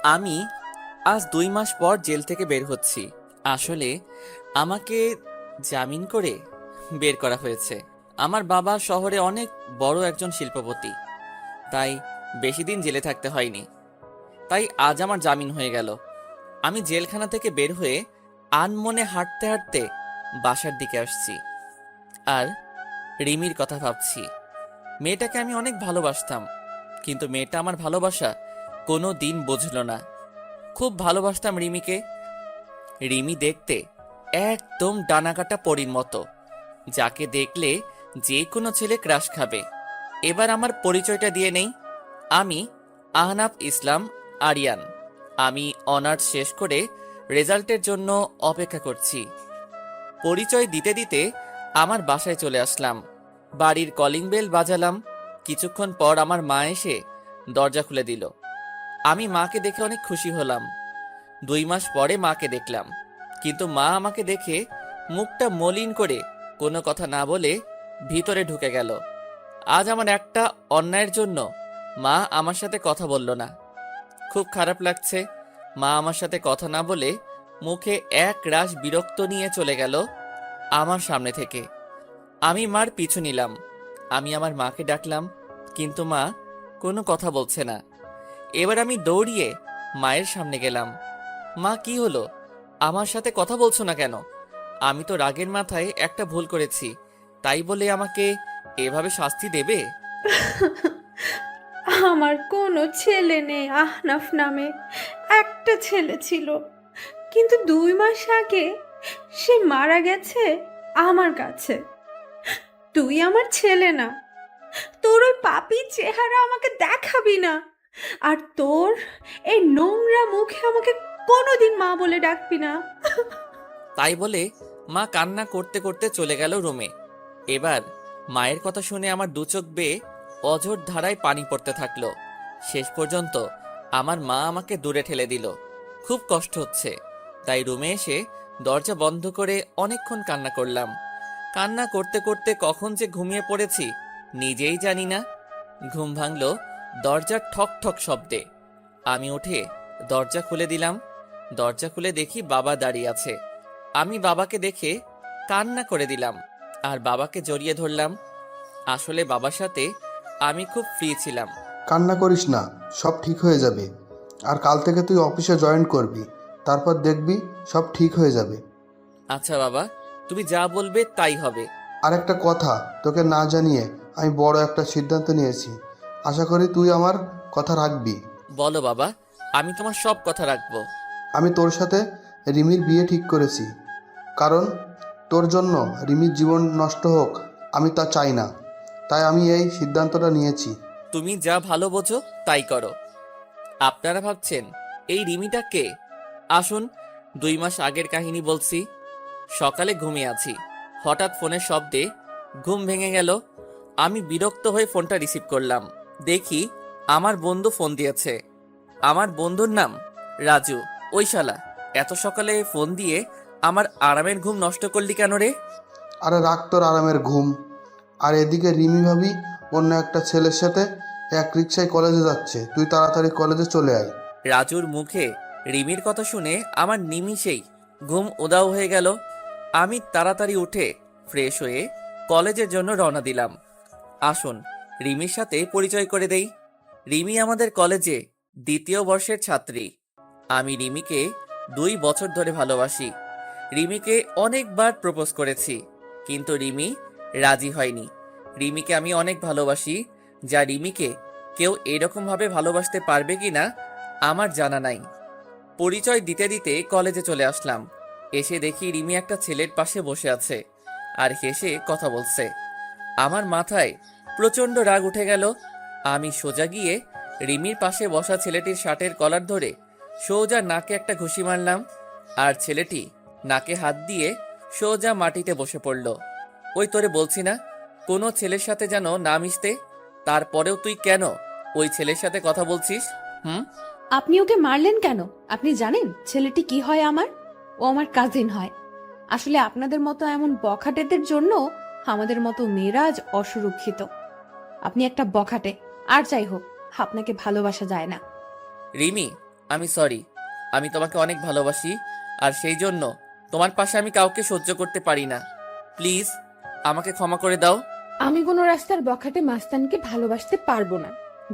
আমি আজ 2 মাস পর জেল থেকে বের হচ্ছি। আসলে আমাকে জামিন করে বের করা হয়েছে। আমার বাবা শহরে অনেক বড় একজন শিল্পপতি, তাই বেশি দিন জেলে থাকতে হয়নি। তাই আজ আমার জামিন হয়ে গেল। আমি জেলখানা থেকে বের হয়ে আনমনে হাঁটতে হাঁটতে বাসার দিকে আসছি, আর রিমির কথা ভাবছি। মেয়েটাকে আমি অনেক ভালোবাসতাম, কিন্তু মেয়েটা আমার ভালোবাসা কোনো দিন বুঝলো না। খুব ভালোবাসতাম রিমিকে। রিমি দেখতে একদম ডানাকাটা পরীর মতো, যাকে দেখলে যে কোনো ছেলে ক্রাশ খাবে। এবার আমার পরিচয়টা দিয়ে নেই। আমি আহনাফ ইসলাম আরিয়ান। আমি অনার্স শেষ করে রেজাল্টের জন্য অপেক্ষা করছি। পরিচয় দিতে দিতে আমার বাসায় চলে আসলাম। বাড়ির কলিং বেল বাজালাম। কিছুক্ষণ পর আমার মা এসে দরজা খুলে দিল। আমি মাকে দেখে অনেক খুশি হলাম। 2 মাস পরে মাকে দেখলাম, কিন্তু মা আমাকে দেখে মুখটা মলিন করে কোনো কথা না বলে ভিতরে ঢুকে গেল। আজ আমার একটা অন্যায়ের জন্য মা আমার সাথে কথা বলল না। খুব খারাপ লাগছে। মা আমার সাথে কথা না বলে মুখে এক রাশ বিরক্ত নিয়ে চলে গেল আমার সামনে থেকে। আমি মার পিছু নিলাম। আমি আমার মাকে ডাকলাম, কিন্তু মা কোনো কথা বলছে না। এবার আমি দৌড়িয়ে মায়ের সামনে গেলাম। মা, কি হলো? আমার সাথে কথা বলছো না কেন? আমি তো রাগের মাথায় একটা ভুল করেছি, তাই বলে আমাকে এভাবে শাস্তি দেবে? আমার কোনো ছেলে নেই আহনাফ নামে। একটা ছেলে ছিল, কিন্তু 2 মাস আগে সে মারা গেছে আমার কাছে। তুই আমার ছেলে না, তোর ওই পাপী চেহারা আমাকে দেখাবি না। আর তোর এই নোংরা মুখে আমাকে কোনোদিন মা বলে ডাকবি না। তাই বলে মা কান্না করতে করতে চলে গেল রুমে। এবার মায়ের কথা শুনে আমার দু চোখ বেয়ে অঝোর ধারায় পানি পড়তে থাকলো। শেষ পর্যন্ত আমার মা আমাকে দূরে ঠেলে দিল। খুব কষ্ট হচ্ছে, তাই রুমে এসে দরজা বন্ধ করে অনেকক্ষণ কান্না করলাম। কান্না করতে করতে কখন যে ঘুমিয়ে পড়েছি নিজেই জানি না। ঘুম ভাঙল দরজার ঠক ঠক শব্দে। আমি উঠে দরজা খুলে দিলাম। দরজা খুলে দেখি বাবা দাঁড়িয়ে আছে। আমি বাবাকে দেখে কান্না করে দিলাম আর বাবাকে জড়িয়ে ধরলাম। আসলে বাবার সাথে আমি খুব ফ্রি ছিলাম। কান্না করিস না, সব ঠিক হয়ে যাবে। আর কাল থেকে তুই অফিসে জয়েন করবি, তারপর দেখবি সব ঠিক হয়ে যাবে। আচ্ছা বাবা, তুমি যা বলবে তাই হবে। আর একটা কথা তোকে না জানিয়ে আমি বড় একটা সিদ্ধান্ত নিয়েছি। আশা করি তুই আমার কথা রাখবি। বলো বাবা, আমি তোমার সব কথা রাখবো। আমি তোর সাথে রিমির বিয়ে ঠিক করেছি, কারণ তোর জন্য রিমির জীবন নষ্ট হোক আমি তা চাই না। তাই আমি এই সিদ্ধান্তটা নিয়েছি। তুমি যা ভালো বোঝো তাই করো। আপনারা ভাবছেন এই রিমিটা কে? আসুন, 2 মাস আগের কাহিনী বলছি। সকালে ঘুমিয়ে আছি, হঠাৎ ফোনের শব্দে ঘুম ভেঙে গেল। আমি বিরক্ত হয়ে ফোনটা রিসিভ করলাম। দেখি আমার বন্ধু ফোন দিয়েছে। আমার বন্ধুর নাম রাজু। ওই শালা এত সকালে ফোন দিয়ে আমার আরামের ঘুম নষ্ট করলি কেন রে? আরে রাখ তোর আরামের ঘুম। আর এদিকে রিমি ভাবি অন্য একটা ছেলের সাথে এক রিক্সায় কলেজে যাচ্ছে, তুই তাড়াতাড়ি কলেজে চলে আয়। রাজুর মুখে রিমির কথা শুনে আমার নিমিষেই ঘুম উধাও হয়ে গেল। আমি তাড়াতাড়ি উঠে ফ্রেশ হয়ে কলেজের জন্য রওনা দিলাম। আসুন রিমির সাথে পরিচয় করে দেই। রিমি আমাদের কলেজে 2য় বর্ষের ছাত্রী। আমি রিমিকে 2 বছর ধরে ভালোবাসি। রিমিকে অনেকবার প্রপোজ করেছি, কিন্তু রিমি রাজি হয়নি। রিমিকে আমি অনেক ভালোবাসি, যা রিমিকে কেউ এরকম ভাবে ভালোবাসতে পারবে কিনা আমার জানা নাই। পরিচয় দিতে দিতে কলেজে চলে আসলাম। এসে দেখি রিমি একটা ছেলের পাশে বসে আছে আর হেসে কথা বলছে। আমার মাথায় প্রচন্ড রাগ উঠে গেল। আমি সোজা গিয়ে রিমির পাশে বসা ছেলেটির শার্টের কলার ধরে সোজা নাকে একটা ঘুষি মারলাম, আর ছেলেটি নাকে হাত দিয়ে সোজা মাটিতে বসে পড়ল। ওই তোরে বলছি না কোনো ছেলের সাথে যেন না মিশতে, তারপরেও তুই কেন ওই ছেলের সাথে কথা বলছিস? হুম? আপনি ওকে মারলেন কেন? আপনি জানেন ছেলেটি কি হয় আমার? ও আমার কাজিন হয়। আসলে আপনাদের মতো এমন বখাটেদের জন্য আমাদের মতো মেয়েরা আজ অসুরক্ষিত। আপনি একটা বখাটে, আর যাই হোক আপনাকে ভালোবাসা যায় না। রিমি, আমি সরি। আমি তোমাকে অনেক ভালোবাসি, আর সেই জন্য তোমার পাশে আমি কাউকে সহ্য করতে পারি না। প্লিজ আমাকে ক্ষমা করে দাও। আমি কোনো রাস্তার বখাটে মাস্তানকে ভালোবাসতে পারবো না,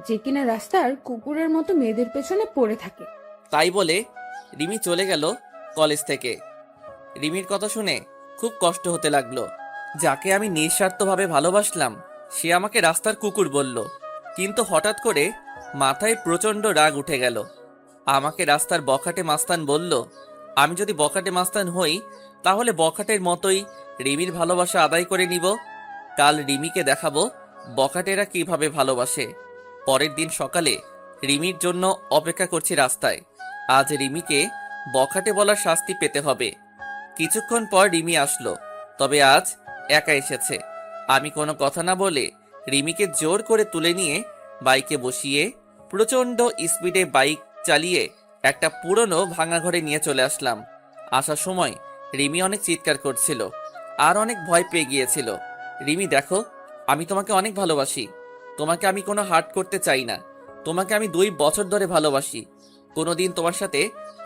যে কিনা রাস্তার কুকুরের মতো মেয়েদের পেছনে পড়ে থাকে। তাই বলে রিমি চলে গেল কলেজ থেকে। রিমির কথা শুনে খুব কষ্ট হতে লাগলো। যাকে আমি নিঃস্বার্থভাবে ভালোবাসলাম সে আমাকে রাস্তার কুকুর বলল। কিন্তু হঠাৎ করে মাথায় প্রচণ্ড রাগ উঠে গেল। আমাকে রাস্তার বখাটে মাস্তান বলল। আমি যদি বখাটে মাস্তান হই তাহলে বখাটের মতোই রিমির ভালোবাসা আদায় করে নিব। কাল রিমিকে দেখাবো বখাটেরা কিভাবে ভালোবাসে। পরের দিন সকালে রিমির জন্য অপেক্ষা করছি রাস্তায়। আজ রিমিকে বখাটে বলার শাস্তি পেতে হবে। কিছুক্ষণ পর রিমি আসলো, তবে আজ একা এসেছে। আমি কোনো কথা না বলে রিমিকে জোর করে তুলে নিয়ে বাইকে বসিয়ে প্রচণ্ড স্পিডে বাইক চালিয়ে একটা পুরনো ভাঙা ঘরে নিয়ে চলে আসলাম। আসার সময় রিমি অনেক চিৎকার করছিল আর অনেক ভয় পেয়ে গিয়েছিল। রিমি দেখো, আমি তোমাকে অনেক ভালোবাসি। তোমাকে আমি কোনো হার্ট করতে চাই না। তোমাকে আমি 2 বছর ধরে ভালোবাসি। কোনোদিন তোমার সাথে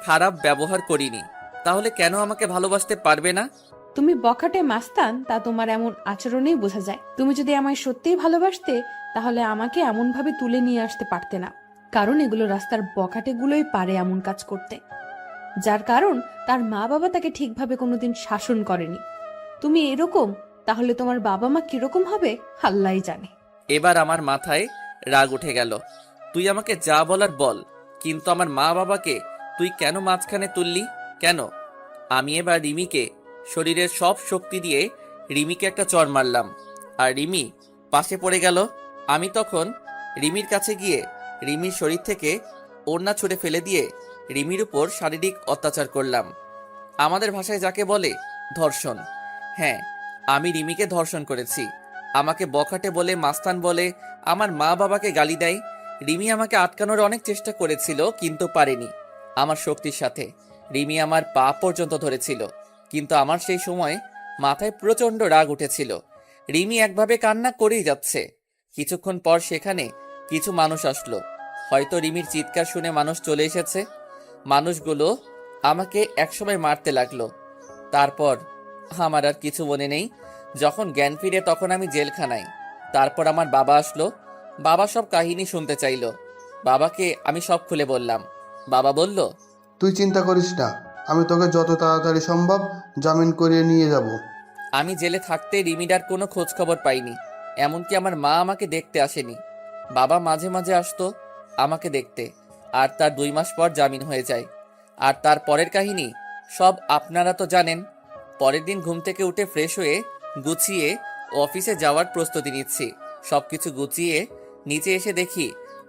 খারাপ ব্যবহার করিনি, তাহলে কেন আমাকে ভালোবাসতে পারবে না? তুমি বখাটে মাস্তান তা তোমার এমন আচরণেই বোঝা যায়। তুমি যদি আমায় সত্যিই ভালোবাসতে তাহলে আমাকে এমন ভাবে তুলে নিয়ে আসতে পারতে না, কারণ এগুলো রাস্তার বখাটেগুলোই পারে এমন কাজ করতে, যার কারণ তার মা বাবা তাকে ঠিকভাবে কোনোদিন শাসন করেনি। তুমি এরকম, তাহলে তোমার বাবা মা কিরকম হবে আল্লাহই জানে। এবার আমার মাথায় রাগ উঠে গেল। তুই আমাকে যা বলার বল, কিন্তু আমার মা বাবাকে তুই কেন মাঝখানে তুললি? কেন? আমি এবার রিমিকে শরীরের সব শক্তি দিয়ে রিমিকে একটা চড় মারলাম, আর রিমি পাশে পড়ে গেল। আমি তখন রিমির কাছে গিয়ে রিমির শরীর থেকে ওড়না ছুঁড়ে ফেলে দিয়ে রিমির উপর শারীরিক অত্যাচার করলাম। আমাদের ভাষায় যাকে বলে ধর্ষণ। হ্যাঁ, আমি রিমিকে ধর্ষণ করেছি। আমাকে বখাটে বলে, মাস্তান বলে, আমার মা বাবাকে গালি দেয়। রিমি আমাকে আটকানোর অনেক চেষ্টা করেছিল, কিন্তু পারেনি। আমার শক্তির সাথে রিমি আমার পা পর্যন্ত ধরেছিল, কিন্তু আমার সেই সময় মাথায় প্রচণ্ড রাগ উঠেছিল। রিমি একভাবে কান্না করেই যাচ্ছে। কিছুক্ষণ পর সেখানে কিছু মানুষ আসলো। হয়তো রিমির চিৎকার শুনে মানুষ চলে এসেছে। মানুষগুলো আমাকে একসময় মারতে লাগলো। তারপর আমার আর কিছু মনে নেই। যখন জ্ঞান ফিরে তখন আমি জেলখানায়। তারপর আমার বাবা আসলো। বাবা সব কাহিনী শুনতে চাইলো। বাবাকে আমি সব খুলে বললাম। বাবা বলল, তুই চিন্তা করিস না, আমি তোকে যত তাড়াতাড়ি সম্ভব জামিন করিয়ে নিয়ে যাব। আমি জেলে থাকতে রিমিডার কোনো খোঁজ খবর পাইনি। এমনকি আমার মা আমাকে দেখতে আসেনি। বাবা মাঝে মাঝে আসতো আমাকে দেখতে, আর তার 2 মাস পর জামিন হয়ে যায়। আর তার পরের কাহিনী সব আপনারা তো জানেন। পরের দিন ঘুম থেকে উঠে ফ্রেশ হয়ে গুছিয়ে অফিসে যাওয়ার প্রস্তুতি নিচ্ছি। সবকিছু গুছিয়ে নিচে এসে দেখি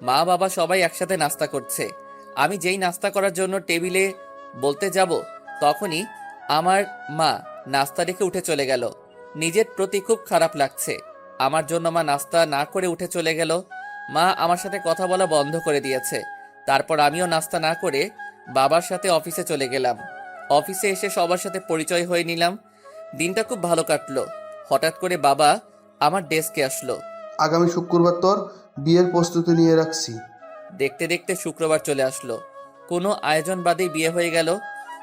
মা বাবা সবাই একসাথে নাস্তা করছে। আমি যেই নাস্তা করার জন্য টেবিলে বলতে যাব, তখনই আমার মা নাস্তা রেখে উঠে চলে গেল। নিজের প্রতি খুব খারাপ লাগছে। আমার জন্য মা নাস্তা না করে উঠে চলে গেল। মা আমার সাথে কথা বলা বন্ধ করে দিয়েছে। তারপর আমিও নাস্তা না করে বাবার সাথে অফিসে চলে গেলাম। অফিসে এসে সবার সাথে পরিচয় হয়ে নিলাম। দিনটা খুব ভালো কাটলো। হঠাৎ করে বাবা আমার ডেস্কে আসলো। আগামী শুক্রবার তোর বিয়ের প্রস্তুতি নিয়ে রাখছি। দেখতে দেখতে শুক্রবার চলে আসলো। কোনো আয়োজন বাদেই বিয়ে হয়ে গেল।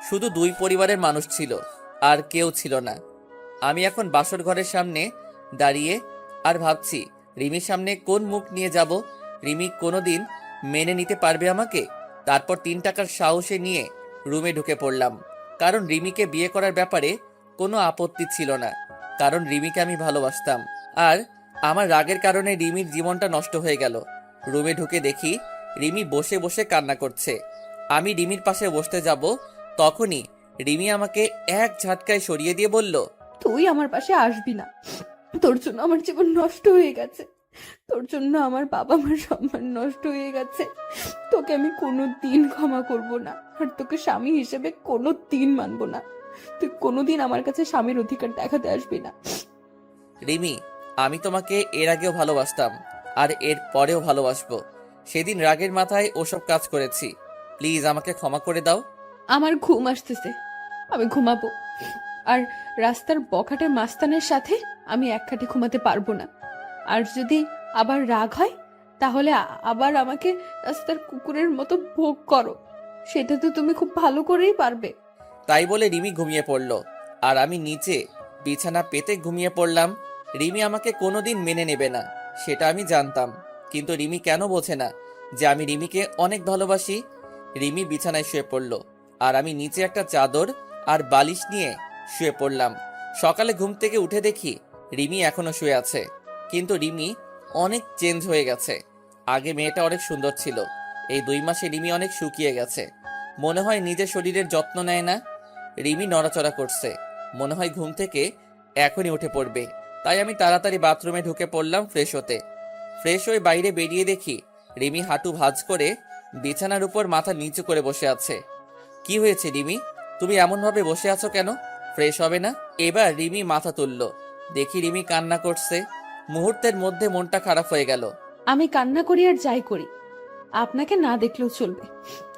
শুধু 2 পরিবারের মানুষ ছিল, আর কেউ ছিল না। আমি এখন বাসর ঘরের সামনে দাঁড়িয়ে আর ভাবছি রিমির সামনে কোন মুখ নিয়ে যাব। রিমি কোনোদিন মেনে নিতে পারবে আমাকে? তারপর 3 টাকার সাহসে নিয়ে রুমে ঢুকে পড়লাম, কারণ রিমিকে বিয়ে করার ব্যাপারে কোনো আপত্তি ছিল না, কারণ রিমিকে আমি ভালোবাসতাম। আর আমার রাগের কারণে রিমির জীবনটা নষ্ট হয়ে গেল। রুমে ঢুকে দেখি রিমি বসে বসে কান্না করছে। আমি রিমির পাশে বসতে যাব, তখনই রিমি আমাকে এক ঝাটকায় সরিয়ে দিয়ে বলল, তুই আমার পাশে আসবি না, তোর জন্য আমার জীবন নষ্ট হয়ে গেছে, তোর জন্য আমার বাবা মার সম্মান নষ্ট হয়ে গেছে। তোকে আমি কোনোদিন ক্ষমা করব না, আর তোকে স্বামী হিসেবে কোনোদিন মানবো না। তুই কোনোদিন আমার কাছে স্বামীর অধিকার দেখাতে আসবি না। রিমি, আমি তোমাকে এর আগেও ভালোবাসতাম, আর এর পরেও ভালোবাসবো। সেদিন রাগের মাথায় ওসব কাজ করেছি। প্লিজ আমাকে ক্ষমা করে দাও। আমার ঘুম আসতেছে, আমি ঘুমাবো। আর রাস্তার বখাটে মাস্তানের সাথে আমি এক খাটে ঘুমাতে পারবো না। আর যদি আবার রাগ হয় তাহলে আবার আমাকে রাস্তার কুকুরের মতো ভোগ করো। সেটা তো তুমি খুব ভালো করেই পারবে। তাই বলে রিমি ঘুমিয়ে পড়ল, আর আমি নিচে বিছানা পেতে ঘুমিয়ে পড়লাম। রিমি আমাকে কোনোদিন মেনে নেবে না, সেটা আমি জানতাম, কিন্তু রিমি কেন বোঝে না যে আমি রিমিকে অনেক ভালোবাসি। রিমি বিছানায় শুয়ে পড়ল, আর আমি নিচে একটা চাদর আর বালিশ নিয়ে শুয়ে পড়লাম। সকালে ঘুম থেকে উঠে দেখি রিমি এখনো শুয়ে আছে, কিন্তু রিমি অনেক চেঞ্জ হয়ে গেছে। আগে মেয়েটা অনেক সুন্দর ছিল, এই 2 মাসে রিমি অনেক শুকিয়ে গেছে। মনে হয় নিজের শরীরের যত্ন নেয় না। রিমি নড়াচড়া করছে, মনে হয় ঘুম থেকে এখনই উঠে পড়বে। তাই আমি তাড়াতাড়ি বাথরুমে ঢুকে পড়লাম ফ্রেশ হতে। ফ্রেশ হয়ে বাইরে বেরিয়ে দেখি রিমি হাঁটু ভাঁজ করে বিছানার উপর মাথা নিচু করে বসে আছে। কি হয়েছে রিমি, তুমি এমন ভাবে বসে আছো কেন? ফ্রেশ হবে না? এবার রিমি মাথা তুলল, দেখি রিমি কান্না করছে। মুহূর্তের মধ্যে মনটা খারাপ হয়ে গেল। আমি কান্না করি আর যাই করি, আপনাকে না দেখলেও চলবে।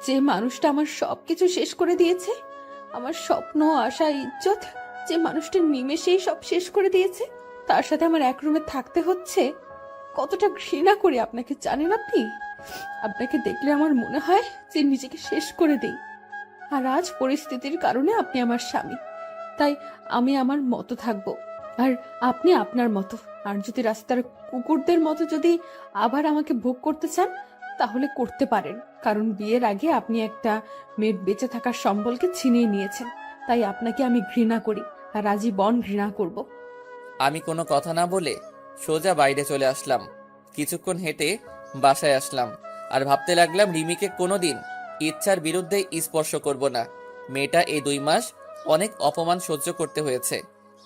যে মানুষটা আমার সবকিছু শেষ করে দিয়েছে, আমার স্বপ্ন, আশা, ইজ্জত, যে মানুষটা নিমেষেই সব শেষ করে দিয়েছে, তার সাথে আমার এক রুমে থাকতে হচ্ছে। কতটা ঘৃণা করি আপনাকে জানেন আপনি? আপনাকে দেখলে আমার মনে হয় যে নিজেকে শেষ করে দেই। আর আজ পরিস্থিতির কারণে আপনি আমার স্বামী, তাই আমি আমার মতো থাকবো, আর আপনি আপনার মতো। আর যদি রাস্তার কুকুরদের মতো যদি আবার আমাকে ভোগ করতে চান, তাহলে করতে পারেন, কারণ বিয়ের আগে আপনি একটা মেয়ের বেঁচে থাকার সম্বলকে ছিনিয়ে নিয়েছেন। তাই আপনাকে আমি ঘৃণা করি, আর আজীবন ঘৃণা করব। আমি কোনো কথা না বলে সোজা বাইরে চলে আসলাম। কিছুক্ষণ হেঁটে বাসায় আসলাম, আর ভাবতে লাগলাম রিমিকে কোনোদিন ইচ্ছার বিরুদ্ধে স্পর্শ করব না। মেয়েটা এই 2 মাস অনেক অপমান সহ্য করতে হয়েছে,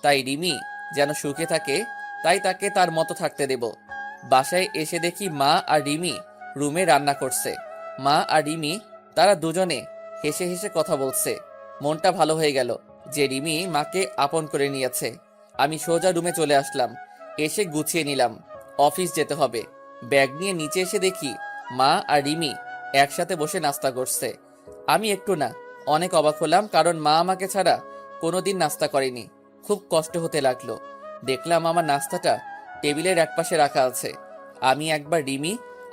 তাই রিমি যেন সুখে থাকে, তাই তাকে তার মতো থাকতে দেব। বাসায় এসে দেখি মা আর রিমি রুমে রান্না করছে। মা আর রিমি তারা দুজনে হেসে হেসে কথা বলছে। মনটা ভালো হয়ে গেল যে রিমি মাকে আপন করে নিয়েছে। আমি সোজা রুমে চলে আসলাম, এসে গুছিয়ে নিলাম, অফিস যেতে হবে। ব্যাগ নিয়ে নিচে এসে দেখি মা আর রিমি একসাথে বসে নাস্তা করছে। আমি একটু না অনেক অবাক হলাম, কারণ মা আমাকে ছাড়া কোনোদিন নাস্তা করেনি। খুব কষ্ট হতে লাগলো। দেখলাম আমার নাস্তাটা টেবিলের একপাশে রাখা আছে। আমি একবার রিমি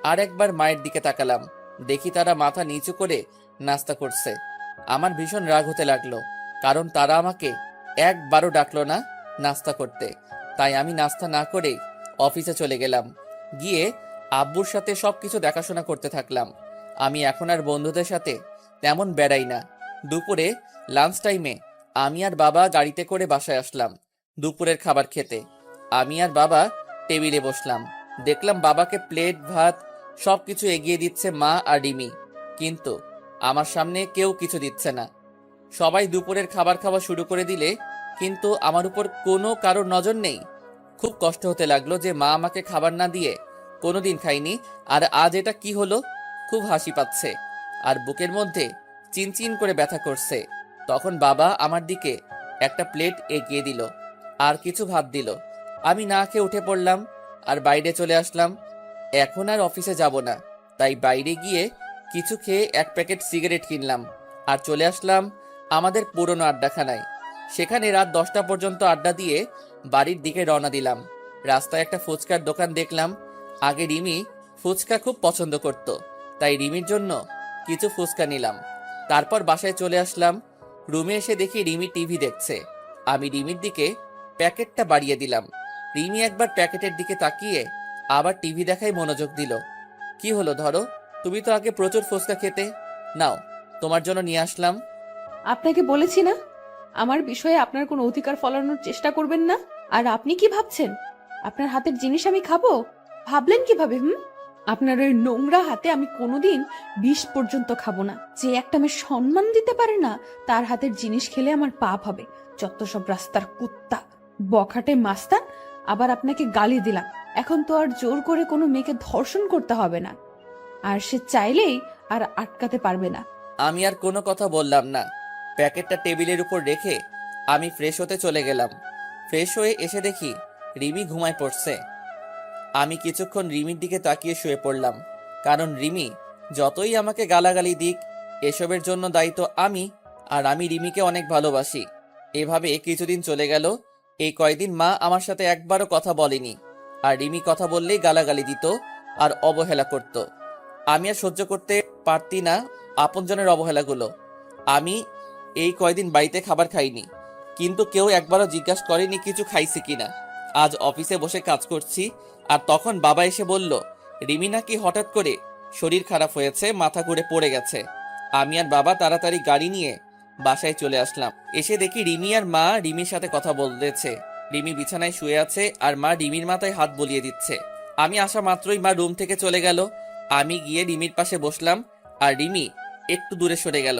আর একবার মায়ের দিকে তাকালাম, দেখি তারা মাথা নিচু করে নাস্তা করছে। আমার ভীষণ রাগ হতে লাগলো, কারণ তারা আমাকে একবারও ডাকলো না নাস্তা করতে। তাই আমি নাস্তা না করেই অফিসে চলে গেলাম। গিয়ে আব্বুর সাথে সবকিছু দেখাশোনা করতে থাকলাম। আমি এখন আর বন্ধুদের সাথে তেমন বেড়াই না। দুপুরে লাঞ্চ টাইমে আমি আর বাবা গাড়িতে করে বাসায় আসলাম দুপুরের খাবার খেতে। আমি আর বাবা টেবিলে বসলাম, দেখলাম বাবাকে প্লেট ভাত সবকিছু এগিয়ে দিচ্ছে মা আর রিমি, কিন্তু আমার সামনে কেউ কিছু দিচ্ছে না। সবাই দুপুরের খাবার খাওয়া শুরু করে দিলে, কিন্তু আমার উপর কোনো কারোর নজর নেই। খুব কষ্ট হতে লাগলো যে মা আমাকে খাবার না দিয়ে কোনোদিন খাইনি, আর আজ এটা কি হলো। খুব হাসি পাচ্ছে, আর বুকের মধ্যে চিনচিন করে ব্যথা করছে। তখন বাবা আমার দিকে একটা প্লেট এগিয়ে দিল, আর কিছু ভাত দিল। আমি না খেয়ে উঠে পড়লাম আর বাইরে চলে আসলাম। এখন আর অফিসে যাব না, তাই বাইরে গিয়ে কিছু খেয়ে 1 প্যাকেট সিগারেট কিনলাম, আর চলে আসলাম আমাদের পুরনো আড্ডাখানায়। সেখানে রাত 10টা পর্যন্ত আড্ডা দিয়ে বাড়ির দিকে রওনা দিলাম। রাস্তায় একটা ফুচকার দোকান দেখলাম। আগে রিমি ফুচকা খুব পছন্দ করত, তাই রিমির জন্য কিছু ফুচকা নিলাম। তারপর বাসায় চলে আসলাম। রুমে এসে দেখি রিমি টিভি দেখছে। আমি রিমির দিকে প্যাকেটটা বাড়িয়ে দিলাম। রিমি একবার প্যাকেটের দিকে তাকিয়ে আবার টিভি দেখায় মনোযোগ দিল। কি হলো ধরো, তুমি তো আগে প্রচুর ফুচকা খেতে। নাও, তোমার জন্য নিয়ে আসলাম। আপনাকে বলেছি না, আমার বিষয়ে আপনার কোনো অধিকার ফলানোর চেষ্টা করবেন না। আর আপনি কি ভাবছেন আপনার হাতের জিনিস আমি খাবো? ভাবলেন কিভাবে? আপনার ওই নোংরা হাতে আমি কোনোদিন বিষ পর্যন্ত খাবো না। যে একটা মেয়ে সম্মান দিতে পারে না, তার হাতের জিনিস খেলে আমার পাপ হবে। যত সব রাস্তার কুত্তা, বখাটে মাস্তান। আবার আপনাকে গালি দিলাম। এখন তো আর জোর করে কোনো মেয়েকে ধর্ষণ করতে হবে না, আর সে চাইলেই আর আটকাতে পারবে না। আমি আর কোনো কথা বললাম না। প্যাকেটটা টেবিলের উপর রেখে আমি ফ্রেশ হতে চলে গেলাম। ফ্রেশ হয়ে এসে দেখি রিমি ঘুমায় পড়ছে। আমি কিছুক্ষণ রিমির দিকে তাকিয়ে শুয়ে পড়লাম, কারণ রিমি যতই আমাকে গালাগালি দিক, এসবের জন্য দায়ী তো আমি, আর আমি রিমিকে অনেক ভালোবাসি। এভাবে কিছুদিন চলে গেল। এই কয়দিন মা আমার সাথে একবারও কথা বলেনি, আর রিমি কথা বললেই গালাগালি দিত আর অবহেলা করত। আমি আর সহ্য করতে পারতি না আপনজনের অবহেলাগুলো। আমি এই কয়দিন বাড়িতে খাবার খাইনি, কিন্তু কেউ একবারও জিজ্ঞাসা করেনি কিছু খাইছি কিনা। আজ অফিসে বসে কাজ করছি, আর তখন বাবা এসে বলল রিমি নাকি হঠাৎ করে শরীর খারাপ হয়েছে, মাথা ঘুরে পড়ে গেছে। আমি আর বাবা তাড়াতাড়ি গাড়ি নিয়ে বাসায় চলে আসলাম। এসে দেখি রিমি আর মা রিমির সাথে কথা বলতেছে। রিমি বিছানায় শুয়ে আছে আর মা রিমির মাথায় হাত বুলিয়ে দিচ্ছে। আমি আসা মাত্রই মা রুম থেকে চলে গেল। আমি গিয়ে রিমির পাশে বসলাম, আর রিমি একটু দূরে সরে গেল।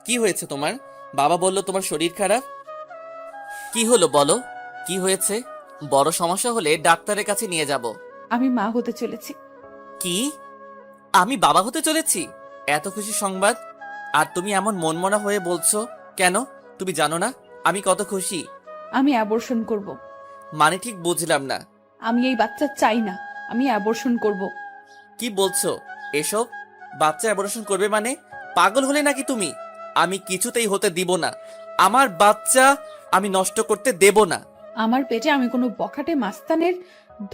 কি হয়েছে তোমার? বাবা বলল তোমার শরীর খারাপ। কি হলো বলো, কি হয়েছে? বড় সমস্যা হলে ডাক্তারের কাছে নিয়ে যাব। আমি মা হতে চলেছি। কি? আমি বাবা হতে চলেছি? এত খুশি সংবাদ, আর তুমি এমন মনমরা হয়ে বলছো কেন? তুমি জানো না আমি কত খুশি। আমি অ্যাবর্শন করব। মানে ঠিক বুঝলাম না। আমি এই বাচ্চা চাই না, আমি অ্যাবর্শন করব। কি বলছো এসব? বাচ্চা অ্যাবর্শন করবে মানে? পাগল হলে নাকি তুমি? আমি কিছুতেই হতে দিব না। আমার বাচ্চা আমি নষ্ট করতে দেব না। আমার পেটে আমি কোনো বখাটে মাস্তানের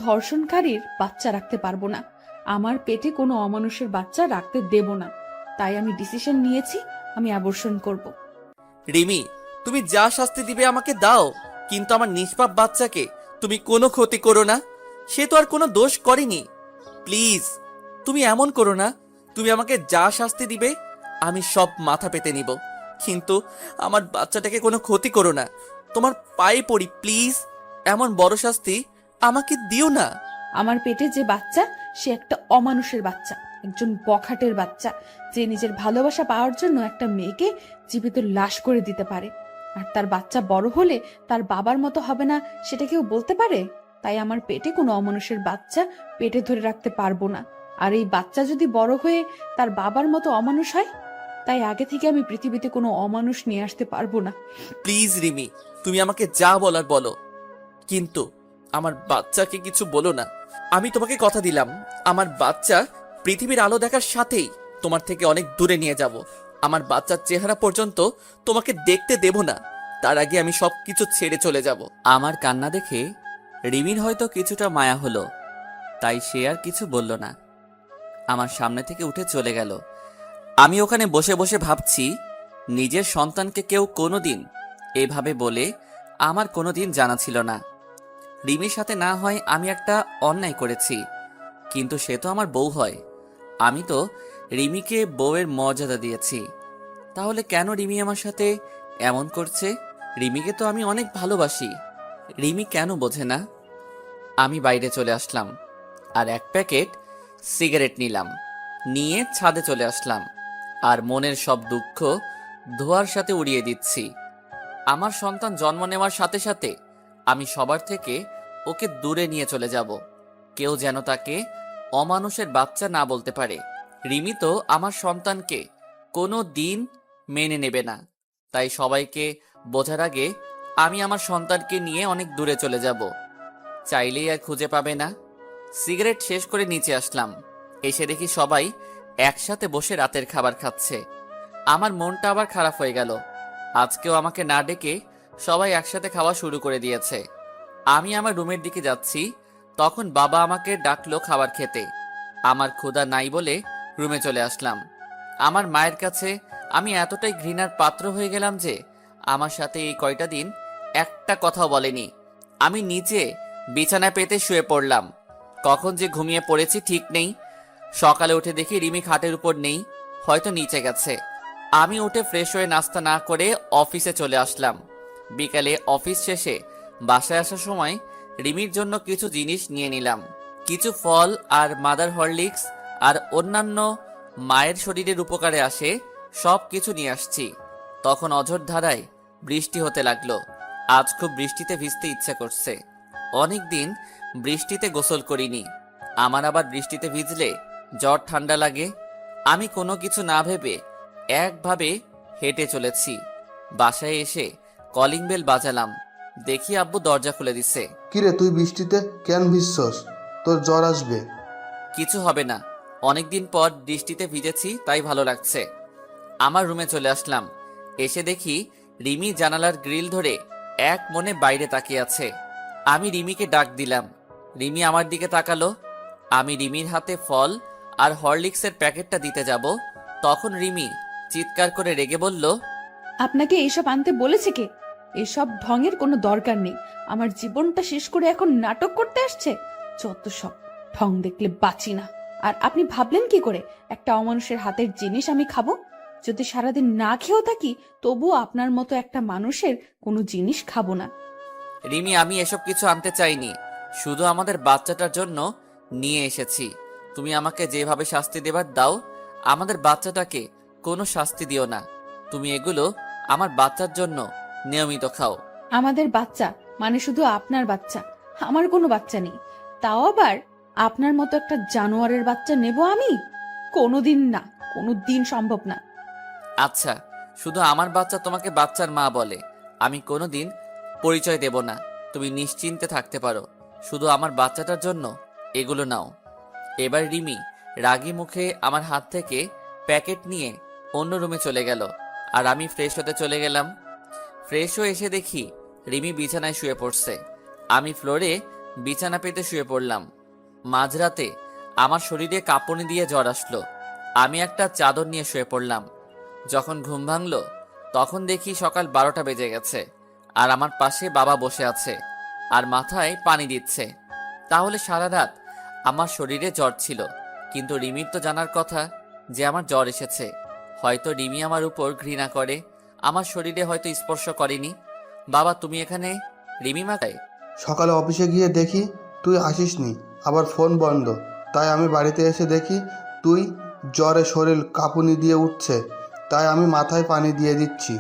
ধর্ষণকারীর বাচ্চা রাখতে পারবো না। আমার পেটে কোনো অমানুষের বাচ্চা রাখতে দেব না। তাই আমি ডিসিশন নিয়েছি, আমি অ্যাবর্শন করব। রিমি, তুমি যা শাস্তি দিবে আমাকে দাও, কিন্তু আমার নিষ্পাপ বাচ্চাকে তুমি কোনো ক্ষতি করো না। সে তো আর কোনো দোষ করেনি। প্লিজ, তুমি এমন করো না। তুমি আমাকে যা শাস্তি দিবে আমি সব মাথা পেতে নিব, কিন্তু আমার বাচ্চাটাকে কোনো ক্ষতি করো না। তোমার পায়ে পড়ি প্লিজ, এমন বড় শাস্তি আমাকে দিও না। আমার পেটে যে বাচ্চা, সে একটা অমানুষের বাচ্চা, একজন বখাটের বাচ্চা, যে নিজের ভালোবাসা পাওয়ার জন্য একটা মেয়েকে জীবিত লাশ করে দিতে পারে। আর তার বাচ্চা বড় হলে তার বাবার মতো হবে না, সেটা কেউ বলতে পারে? তাই আমার পেটে কোনো অমানুষের বাচ্চা পেটে ধরে রাখতে পারবো না। আর এই বাচ্চা যদি বড় হয়ে তার বাবার মতো অমানুষ হয়, তাই আগে থেকে আমি পৃথিবীতে কোনো অমানুষ নিয়ে আসতে পারবো না। প্লিজ রিমি, তুমি আমাকে যা বলার বলো, কিন্তু আমার বাচ্চাকে কিছু বলো না। আমি তোমাকে কথা দিলাম, আমার বাচ্চা পৃথিবীর আলো দেখার সাথেই তোমার থেকে অনেক দূরে নিয়ে যাব। আমার বাচ্চার চেহারা পর্যন্ত তোমাকে দেখতে দেব না। তার আগে আমি সবকিছু ছেড়ে চলে যাব। আমার কান্না দেখে রিমির হয়তো কিছুটা মায়া হলো, তাই সে আর কিছু বলল না। আমার সামনে থেকে উঠে চলে গেল। আমি ওখানে বসে বসে ভাবছি, নিজের সন্তানকে কেউ কোনোদিন এভাবে বলে আমার কোনোদিন জানা ছিল না। রিমির সাথে না হয় আমি একটা অন্যায় করেছি, কিন্তু সে তো আমার বউ হয়। আমি তো রিমিকে বউয়ের মর্যাদা দিয়েছি, তাহলে কেন রিমি আমার সাথে এমন করছে? রিমিকে তো আমি অনেক ভালোবাসি। রিমি কেন বোঝে না? আমি বাইরে চলে আসলাম আর এক প্যাকেট সিগারেট নিলাম, নিয়ে ছাদে চলে আসলাম, আর মনের সব দুঃখ ধোঁয়ার সাথে উড়িয়ে দিচ্ছি। আমার সন্তান জন্ম নেওয়ার সাথে সাথে আমি সবার থেকে ওকে দূরে নিয়ে চলে যাব। কেউ যেন তাকে অমানুষের বাচ্চা না বলতে পারে। রিমি তো আমার সন্তানকে কোনো দিন মেনে নেবে না, তাই সবাইকে বোঝার আগে আমি আমার সন্তানকে নিয়ে অনেক দূরে চলে যাব। চাইলেই আর খুঁজে পাবে না। সিগারেট শেষ করে নিচে আসলাম। এসে দেখি সবাই একসাথে বসে রাতের খাবার খাচ্ছে। আমার মনটা আবার খারাপ হয়ে গেল। আজকেও আমাকে না ডেকে সবাই একসাথে খাওয়া শুরু করে দিয়েছে। আমি আমার রুমের দিকে যাচ্ছি, তখন বাবা আমাকে ডাকলো খাবার খেতে। আমার ক্ষুধা নাই বলে রুমে চলে আসলাম। আমার মায়ের কাছে আমি এতটাই ঘৃণার পাত্র হয়ে গেলাম যে আমার সাথে এই কয়টা দিন একটা কথাও বলেনি। আমি নিচে বিছানায় পেতে শুয়ে পড়লাম। কখন যে ঘুমিয়ে পড়েছি ঠিক নেই। সকালে উঠে দেখি রিমি খাটের উপর নেই, হয়তো নিচে গেছে। আমি উঠে ফ্রেশ হয়ে নাস্তা না করে অফিসে চলে আসলাম। বিকালে অফিস শেষে বাসায় আসার সময় রিমির জন্য কিছু জিনিস নিয়ে নিলাম। কিছু ফল আর মাদার হরলিক্স আর অন্যান্য মায়ের শরীরের উপকারে আসে সব কিছু নিয়ে আসছি। তখন অঝোর ধারায় বৃষ্টি হতে লাগলো। আজ খুব বৃষ্টিতে ভিজতে ইচ্ছা করছে। অনেকদিন বৃষ্টিতে গোসল করিনি। আমার আবার বৃষ্টিতে ভিজলে জ্বর ঠান্ডা লাগে। আমি কোনো কিছু না ভেবে একভাবে হেঁটে চলেছি। বাসায় এসে কলিং বেল বাজালাম, দেখি আব্বু দরজা খুলে দিছে। কিরে, তুই বৃষ্টিতে কেন ভিজছস? তোর জ্বর আসবে। কিছু হবে না, অনেকদিন পর বৃষ্টিতে ভিজেছি তাই ভালো লাগছে। আমার রুমে চলে আসলাম। এসে দেখি রিমি জানালার গ্রিল ধরে এক মনে বাইরে তাকিয়ে আছে। আমি রিমিকে ডাক দিলাম। রিমি আমার দিকে তাকালো। আমি রিমির হাতে ফল আর হরলিক্সের প্যাকেটটা দিতে যাব, তখন রিমি চিৎকার করে রেগে বলল, আপনাকে এইসব আনতে বলেছে কে? এসব ঢঙের কোনো দরকার নেই। আমার জীবনটা শেষ করে এখন নাটক করতে আসছে। যত সব ঢং দেখলে বাঁচি না। আর আপনি ভাবলেন কি করে একটা অমানুষের হাতের জিনিস আমি খাবো? যদি সারাদিন না খেয়েও থাকি তবুও আপনার মতো একটা মানুষের কোনো জিনিস খাবো না। রিমি, আমি এসব কিছু আনতে চাইনি, শুধু আমাদের বাচ্চাটার জন্য নিয়ে এসেছি। তুমি আমাকে যেভাবে শাস্তি দেবার দাও, আমাদের বাচ্চাটাকে কোনো শাস্তি দিও না। তুমি এগুলো আমার বাচ্চার জন্য নিয়মিত খাও। আমাদের বাচ্চা মানে শুধু আপনার বাচ্চা, আমার কোনো বাচ্চা নেই। তাও আবার আপনার মতো একটা জানোয়ারের বাচ্চা নেব আমি? কোনোদিন না, কোনোদিন সম্ভব না। আচ্ছা, শুধু আমার বাচ্চা তোমাকে বাচ্চার মা বলে, আমি কোনোদিন পরিচয় দেব না। তুমি নিশ্চিন্তে থাকতে পারো, শুধু আমার বাচ্চাটার জন্য এগুলো নাও। এবার রিমি রাগী মুখে আমার হাত থেকে প্যাকেট নিয়ে অন্য রুমে চলে গেল, আর আমি ফ্রেশ হতে চলে গেলাম। ফ্রেশ হয়ে এসে দেখি রিমি বিছানায় শুয়ে পড়ছে। আমি ফ্লোরে বিছানা পেতে শুয়ে পড়লাম। মাঝরাতে আমার শরীরে কাঁপুনি দিয়ে জ্বর আসলো। আমি একটা চাদর নিয়ে শুয়ে পড়লাম। যখন ঘুম ভাঙলো তখন দেখি সকাল 12টা বেজে গেছে, আর আমার পাশে বাবা বসে আছে আর মাথায় পানি দিচ্ছে। তাহলে সারা রাত আমার শরীরে জ্বর ছিল, কিন্তু রিমির তো জানার কথা যে আমার জ্বর এসেছে। হয়তো রিমি আমার উপর ঘৃণা করে, আমার শরীরে হয়তো স্পর্শ করেনি। বাবা, তুমি এখানে? রিমি মাথায়। সকালে অফিসে গিয়ে দেখি তুই আসিসনি, আবার ফোন বন্ধ। তাই আমি বাড়িতে এসে দেখি তুই জ্বরে শরীর কাঁপুনি দিয়ে উঠছে, তাই আমি মাথায় পানি দিয়ে দিচ্ছি।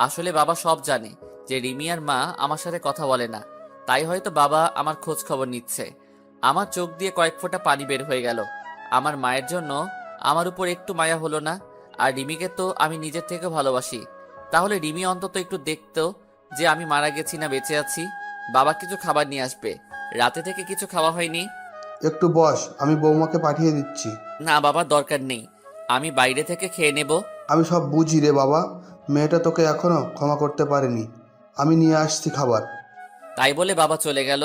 আসলে বাবা সব জানে যে রিমি আর মা আমার সাথে কথা বলে না, তাই হয়তো বাবা আমার খোঁজ খবর নিচ্ছে। আমার চোখ দিয়ে কয়েক ফোঁটা পানি বের হয়ে গেল। আমার মায়ের জন্য আমার উপর একটু মায়া হলো না। আর রিমিকে তো আমি নিজের থেকেও ভালোবাসি, তাহলে রিমি অন্তত একটু দেখতো যে আমি মারা গেছি না বেঁচে আছি। বাবা কিছু খাবার নিয়ে আসবে, রাতে থেকে কিছু খাওয়া হয়নি। একটু বস, আমি বৌমাকে পাঠিয়ে দিচ্ছি। না বাবা, দরকার নেই, আমি বাইরে থেকে খেয়ে নেব। আমি সব বুঝি রে বাবা, মেয়েটা তোকে এখনো ক্ষমা করতে পারেনি। আমি নিয়ে আসছি খাবার। তাই বলে বাবা চলে গেল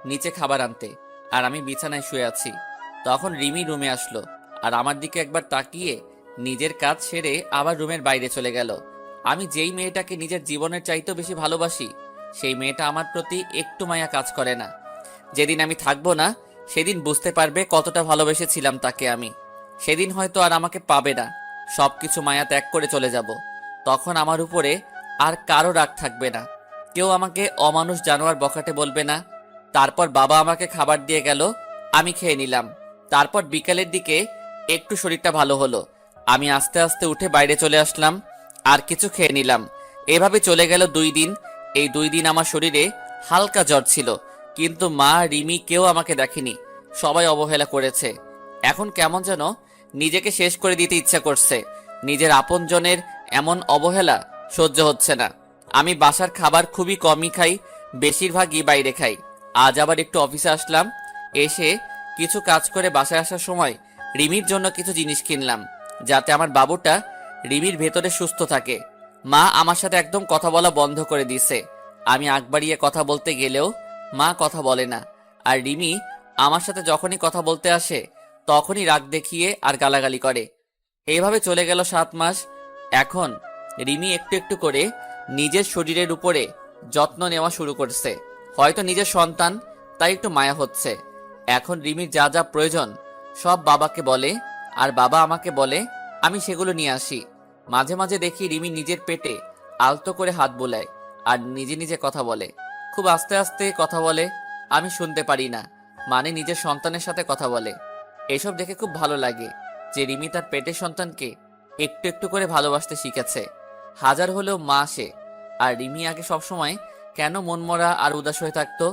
নিচে খাবার আনতে, আর আমি বিছানায় শুয়ে আছি। তখন রিমি রুমে আসলো, আর আমার দিকে একবার তাকিয়ে নিজের কাজ সেরে আবার রুমের বাইরে চলে গেল। আমি যেই মেয়েটাকে নিজের জীবনের চাইতেও বেশি ভালোবাসি, সেই মেয়েটা আমার প্রতি একটু মায়া কাজ করে না। যেদিন আমি থাকবো না সেদিন বুঝতে পারবে কতটা ভালোবেসেছিলাম তাকে আমি। সেদিন হয়তো আর আমাকে পাবে না, সবকিছু মায়া ত্যাগ করে চলে যাব। তখন আমার উপরে আর কারো রাগ থাকবে না, কেউ আমাকে অমানুষ জানোয়ার বখাটে বলবে না। তারপর বাবা আমাকে খাবার দিয়ে গেল, আমি খেয়ে নিলাম। তারপর বিকালের দিকে একটু শরীরটা ভালো হলো, আমি আস্তে আস্তে উঠে বাইরে চলে আসলাম আর কিছু খেয়ে নিলাম। এভাবে চলে গেল 2 দিন। এই 2 দিন আমার শরীরে হালকা জ্বর ছিল, কিন্তু মা, রিমি কেউ আমাকে দেখেনি, সবাই অবহেলা করেছে। এখন কেমন যেন নিজেকে শেষ করে দিতে ইচ্ছা করছে। নিজের আপনজনের এমন অবহেলা সহ্য হচ্ছে না। আমি বাসার খাবার খুবই কমই খাই, বেশিরভাগই বাইরে খাই। আজ আবার একটু অফিসে আসলাম, এসে কিছু কাজ করে বাসায় আসার সময় রিমির জন্য কিছু জিনিস কিনলাম, যাতে আমার বাবুটা রিমির ভেতরে সুস্থ থাকে। মা আমার সাথে একদম কথা বলা বন্ধ করে দিয়েছে। আমি আগ বাড়িয়ে কথা বলতে গেলেও মা কথা বলে না, আর রিমি আমার সাথে যখনই কথা বলতে আসে তখনই রাগ দেখিয়ে আর গালাগালি করে। এইভাবে চলে গেল 7 মাস। এখন রিমি একটু একটু করে নিজের শরীরের উপরে যত্ন নেওয়া শুরু করছে। হয়তো নিজের সন্তান, তাই একটু মায়া হচ্ছে। এখন রিমির যা যা প্রয়োজন সব বাবাকে বলে, আর বাবা আমাকে বলে আমি সেগুলো নিয়ে আসি। মাঝে মাঝে দেখি রিমি নিজের পেটে আলতো করে হাত বোলায় আর নিজে নিজে কথা বলে। খুব আস্তে আস্তে কথা বলে, আমি শুনতে পারি না, মানে নিজের সন্তানের সাথে কথা বলে। এসব দেখে খুব ভালো লাগে যে রিমি তার পেটের সন্তানকে একটু একটু করে ভালোবাসতে শিখেছে। হাজার হলেও মা সে। আর রিমি আগে সবসময় কেন মনমরা আর উদাস হয়ে থাকতো,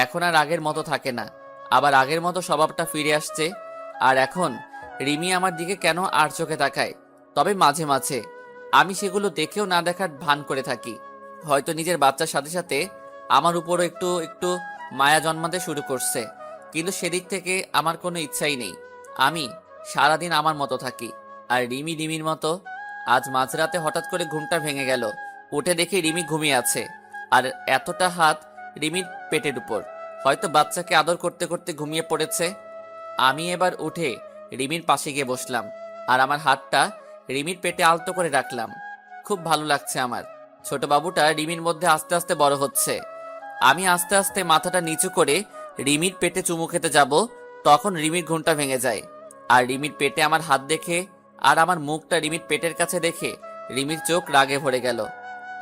এখন আর আগের মতো থাকে না, আবার আগের মতো স্বভাবটা ফিরে আসছে। আর এখন রিমি আমার দিকে কেন আর চোখে তাকায়, তবে মাঝে মাঝে আমি সেগুলো দেখেও না দেখার ভান করে থাকি। হয়তো নিজের বাচ্চার সাথে সাথে আমার উপরও একটু একটু মায়া জন্মাতে শুরু করছে, কিন্তু সেদিক থেকে আমার কোনো ইচ্ছাই নেই। আমি সারাদিন আমার মতো থাকি, আর রিমি রিমির মতো। আজ মাঝরাতে হঠাৎ করে ঘুমটা ভেঙে গেল, উঠে দেখি রিমি ঘুমিয়ে আছে, আর এতটা হাত রিমির পেটের উপর। হয়তো বাচ্চাকে আদর করতে করতে ঘুমিয়ে পড়েছে। আমি এবার উঠে রিমির পাশে গিয়ে বসলাম, আর আমার হাতটা রিমির পেটে আলতো করে রাখলাম। খুব ভালো লাগছে আমার। ছোট বাবুটা রিমির মধ্যে আস্তে আস্তে বড় হচ্ছে। আমি আস্তে আস্তে মাথাটা নিচু করে রিমির পেটে চুমু খেতে যাব, তখন রিমির ঘুমটা ভেঙে যায়। আর রিমির পেটে আমার হাত দেখে আর আমার মুখটা রিমির পেটের কাছে দেখে রিমির চোখ রাগে ভরে গেল।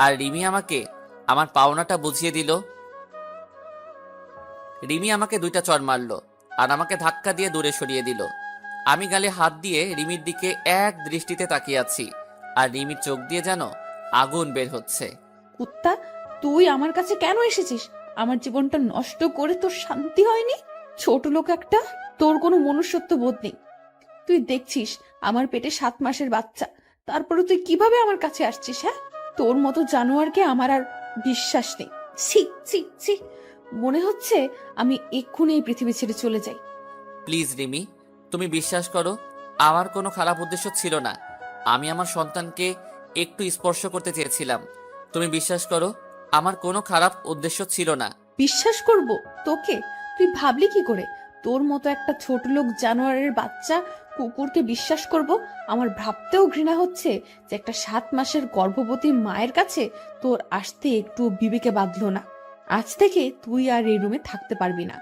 আর রিমি আমাকে আমার পাওনাটা বুঝিয়ে দিল। রিমি আমাকে 2টা চড় মারলো আর আমাকে ধাক্কা দিয়ে দূরে সরিয়ে দিল। আমি গালে হাত দিয়ে রিমির দিকে এক দৃষ্টিতে তাকিয়ে আছি, আর রিমির চোখ দিয়ে যেন আগুন বের হচ্ছে। কুত্তা, তুই আমার কাছে কেন এসেছিস? আমার জীবনটা নষ্ট করে তোর শান্তি হয়নি? ছোট লোক একটা, তোর কোনো মনুষ্যত্ব বোধ নেই। তুই দেখছিস আমার পেটে 7 মাসের বাচ্চা, তারপরে তুই কিভাবে আমার কাছে আসছিস? হ্যাঁ, তোর মতো জানোয়ারকে আমার আর বিশ্বাস নেই। ছি ছি ছি, মনে হচ্ছে আমি এক্ষুনি এই পৃথিবী ছেড়ে চলে যাই। প্লিজ রিমি, তুমি বিশ্বাস করো, আমার কোনো খারাপ উদ্দেশ্য ছিল না। আমি আমার সন্তানকে একটু স্পর্শ করতে চেয়েছিলাম। তুমি বিশ্বাস করো, আমার কোনো খারাপ উদ্দেশ্য ছিল না। বিশ্বাস করব তোকে? তুই ভাবলি কি করে তোর মতো একটা ছোট লোক জানোয়ারের বাচ্চা কুকুরকে বিশ্বাস করব? আমার ভাবতেও ঘৃণা হচ্ছে যে একটা 7 মাসের গর্ভবতী মায়ের কাছে তোর আসতে একটু বিবেকে বাঁধলো না। আজ থেকে তুই আর এই রুমে থাকতে পারবি না।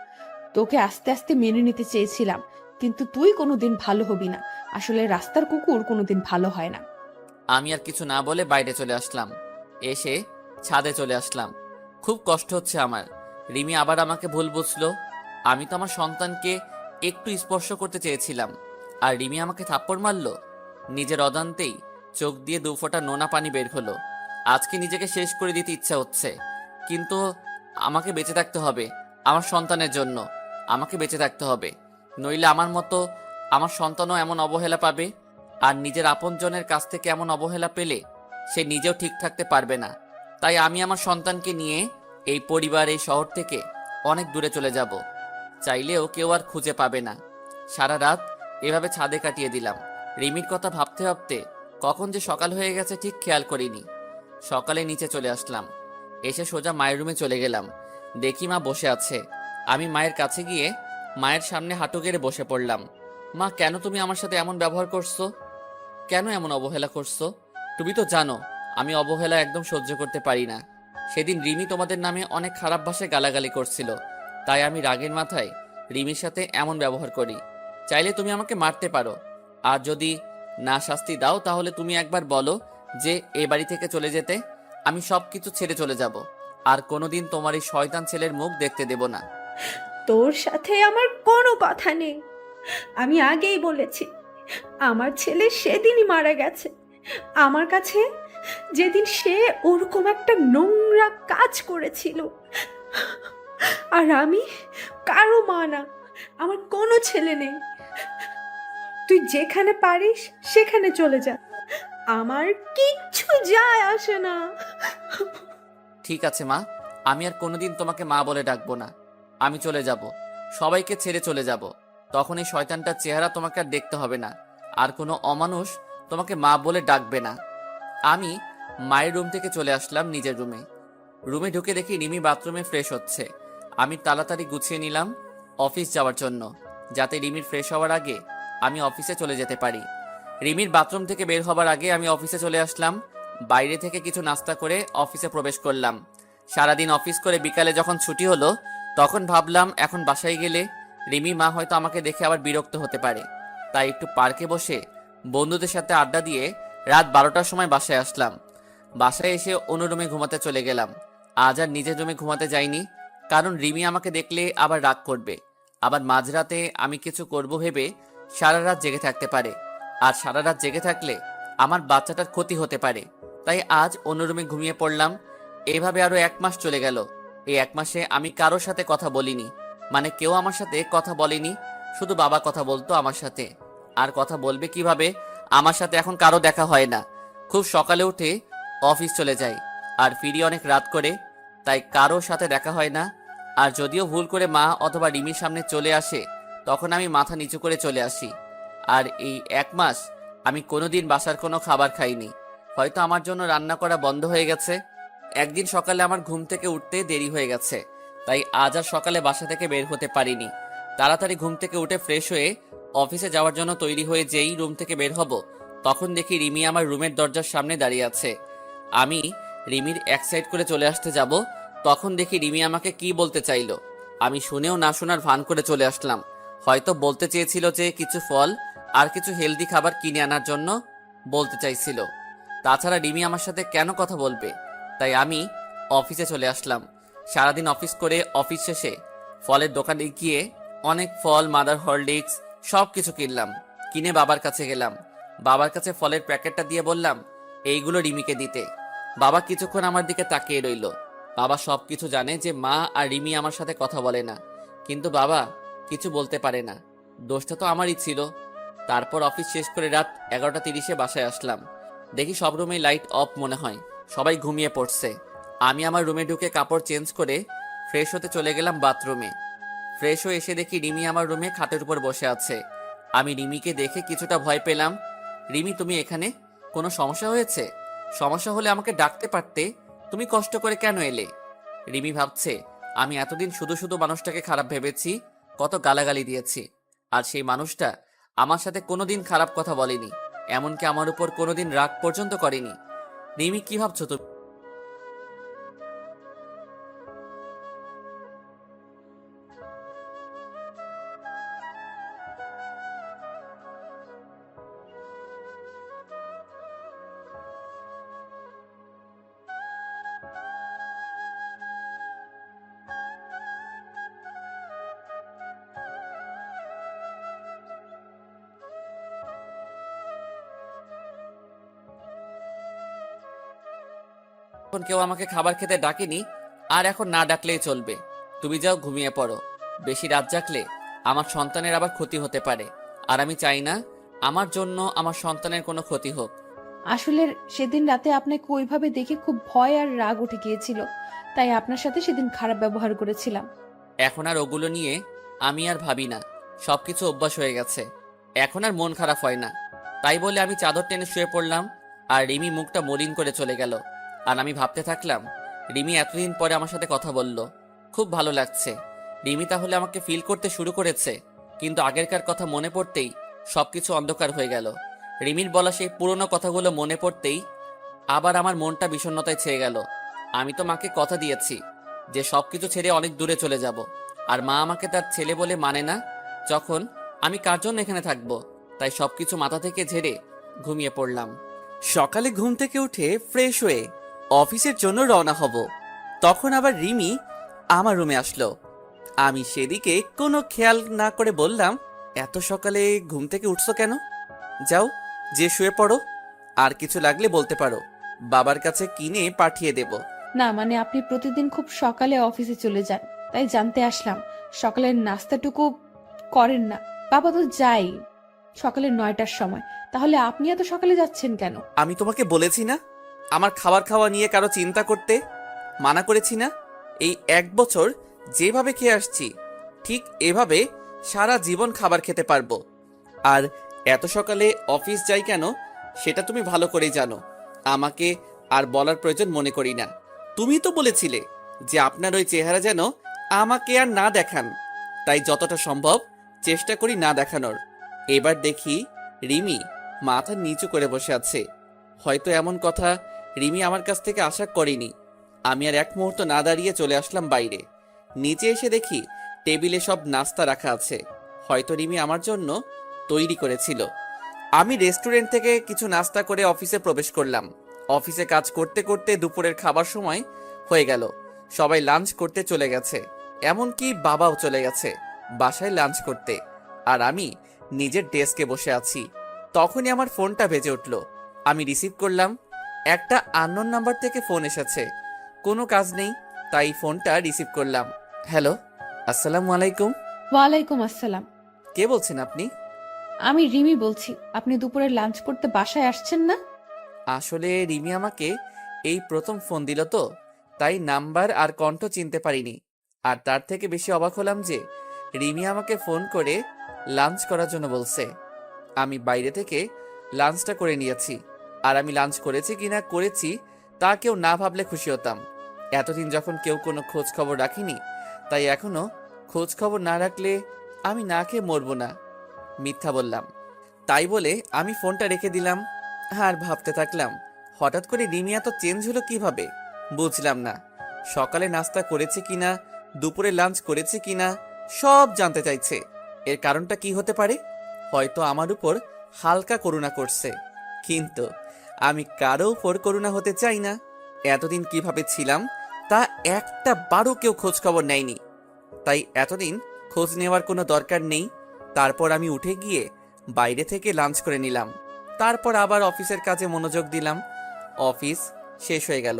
তোকে আস্তে আস্তে মেনে নিতে চেয়েছিলাম, কিন্তু তুই কোনোদিন ভালো হবি না। আসলে রাস্তার কুকুর কোনোদিন ভালো হয় না। আমি আর কিছু না বলে বাইরে চলে আসলাম। এসে ছাদে চলে আসলাম। খুব কষ্ট হচ্ছে আমার। রিমি আবার আমাকে ভুল বুঝলো। আমি তো আমার সন্তানকে একটু স্পর্শ করতে চেয়েছিলাম, আর রিমি আমাকে থাপ্পড় মারলো। নিজের অজান্তেই চোখ দিয়ে 2 ফোঁটা নোনা পানি বের হলো। আজকে নিজেকে শেষ করে দিতে ইচ্ছা হচ্ছে, কিন্তু আমাকে বেঁচে থাকতে হবে। আমার সন্তানের জন্য আমাকে বেঁচে থাকতে হবে, নইলে আমার মতো আমার সন্তানও এমন অবহেলা পাবে। আর নিজের আপনজনের কাছ থেকে এমন অবহেলা পেলে সে নিজেও ঠিক থাকতে পারবে না। তাই আমি আমার সন্তানকে নিয়ে এই পরিবার, এই শহর থেকে অনেক দূরে চলে যাব। চাইলেও কেউ আর খুঁজে পাবে না। সারা রাত এভাবে ছাদে কাটিয়ে দিলাম। রিমির কথা ভাবতে ভাবতে কখন যে সকাল হয়ে গেছে ঠিক খেয়াল করিনি। সকালে নিচে চলে আসলাম। এসে সোজা মায়ের রুমে চলে গেলাম। দেখি মা বসে আছে। আমি মায়ের কাছে গিয়ে মায়ের সামনে হাঁটু গেড়ে বসে পড়লাম। মা, কেন তুমি আমার সাথে এমন ব্যবহার করছো? কেন এমন অবহেলা করছো? তুমি তো জানো আমি অবহেলা একদম সহ্য করতে পারি না। সেদিন রিমি তোমাদের নামে অনেক খারাপ ভাষায় গালাগালি করছিল, তাই আমি রাগের মাথায় রিমির সাথে এমন ব্যবহার করি। চাইলে তুমি আমাকে মারতে পারো, আর যদি না শাস্তি দাও তাহলে তুমি একবার বলো যে এ বাড়ি থেকে চলে যেতে। আমি সবকিছু ছেড়ে চলে যাব, আর কোনোদিন তোমার এই শয়তান ছেলের মুখ দেখতে দেব না। তোর সাথে আমার কোনো কথা নেই। আমি আগেই বলেছি, আমার ছেলে সেদিনই মারা গেছে। আমার কাছে যেদিন সে ওরকম একটা নোংরা কাজ করেছিল, আর আমি কারো মা না, আমার কোনো ছেলে নেই। তুই যেখানে পারিস সেখানে চলে যা, আমার কিচ্ছু যায় আসে না। ঠিক আছে মা, আমি আর কোনোদিন তোমাকে মা বলে ডাকবো না। আমি চলে যাব, সবাইকে ছেড়ে চলে যাব। তখন এই শয়তানটার চেহারা তোমাকে আর দেখতে হবে না, আর কোনো অমানুষ তোমাকে মা বলে ডাকবে না। আমি মায়ের রুম থেকে চলে আসলাম নিজের রুমে। রুমে ঢুকে দেখি রিমি বাথরুমে ফ্রেশ হচ্ছে। আমি তাড়াতাড়ি গুছিয়ে নিলাম অফিস যাওয়ার জন্য, যাতে রিমির ফ্রেশ হওয়ার আগে আমি অফিসে চলে যেতে পারি। রিমির বাথরুম থেকে বের হবার আগে আমি অফিসে চলে আসলাম। বাইরে থেকে কিছু নাস্তা করে অফিসে প্রবেশ করলাম। সারাদিন অফিস করে বিকালে যখন ছুটি হলো, তখন ভাবলাম এখন বাসায় গেলে রিমি মা হয়তো আমাকে দেখে আবার বিরক্ত হতে পারে। তাই একটু পার্কে বসে বন্ধুদের সাথে আড্ডা দিয়ে রাত 12টার সময় বাসায় আসলাম। বাসায় এসে অন্য রুমে ঘুমাতে চলে গেলাম। আজ আর নিজের রুমে ঘুমাতে যাইনি, কারণ রিমি আমাকে দেখলে আবার রাগ করবে। আবার মাঝরাতে আমি কিছু করব ভেবে সারা রাত জেগে থাকতে পারে, আর সারা রাত জেগে থাকলে আমার বাচ্চাটার ক্ষতি হতে পারে। তাই আজ অন্য রুমে ঘুমিয়ে পড়লাম। এইভাবে আরো 1 মাস চলে গেল। এই 1 মাসে আমি কারোর সাথে কথা বলিনি, মানে কেউ আমার সাথে কথা বলেনি। শুধু বাবা কথা বলতো আমার সাথে, আর কথা বলবে কিভাবে? আমার সাথে এখন কারো দেখা হয় না। খুব সকালে উঠে অফিস চলে যাই, আর ফিরি অনেক রাত করে, তাই কারোর সাথে দেখা হয় না। আর যদিও ভুল করে মা অথবা রিমির সামনে চলে আসে, তখন আমি মাথা নিচু করে চলে আসি। আর এই 1 মাস আমি কোনোদিন বাসার কোনো খাবার খাইনি। হয়তো আমার জন্য রান্না করা বন্ধ হয়ে গেছে। একদিন সকালে আমার ঘুম থেকে উঠতে দেরি হয়ে গেছে, তাই আজ আর সকালে বাসা থেকে বের হতে পারিনি। তাড়াতাড়ি ঘুম থেকে উঠে ফ্রেশ হয়ে অফিসে যাওয়ার জন্য তৈরি হয়ে যেই রুম থেকে বের হব, তখন দেখি রিমি আমার রুমের দরজার সামনে দাঁড়িয়ে আছে। আমি রিমির এক সাইড করে চলে আসতে যাব, তখন দেখি রিমি আমাকে কি বলতে চাইলো। আমি শুনেও না শোনার ভান করে চলে আসলাম। হয়তো বলতে চেয়েছিল যে কিছু ফল আর কিছু হেলদি খাবার কিনে আনার জন্য বলতে চাইছিল। তাছাড়া রিমি আমার সাথে কেন কথা বলবে? তাই আমি অফিসে চলে আসলাম। সারাদিন অফিস করে অফিস শেষে ফলের দোকানে গিয়ে অনেক ফল, মাদার হরলিক্স সব কিছু কিনলাম। কিনে বাবার কাছে গেলাম। বাবার কাছে ফলের প্যাকেটটা দিয়ে বললাম এইগুলো রিমিকে দিতে। বাবা কিছুক্ষণ আমার দিকে তাকিয়ে রইল। বাবা সব কিছু জানে যে মা আর রিমি আমার সাথে কথা বলে না, কিন্তু বাবা কিছু বলতে পারে না। দোষটা তো আমারই ছিল। তারপর অফিস শেষ করে রাত 11:30 বাসায় আসলাম। দেখি সব রুমে লাইট অফ মনে হয়, সবাই ঘুমিয়ে পড়ছে। আমি আমার রুমে ঢুকে কাপড় চেঞ্জ করে ফ্রেশ হতে চলে গেলাম বাথরুমে। ফ্রেশ হয়ে এসে দেখি রিমি আমার রুমে খাটের উপর বসে আছে। আমি রিমিকে দেখে কিছুটা ভয় পেলাম। রিমি, তুমি এখানে? কোনো সমস্যা হয়েছে? সমস্যা হলে আমাকে ডাকতে পারতে, তুমি কষ্ট করে কেন এলে? রিমি ভাবছে আমি এতদিন শুধু শুধু মানুষটাকে খারাপ ভেবেছি, কত গালাগালি দিয়েছি, আর সেই মানুষটা আমার সাথে কোনোদিন খারাপ কথা বলেনি, এমনকি আমার উপর কোনোদিন রাগ পর্যন্ত করেনি। রিমি, কি ভাবছো তুমি? এখন কেউ আমাকে খাবার খেতে ডাকেনি, আর এখন না ডাকলেই চলবে। তুমি যাও, ঘুমিয়ে পড়ো। বেশি রাত জাগলে আমার সন্তানের আবার ক্ষতি হতে পারে, আর আমি চাই না আমার জন্য আমার সন্তানের কোনো ক্ষতি হোক। আসলে সেদিন রাতে আপনাকে ওইভাবে দেখে খুব ভয় আর রাগ উঠে গিয়েছিল, তাই আপনার সাথে সেদিন খারাপ ব্যবহার করেছিলাম। এখন আর ওগুলো নিয়ে আমি আর ভাবি না, সবকিছু অভ্যাস হয়ে গেছে। এখন আর মন খারাপ হয় না। তাই বলে আমি চাদর টেনে শুয়ে পড়লাম, আর রিমি মুখটা মলিন করে চলে গেল। আর আমি ভাবতে থাকলাম রিমি এতদিন পরে আমার সাথে কথা বলল, খুব ভালো লাগছে। রিমি তাহলে আমাকে ফিল করতে শুরু করেছে। কিন্তু আগেরকার কথা মনে পড়তেই সবকিছু অন্ধকার হয়ে গেল। রিমির বলা সেই পুরনো কথাগুলো মনে পড়তেই আবার আমার মনটা বিষণ্ণতায় ছেয়ে গেল। আমি তো মাকে কথা দিয়েছি যে সবকিছু ছেড়ে অনেক দূরে চলে যাব, আর মা আমাকে তার ছেলে বলে মানে না। যখন আমি কার জন্য এখানে থাকবো? তাই সবকিছু মাথা থেকে ঝেড়ে ঘুমিয়ে পড়লাম। সকালে ঘুম থেকে উঠে ফ্রেশ হয়ে অফিসের জন্য রওনা হব, তখন আবার রিমি আমার রুমে আসলো। আমি সেদিকে কোনো খেয়াল না করে বললাম, এত সকালে ঘুম থেকে উঠছো কেন? যাও, যে শুয়ে পড়ো। আর কিছু লাগলে বলতে পারো, বাবার কাছে কিনে পাঠিয়ে দেব। না মানে আপনি প্রতিদিন খুব সকালে অফিসে চলে যান, তাই জানতে আসলাম সকালের নাস্তাটুকু করেন না। বাবা তো যাই সকালে 9টার সময়, তাহলে আপনি এত সকালে যাচ্ছেন কেন? আমি তোমাকে বলেছি না আমার খাবার খাওয়া নিয়ে কারো চিন্তা করতে? মানা করেছি না? এই 1 বছর যেভাবে খেয়ে আসছি ঠিক এভাবে সারা জীবন খাবার খেতে পারবো। আর এত সকালে অফিস যাই কেন সেটা তুমি ভালো করেই জানো। আমাকে আর বলার প্রয়োজন মনে করি না। তুমি তো বলেছিলে যে আপনার ওই চেহারা যেন আমাকে আর না দেখান, তাই যতটা সম্ভব চেষ্টা করি না দেখানোর। এবার দেখি রিমি মাথা নিচু করে বসে আছে। হয়তো এমন কথা রিমি আমার কাছ থেকে আশা করেনি। আমি আর এক মুহূর্ত না দাঁড়িয়ে চলে আসলাম বাইরে। নিচে এসে দেখি টেবিলে সব নাস্তা রাখা আছে, হয়তো রিমি আমার জন্য তৈরি করেছিল। আমি রেস্টুরেন্ট থেকে কিছু নাস্তা করে অফিসে প্রবেশ করলাম। অফিসে কাজ করতে করতে দুপুরের খাবার সময় হয়ে গেল। সবাই লাঞ্চ করতে চলে গেছে, এমনকি বাবাও চলে গেছে বাসায় লাঞ্চ করতে। আর আমি নিজের ডেস্কে বসে আছি। তখনই আমার ফোনটা বেজে উঠল। আমি রিসিভ করলাম। একটা আননোন নাম্বার থেকে ফোন এসেছে। কোনো কাজ নেই, তাই ফোনটা রিসিভ করলাম। হ্যালো, আসসালামু আলাইকুম। ওয়ালাইকুম আসসালাম। কে বলছেন আপনি? আমি রিমি বলছি। আপনি দুপুরে লাঞ্চ করতে বাসায় আসছেন না? আসলে রিমি আমাকে এই প্রথম ফোন দিল, তো তাই নাম্বার আর কণ্ঠ চিনতে পারিনি। আর তার থেকে বেশি অবাক হলাম যে রিমি আমাকে ফোন করে লাঞ্চ করার জন্য বলছে। আমি বাইরে থেকে লাঞ্চটা করে নিয়েছি, আর আমি লাঞ্চ করেছি কিনা করেছি তা কেউ না ভাবলে খুশি হতাম। এতদিন যখন কেউ কোনো খোঁজ খবর রাখিনি, তাই এখনো খোঁজ খবর না রাখলে আমি না খেয়ে মরবো না। মিথ্যা বললাম। তাই বলে আমি ফোনটা রেখে দিলাম। আর ভাবতে থাকলাম হঠাৎ করে রিমি এত চেঞ্জ হলো কিভাবে, বুঝলাম না। সকালে নাস্তা করেছে কিনা, দুপুরে লাঞ্চ করেছে কিনা, সব জানতে চাইছে। এর কারণটা কি হতে পারে? হয়তো আমার উপর হালকা করুণা করছে, কিন্তু আমি কারো উপর করুণা হতে চাই না। এতদিন কিভাবে ছিলাম তা একটা বারও কেউ খোঁজ খবর নেয়নি, তাই এতদিন খোঁজ নেওয়ার কোনো দরকার নেই। তারপর আমি উঠে গিয়ে বাইরে থেকে লাঞ্চ করে নিলাম। তারপর আবার অফিসের কাজে মনোযোগ দিলাম। অফিস শেষ হয়ে গেল,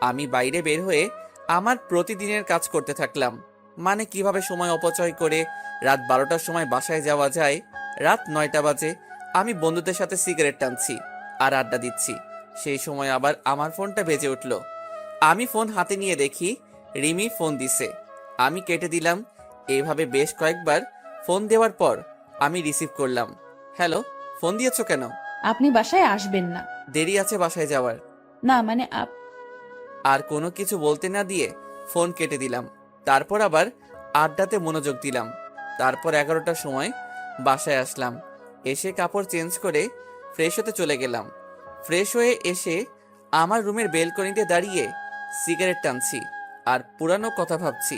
আমি বাইরে বের হয়ে আমার প্রতিদিনের কাজ করতে থাকলাম। মানে কিভাবে সময় অপচয় করে রাত 12টার সময় বাসায় যাওয়া যায়। রাত 9টা বাজে, আমি বন্ধুদের সাথে সিগারেট টানছি আর আড্ডা দিচ্ছি। সেই সময় আবার আমার ফোনটা বেজে উঠল। আমি ফোন হাতে নিয়ে দেখি রিমি ফোন দিছে। আমি কেটে দিলাম। এইভাবে বেশ কয়েকবার ফোন দেওয়ার পর আমি রিসিভ করলাম। হ্যালো, ফোন দিয়েছো কেন? আপনি বাসায় আসবেন না। দেরি আছে বাসায় যাওয়ার। না মানে আর কোনো কিছু বলতে না দিয়ে ফোন কেটে দিলাম। তারপর আবার আড্ডাতে মনোযোগ দিলাম। তারপর 11টার সময় বাসায় আসলাম। এসে কাপড় চেঞ্জ করে ফ্রেশ হতে চলে গেলাম। ফ্রেশ হয়ে এসে আমার রুমের বেলকনিতে দাঁড়িয়ে সিগারেট টানছি আর পুরানো কথা ভাবছি।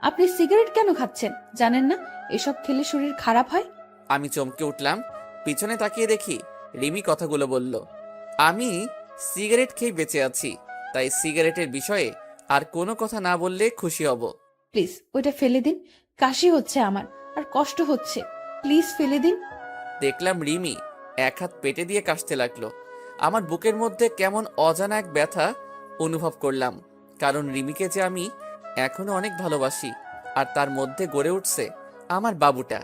আপনি সিগারেট কেন খাচ্ছেন? জানেন না এসব খেলে শরীর খারাপ হয়? আমি চমকে উঠলাম। পিছনে তাকিয়ে দেখি রিমি কথাগুলো বলল। আমি সিগারেট খেয়ে বেঁচে আছি, তাই সিগারেটের বিষয়ে আর কোনো কথা না বললে খুশি হব। প্লিজ ওইটা ফেলে দিন, কাশি হচ্ছে আমার আর কষ্ট হচ্ছে, প্লিজ ফেলে দিন। দেখলাম রিমি এক হাত পেটে দিয়ে কাশতে লাগলো। আমার বুকের মধ্যে কেমন অজানা এক ব্যথা অনুভব করলাম, কারণ রিমিকে যে আমি এখনো অনেক ভালোবাসি আর তার মধ্যে গড়ে উঠছে আমার বাবুটা।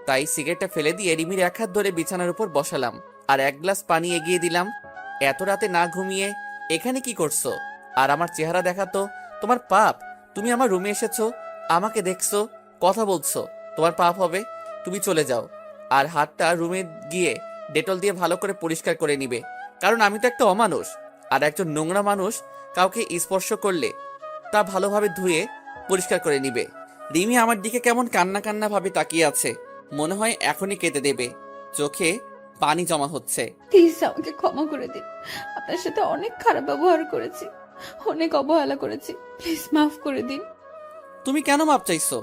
তাই সিগারেটটা ফেলে দিয়ে রিমির এক হাত ধরে বিছানার উপর বসালাম আর এক গ্লাস পানি এগিয়ে দিলাম। এত রাতে না ঘুমিয়ে এখানে কি করছো? আর আমার চেহারা দেখাতো। তোমার পাপ। তুমি আমার রুমে এসেছো, আমাকে দেখছো, কথা বলছো, তোমার পাপ হবে। তুমি চলে যাও আর হাতটা রুমে গিয়ে ডেটল দিয়ে ভালো করে পরিষ্কার করে নিবে, কারণ আমি তো একটা অমানুষ। আর একজন নোংরা মানুষ কাউকে স্পর্শ করলে তা ভালোভাবে ধুয়ে পরিষ্কার করে নিবে। রিমি আমার দিকে কেমন কান্না কান্না ভাবে তাকিয়ে আছে, মনে হয় এখনই কেঁদে দেবে। চোখে পানি জমা হচ্ছে। প্লিজ আমাকে ক্ষমা করে দিন, আপনার সাথে অনেক খারাপ ব্যবহার করেছি, অনেক অবহেলা করেছি, প্লিজ মাফ করে দিন। তুমি কেন মাপ চাইছো?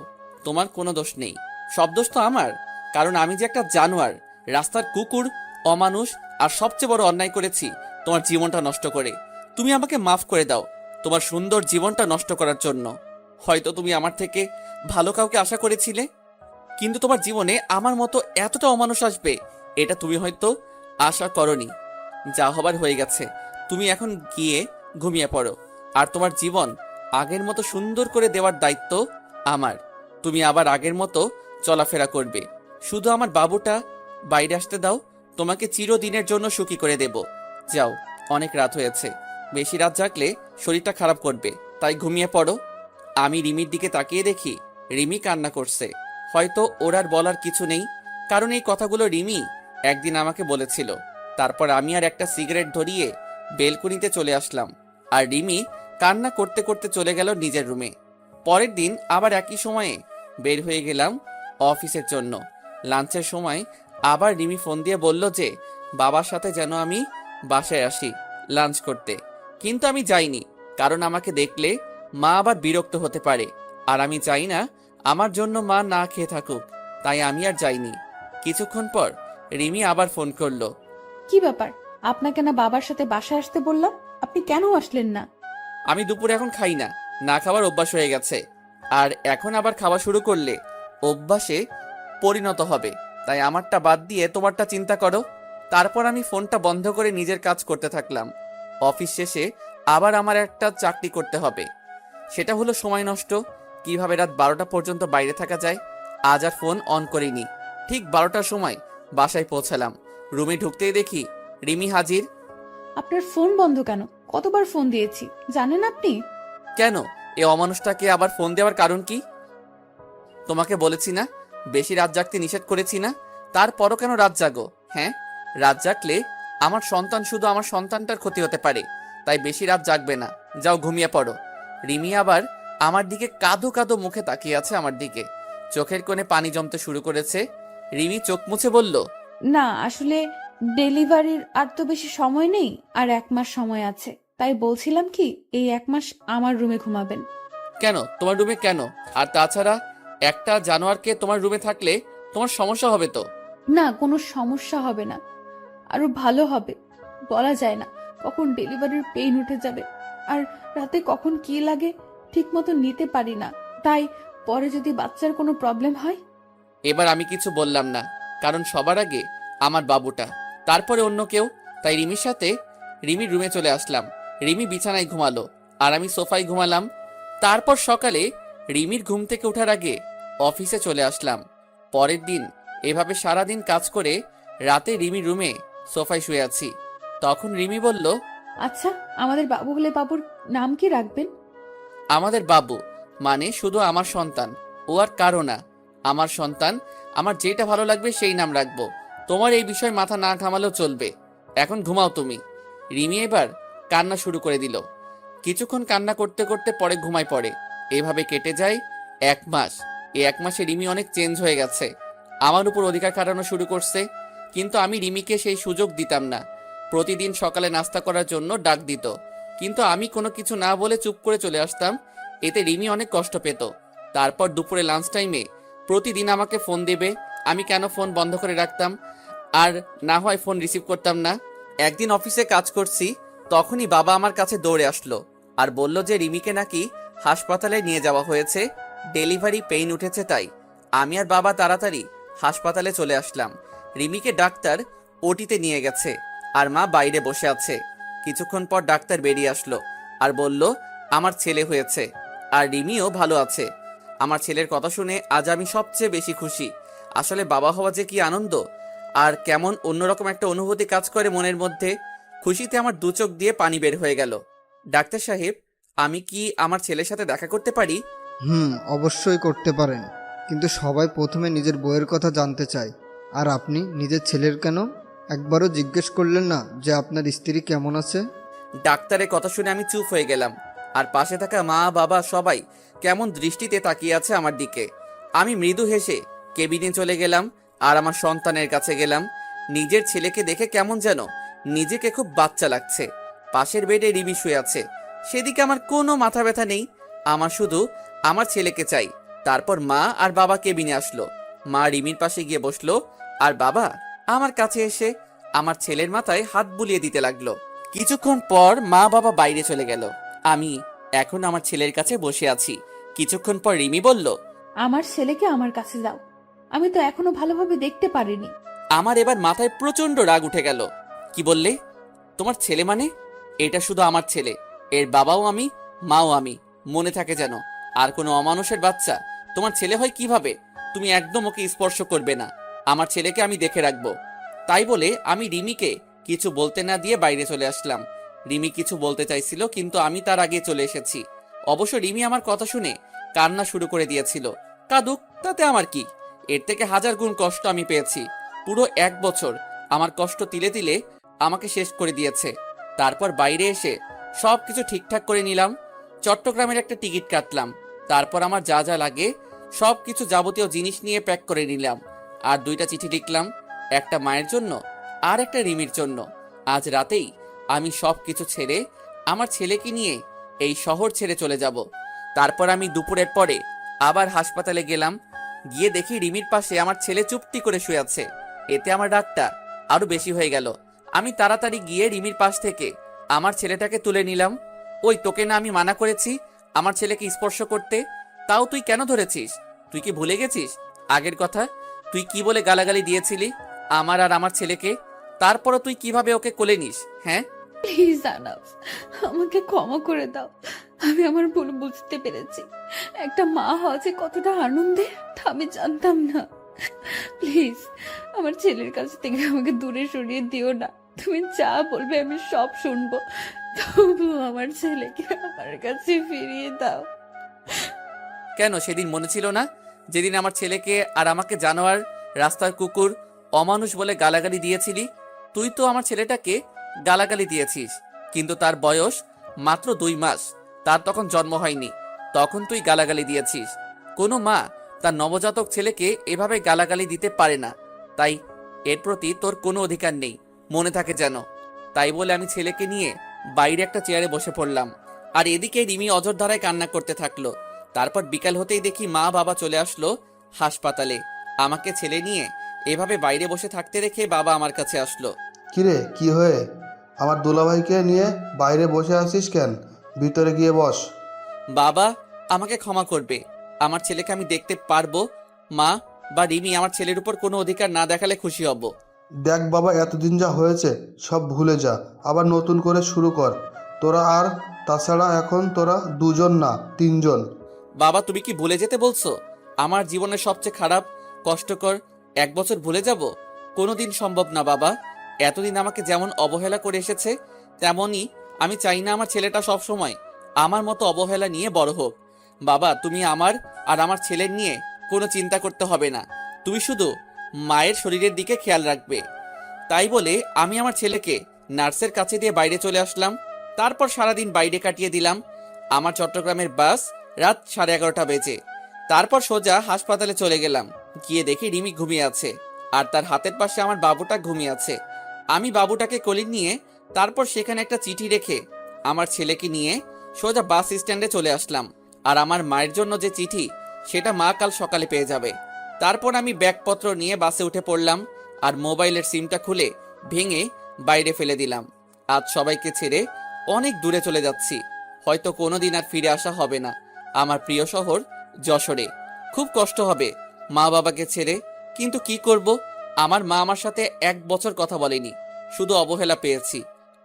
তোমার কোনো দোষ নেই, সব দোষ তো আমার। কারণ আমি যে একটা জানোয়ার, রাস্তার কুকুর, অমানুষ আর সবচেয়ে বড় অন্যায় করেছি তোমার জীবনটা নষ্ট করে। তুমি আমাকে মাফ করে দাও তোমার সুন্দর জীবনটা নষ্ট করার জন্য। হয়তো তুমি আমার থেকে ভালো কাউকে আশা করেছিলে, কিন্তু তোমার জীবনে আমার মতো এতটা অমানুষ আসবে এটা তুমি হয়তো আশা করনি। যা হবার হয়ে গেছে, তুমি এখন গিয়ে ঘুমিয়ে পড়ো। আর তোমার জীবন আগের মতো সুন্দর করে দেওয়ার দায়িত্ব আমার। তুমি আবার আগের মতো চলাফেরা করবে। শুধু আমার বাবুটা বাইরে আসতে দাও, তোমাকে চিরদিনের জন্য সুখী করে দেব। যাও, অনেক রাত হয়েছে, বেশি রাত জাগলে শরীরটা খারাপ করবে, তাই ঘুমিয়ে পড়ো। আমি রিমির দিকে তাকিয়ে দেখি রিমি কান্না করছে। হয়তো ওর আর বলার কিছু নেই, কারণ এই কথাগুলো রিমি একদিন আমাকে বলেছিল। তারপর আমি আর একটা সিগারেট ধরিয়ে বেলকনিতে চলে আসলাম, আর রিমি কান্না করতে করতে চলে গেল নিজের রুমে। পরের দিন আবার একই সময়ে বের হয়ে গেলাম অফিসের জন্য। লাঞ্চের সময় আবার রিমি ফোন দিয়ে বলল যে বাবার সাথে যেন আমি বাসায় আসি লাঞ্চ করতে, কিন্তু আমি যাইনি, কারণ আমাকে দেখলে মা আবার বিরক্ত হতে পারে, আর আমি চাই না আমার জন্য মা না খেয়ে থাকুক, তাই আমি আর যাইনি। কিছুক্ষণ পর রিমি আবার ফোন করলো। কি ব্যাপার, আপনাকে না বাবার সাথে বাসায় আসতে বললাম, আপনি কেন আসলেন না? আমি দুপুরে এখন খাই না, না খাওয়ার অভ্যাস হয়ে গেছে, আর এখন আবার খাওয়া শুরু করলে অভ্যাসে পরিণত হবে, তাই আমারটা বাদ দিয়ে তোমারটা চিন্তা করো। তারপর আমি ফোনটা বন্ধ করে নিজের কাজ করতে থাকলাম। অফিস শেষে আবার আমার একটা চাকরি করতে হবে, সেটা হলো সময় নষ্ট, কিভাবে রাত 12টা পর্যন্ত বাইরে থাকা যায়। আজ আর ফোন অন করিনি। ঠিক 12টার সময় বাসায় পৌঁছালাম। রুমে ঢুকতেই দেখি রিমি হাজির। আপনার ফোন বন্ধ কেন? কতবার ফোন দিয়েছি জানেন আপনি? কেন, এ অমানুষটাকে আবার ফোন দেওয়ার কারণ কি? তোমাকে বলেছি না বেশি রাত জাগতে নিষেধ করেছি না, তারপরও কেন রাত জাগো? হ্যাঁ, রাত জাগলে আমার সন্তান, শুধু আমার সন্তানটার ক্ষতি হতে পারে, তাই বেশি রাত জাগবে না, যাও ঘুমিয়ে পড়ো। রিমি আবার আমার দিকে কাঁদো কাঁদো মুখে তাকিয়ে আছে, আমার দিকে চোখের কোণে পানি জমতে শুরু করেছে। রিমি চোখ মুছে বলল, না আসলে ডেলিভারির আর তো বেশি সময় নেই, আর 1 মাস সময় আছে। তাই বলছিলাম কি, এই 1 মাস আমার রুমে ঘুমাবেন। কেন তোমার রুমে কেন? আর তাছাড়া একটা জানোয়ারকে তোমার রুমে থাকলে তোমার সমস্যা হবে তো। না, কোনো সমস্যা হবে না, আরো ভালো হবে। বলা যায় না কখন ডেলিভারির পেইন উঠে যাবে, আর রাতে কখন কি লাগে ঠিক মতো নিতে পারি না। তাই পরে যদি বাচ্চার কোনো প্রবলেম হয়। এবার আমি কিছু বললাম না, কারণ সবার আগে আমার বাবুটা, তারপরে অন্য কেউ। তাই রিমির সাথে রিমির রুমে চলে আসলাম। রিমি বিছানায় ঘুমালো আর আমি সোফায় ঘুমালাম। তারপর সকালে রিমির ঘুম থেকে ওঠার আগে অফিসে চলে আসলাম। পরের দিন এভাবে সারাদিন কাজ করে রাতে রিমির রুমে সোফায় শুয়ে আছি। তখন রিমি বলল, আচ্ছা, আমাদের বাবু হলে বাবুর নাম কি রাখবেন? আমাদের বাবু মানে শুধু আমার সন্তান, ও আর কারো না। আমার সন্তান, আমার যেটা ভালো লাগবে সেই নাম রাখবো। তোমার এই বিষয়ে মাথা না ঘামালেও চলবে। এখন ঘুমাও তুমি। রিমি এবার কান্না শুরু করে দিল। কিছুক্ষণ কান্না করতে করতে পরে ঘুমায় পড়ে। এভাবে কেটে যায় 1 মাস। এই 1 মাসে রিমি অনেক চেঞ্জ হয়ে গেছে, আমার উপর অধিকার খাটানো শুরু করছে। কিন্তু আমি রিমিকে সেই সুযোগ দিতাম না। প্রতিদিন সকালে নাস্তা করার জন্য ডাক দিত, কিন্তু আমি কোনো কিছু না বলে চুপ করে চলে আসতাম। এতে রিমি অনেক কষ্ট পেত। তারপর দুপুরে লাঞ্চ টাইমে প্রতিদিন আমাকে ফোন দেবে। আমি কেন ফোন বন্ধ করে রাখতাম, আর না হয় ফোন রিসিভ করতাম না। একদিন অফিসে কাজ করছি, তখনই বাবা আমার কাছে দৌড়ে আসলো আর বলল যে রিমিকে নাকি হাসপাতালে নিয়ে যাওয়া হয়েছে, ডেলিভারি পেইন উঠেছে। তাই আমি আর বাবা তাড়াতাড়ি হাসপাতালে চলে আসলাম। রিমিকে ডাক্তার ওটিতে নিয়ে গেছে আর মা বাইরে বসে আছে। কিছুক্ষণ পর ডাক্তার বেরিয়ে আসলো আর বলল আমার ছেলে হয়েছে আর রিমিও ভালো আছে। আমার ছেলের কথা শুনে আজ আমি সবচেয়ে বেশি খুশি। আসলে বাবা হওয়া যে কি আনন্দ, আর কেমন অন্যরকম একটা অনুভূতি কাজ করে মনের মধ্যে। খুশিতে আমার দু চোখ দিয়ে পানি বের হয়ে গেল। ডাক্তার সাহেব, আমি কি আমার ছেলের সাথে দেখা করতে পারি? অবশ্যই করতে পারেন, কিন্তু সবাই প্রথমে নিজের বইয়ের কথা জানতে চায়। আর আপনি নিজের ছেলের কেন একবারও জিজ্ঞেস করলেন না যে আপনার স্ত্রী কেমন আছে? ডাক্তারের কথা শুনে আমি চুপ হয়ে গেলাম, আর পাশে থাকা মা বাবা সবাই কেমন দৃষ্টিতে তাকিয়ে আছে আমার দিকে। আমি মৃদু হেসে কেবিনে চলে গেলাম আর আমার সন্তানের কাছে গেলাম। নিজের ছেলেকে দেখে কেমন যেন নিজেকে খুব বাচ্চা লাগছে। পাশের বেডে রিমি শুয়ে আছে, সেদিকে আমার কোনো মাথা ব্যথা নেই। আমার শুধু আমার ছেলেকে চাই। তারপর মা আর বাবা কেবিনে আসলো। মা রিমির পাশে গিয়ে বসলো আর বাবা আমার কাছে এসে আমার ছেলের মাথায় হাত বুলিয়ে দিতে লাগলো। কিছুক্ষণ পর মা বাবা বাইরে চলে গেল। আমি এখন আমার ছেলের কাছে বসে আছি। কিছুক্ষণ পর রিমি বলল, আমার ছেলেকে আমার কাছে দাও, আমি তো এখনো ভালোভাবে দেখতে পারিনি। আমার এবার মাথায় প্রচন্ড রাগ উঠে গেল। কি বললে? তোমার ছেলে মানে? এটা শুধু আমার ছেলে, এর বাবাও আমি, মাও আমি। মনে থাকে যেন। আর কোনো অমানুষের বাচ্চা তোমার ছেলে হয় কিভাবে? তুমি একদম ওকে স্পর্শ করবে না। আমার ছেলেকে আমি দেখে রাখবো। তাই বলে আমি রিমিকে কিছু বলতে না দিয়ে বাইরে চলে আসলাম। রিমি কিছু বলতে চাইছিল, কিন্তু আমি তার আগে চলে এসেছি। অবশ্য রিমি আমার কথা শুনে কান্না শুরু করে দিয়েছিল। কাঁদুক, তাতে আমার কি? এর থেকে 1000 গুণ কষ্ট আমি পেয়েছি। পুরো 1 বছর আমার কষ্ট তিলে তিলে আমাকে শেষ করে দিয়েছে। তারপর বাইরে এসে সবকিছু ঠিকঠাক করে নিলাম। চট্টগ্রামের একটা টিকিট কাটলাম। তারপর আমার যা যা লাগে সবকিছু যাবতীয় জিনিস নিয়ে প্যাক করে নিলাম। আর 2টা চিঠি লিখলাম, একটা মায়ের জন্য আর একটা রিমির জন্য। আজ রাতেই আমি সবকিছু ছেড়ে আমার ছেলেকে নিয়ে এই শহর ছেড়ে চলে যাব। তারপর আমি দুপুরের পরে আবার হাসপাতালে গেলাম। গিয়ে দেখি রিমির পাশে আমার ছেলে চুপটি করে শুয়ে আছে। এতে আমার রাগটা আরো বেশি হয়ে গেল। আমি তাড়াতাড়ি গিয়ে রিমির পাশ থেকে আমার ছেলেটাকে তুলে নিলাম। ওই, তোকে না আমি মানা করেছি আমার ছেলেকে স্পর্শ করতে? তাও তুই কেন ধরেছিস? তুই কি ভুলে গেছিস আগের কথা? তুই কি বলে গালাগালি দিয়েছিলি আমার আর আমার ছেলেকে? তারপরও তুই কিভাবে ওকে কোলে নিস? হ্যাঁ, প্লিজ আনাফ, আমাকে ক্ষমা করে দাও। আমি আমার ভুল বুঝতে পেরেছি। একটা মা হওয়া যে কতটা আনন্দের তা আমি জানতাম না। প্লিজ আমার ছেলের কাছ থেকে আমাকে দূরে সরিয়ে দিও না। তুমি যা বলবে আমি সব শুনবো, তবু আমার ছেলেকে আমার কাছে ফিরিয়ে দাও। কেন সেদিন মনে ছিল না যেদিন আমার ছেলেকে আর আমাকে জানোয়ার, রাস্তার কুকুর, অমানুষ বলে গালাগালি দিয়েছিলি? তুই তো আমার ছেলেটাকে গালাগালি দিয়েছিস, কিন্তু তার বয়স মাত্র 2 মাস, তার তখন জন্ম হয়নি। তখন তুই গালাগালি দিয়েছিস। কোনো মা তার নবজাতক ছেলেকে এভাবে গালাগালি দিতে পারে না। তাই এর প্রতি তোর কোনো অধিকার নেই। মনে থাকে যেন। তাই বলে আমি ছেলেকে নিয়ে বাইরে একটা চেয়ারে বসে পড়লাম। আর এদিকে রিমি অঝোরধারায় কান্না করতে থাকলো। তারপর বিকাল হতেই দেখি মা বাবা চলে আসলো হাসপাতালে। আমাকে ছেলে নিয়ে এভাবে বাইরে বসে থাকতে রেখে বাবা আমার কাছে আসলো। কিরে, কি হয়ে আমার দুলাভাইকে নিয়ে বাইরে বসে আছিস কেন? ভিতরে গিয়ে বস। বাবা, আমাকে ক্ষমা করবে, আমার ছেলেকে আমি দেখতে পারবো। মা বা রিমি আমার ছেলের উপর কোনো অধিকার না দেখালে খুশি হব। দেখ বাবা, এতদিন যা হয়েছে সব ভুলে যা, আবার নতুন করে শুরু কর তোরা। আর তাছাড়া এখন তোরা দুজন না, তিনজন। বাবা, তুমি কি ভুলে যেতে বলছো? আমার জীবনের সবচেয়ে খারাপ কষ্টকর 1 বছর ভুলে যাব? কোনোদিন সম্ভব না বাবা। এতদিন আমাকে যেমন অবহেলা করে এসেছে, তেমনই আমি চাই না আমার ছেলেটা সব সময় আমার মতো অবহেলা নিয়ে বড় হোক। বাবা, তুমি আমার আর আমার ছেলের নিয়ে কোনো চিন্তা করতে হবে না। তুমি শুধু মায়ের শরীরের দিকে খেয়াল রাখবে। তাই বলে আমি আমার ছেলেকে নার্সের কাছে দিয়ে বাইরে চলে আসলাম। তারপর সারাদিন বাইরে কাটিয়ে দিলাম। আমার চট্টগ্রামের বাস রাত 11:30 বেজে। তারপর সোজা হাসপাতালে চলে গেলাম। গিয়ে দেখি রিমি ঘুমিয়ে আছে, আর তার হাতের পাশে আমার বাবুটা ঘুমিয়ে আছে। আমি বাবুটাকে কোলে নিয়ে তারপর সেখানে একটা চিঠি রেখে আমার ছেলেকে নিয়ে সোজা বাস স্ট্যান্ডে চলে আসলাম। আর আমার মায়ের জন্য যে চিঠি, সেটা মা কাল সকালে পেয়ে যাবে। তারপর আমি ব্যাগপত্র নিয়ে বাসে উঠে পড়লাম, আর মোবাইলের সিমটা খুলে ভেঙে বাইরে ফেলে দিলাম। আজ সবাইকে ছেড়ে অনেক দূরে চলে যাচ্ছি। হয়তো কোনোদিন আর ফিরে আসা হবে না আমার প্রিয় শহর যশোরে। খুব কষ্ট হবে মা বাবাকে ছেড়ে, কিন্তু কি করব? আমার মা আমার সাথে 1 বছর কথা বলেনি, শুধু অবহেলা পেয়েছি।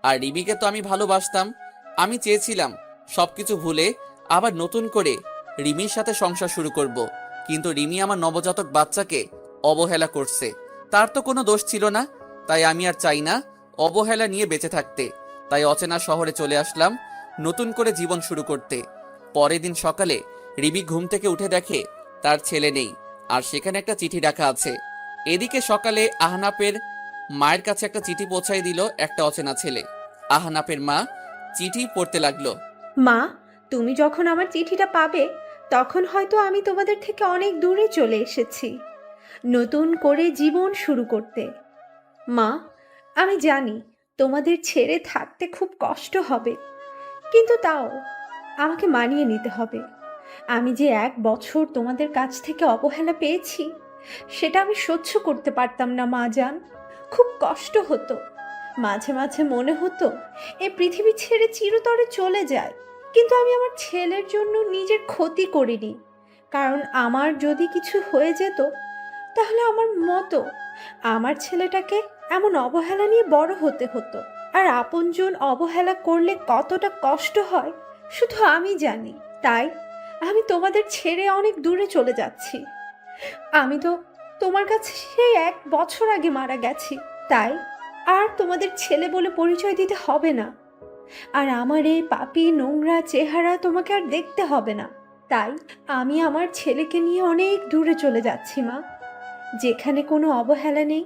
আর রিমিকে তো আমি ভালোবাসতাম। আমি চেয়েছিলাম সবকিছু ভুলে আবার নতুন করে রিমির সাথে সংসার শুরু করব, কিন্তু রিমি আমার নবজাতক বাচ্চাকে অবহেলা করছে। তার তো কোনো দোষ ছিল না। তাই আমি আর চাই না অবহেলা নিয়ে বেঁচে থাকতে। তাই অচেনা শহরে চলে আসলাম নতুন করে জীবন শুরু করতে। পরের দিন সকালে রিমি ঘুম থেকে উঠে দেখে তার ছেলে নেই, আর সেখানে একটা চিঠি রাখা আছে। এদিকে সকালে আহনাফের মায়ের কাছে একটা চিঠি পৌঁছাই দিল একটা অচেনা ছেলে। আহনাফের মা চিঠি পড়তে লাগলো। মা, তুমি যখন আমার চিঠিটা পাবে, তখন হয়তো আমি তোমাদের থেকে অনেক দূরে চলে এসেছি নতুন করে জীবন শুরু করতে। মা, আমি জানি তোমাদের ছেড়ে থাকতে খুব কষ্ট হবে, কিন্তু তাও আমাকে মানিয়ে নিতে হবে। আমি যে 1 বছর তোমাদের কাছ থেকে অবহেলা পেয়েছি, সেটা আমি সহ্য করতে পারতাম না মা জান। খুব কষ্ট হতো। মাঝে মাঝে মনে হতো এই পৃথিবী ছেড়ে চিরতরে চলে যায়। কিন্তু আমি আমার ছেলের জন্য নিজের ক্ষতি করিনি, কারণ আমার যদি কিছু হয়ে যেত, তাহলে আমার মতো আমার ছেলেটাকে এমন অবহেলা নিয়ে বড় হতে হতো। আর আপনজন অবহেলা করলে কতটা কষ্ট হয় শুধু আমি জানি। তাই আমি তোমাদের ছেড়ে অনেক দূরে চলে যাচ্ছি। আমি তো তোমার কাছে সেই 1 বছর আগে মারা গেছি। তাই আর তোমাদের ছেলে বলে পরিচয় দিতে হবে না। আর আমার এই পাপী নোংরা চেহারা তোমাকে আর দেখতে হবে না। তাই আমি আমার ছেলেকে নিয়ে অনেক দূরে চলে যাচ্ছি মা, যেখানে কোনো অবহেলা নেই।